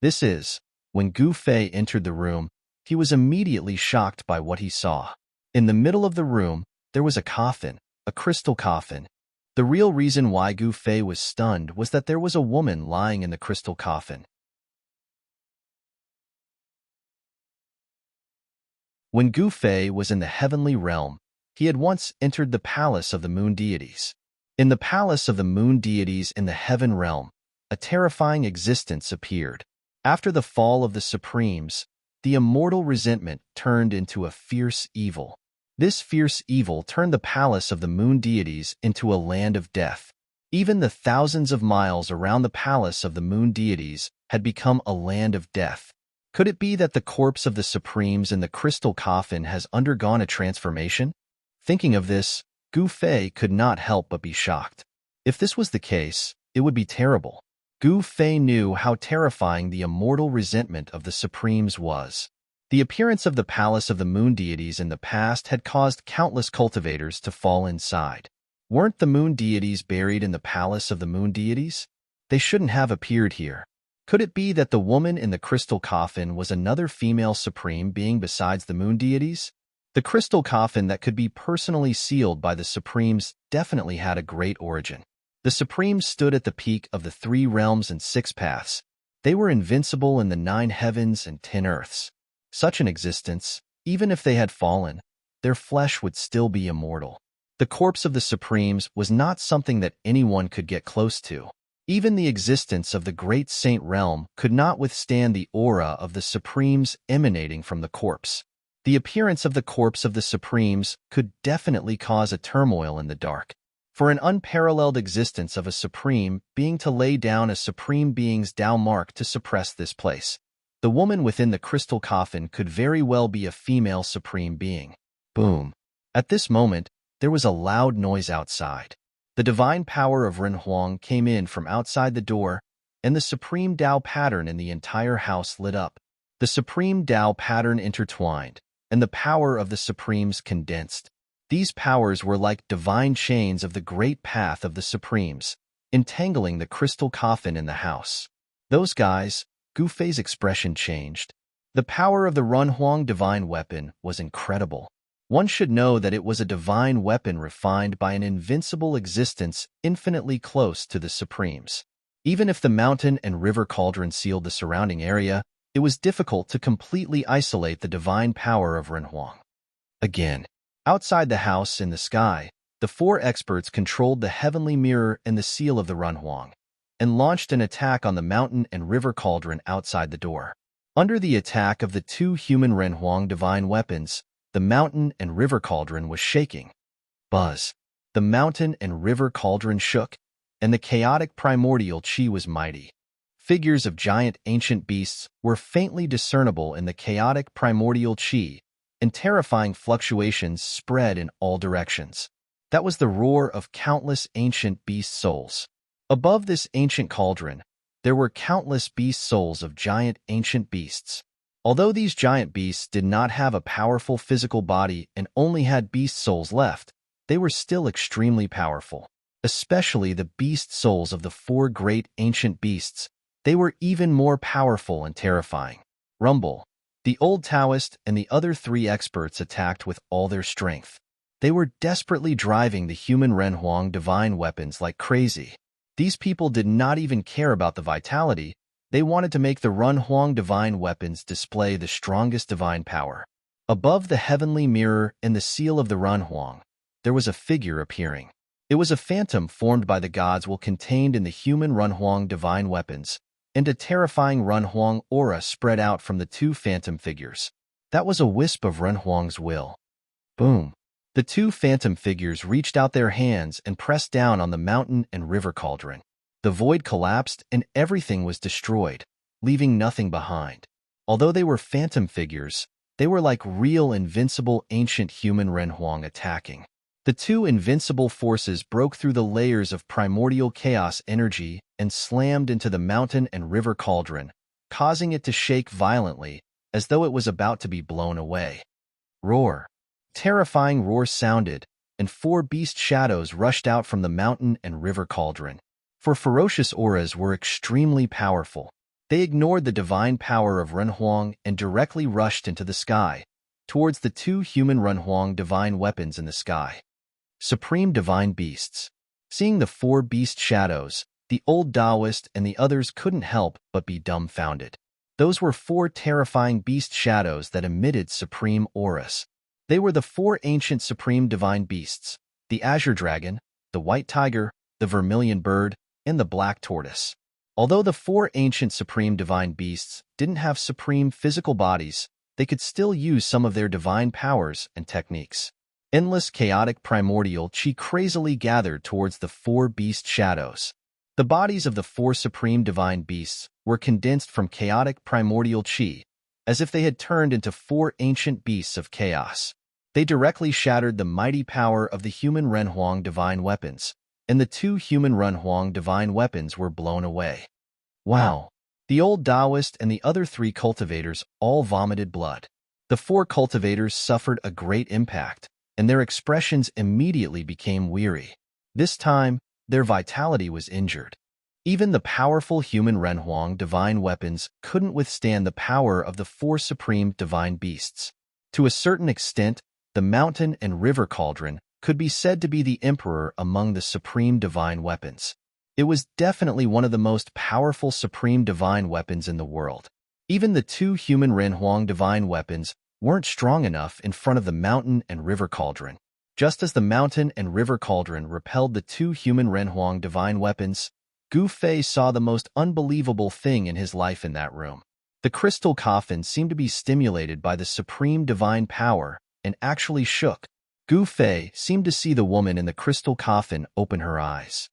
This is, when Gu Fei entered the room, he was immediately shocked by what he saw. In the middle of the room, there was a coffin, a crystal coffin. The real reason why Gu Fei was stunned was that there was a woman lying in the crystal coffin. When Gu Fei was in the heavenly realm, he had once entered the palace of the moon deities. In the palace of the moon deities in the heaven realm, a terrifying existence appeared. After the fall of the Supremes, the immortal resentment turned into a fierce evil. This fierce evil turned the palace of the moon deities into a land of death. Even the thousands of miles around the palace of the moon deities had become a land of death. Could it be that the corpse of the Supremes in the crystal coffin has undergone a transformation? Thinking of this, Gu Fei could not help but be shocked. If this was the case, it would be terrible. Gu Fei knew how terrifying the immortal resentment of the Supremes was. The appearance of the palace of the moon deities in the past had caused countless cultivators to fall inside. Weren't the moon deities buried in the palace of the moon deities? They shouldn't have appeared here. Could it be that the woman in the crystal coffin was another female supreme being besides the moon deities? The crystal coffin that could be personally sealed by the Supremes definitely had a great origin. The Supremes stood at the peak of the 3 realms and 6 paths. They were invincible in the 9 heavens and 10 earths. Such an existence, even if they had fallen, their flesh would still be immortal. The corpse of the Supremes was not something that anyone could get close to. Even the existence of the great saint realm could not withstand the aura of the Supremes emanating from the corpse. The appearance of the corpse of the Supremes could definitely cause a turmoil in the dark. For an unparalleled existence of a Supreme being to lay down a Supreme Being's Tao mark to suppress this place. The woman within the crystal coffin could very well be a female Supreme Being. Boom. At this moment, there was a loud noise outside. The divine power of Ren Huang came in from outside the door, and the supreme Tao pattern in the entire house lit up. The supreme Tao pattern intertwined, and the power of the Supremes condensed. These powers were like divine chains of the great path of the Supremes, entangling the crystal coffin in the house. Those guys, Gu Fei's expression changed. The power of the Ren Huang divine weapon was incredible. One should know that it was a divine weapon refined by an invincible existence infinitely close to the Supremes. Even if the mountain and river cauldron sealed the surrounding area, it was difficult to completely isolate the divine power of Ren Huang. Again, outside the house in the sky, the four experts controlled the heavenly mirror and the seal of the Ren Huang, and launched an attack on the mountain and river cauldron outside the door. Under the attack of the two human Ren Huang divine weapons, the mountain and river cauldron was shaking. Buzz. The mountain and river cauldron shook, and the chaotic primordial qi was mighty. Figures of giant ancient beasts were faintly discernible in the chaotic primordial qi, and terrifying fluctuations spread in all directions. That was the roar of countless ancient beast souls. Above this ancient cauldron, there were countless beast souls of giant ancient beasts. Although these giant beasts did not have a powerful physical body and only had beast souls left, they were still extremely powerful. Especially the beast souls of the four great ancient beasts, they were even more powerful and terrifying. Rumble. The old Taoist and the other three experts attacked with all their strength. They were desperately driving the human Ren Huang divine weapons like crazy. These people did not even care about the vitality. They wanted to make the Ren Huang divine weapons display the strongest divine power. Above the heavenly mirror and the seal of the Ren Huang, there was a figure appearing. It was a phantom formed by the gods while contained in the human Ren Huang divine weapons, and a terrifying Ren Huang aura spread out from the two phantom figures. That was a wisp of Ren Huang's will. Boom. The two phantom figures reached out their hands and pressed down on the mountain and river cauldron. The void collapsed and everything was destroyed, leaving nothing behind. Although they were phantom figures, they were like real invincible ancient human Ren Huang attacking. The two invincible forces broke through the layers of primordial chaos energy and slammed into the mountain and river cauldron, causing it to shake violently as though it was about to be blown away. Roar. Terrifying roars sounded, and four beast shadows rushed out from the mountain and river cauldron. For ferocious auras were extremely powerful. They ignored the divine power of Ren Huang and directly rushed into the sky, towards the two human Ren Huang divine weapons in the sky. Supreme divine beasts. Seeing the four beast shadows, the old Taoist and the others couldn't help but be dumbfounded. Those were four terrifying beast shadows that emitted supreme auras. They were the four ancient supreme divine beasts, the azure dragon, the white tiger, the vermilion bird, and the black tortoise. Although the four ancient supreme divine beasts didn't have supreme physical bodies, they could still use some of their divine powers and techniques. Endless chaotic primordial qi crazily gathered towards the four beast shadows. The bodies of the four supreme divine beasts were condensed from chaotic primordial qi, as if they had turned into four ancient beasts of chaos. They directly shattered the mighty power of the human Ren Huang divine weapons, and the two human Ren Huang divine weapons were blown away. Wow! The old Taoist and the other three cultivators all vomited blood. The four cultivators suffered a great impact, and their expressions immediately became weary. This time, their vitality was injured. Even the powerful human Ren Huang divine weapons couldn't withstand the power of the four supreme divine beasts. To a certain extent, the mountain and river cauldron could be said to be the emperor among the supreme divine weapons. It was definitely one of the most powerful supreme divine weapons in the world. Even the two human Ren Huang divine weapons weren't strong enough in front of the mountain and river cauldron. Just as the mountain and river cauldron repelled the two human Renhuang divine weapons, Gu Fei saw the most unbelievable thing in his life in that room. The crystal coffin seemed to be stimulated by the supreme divine power and actually shook. Gu Fei seemed to see the woman in the crystal coffin open her eyes.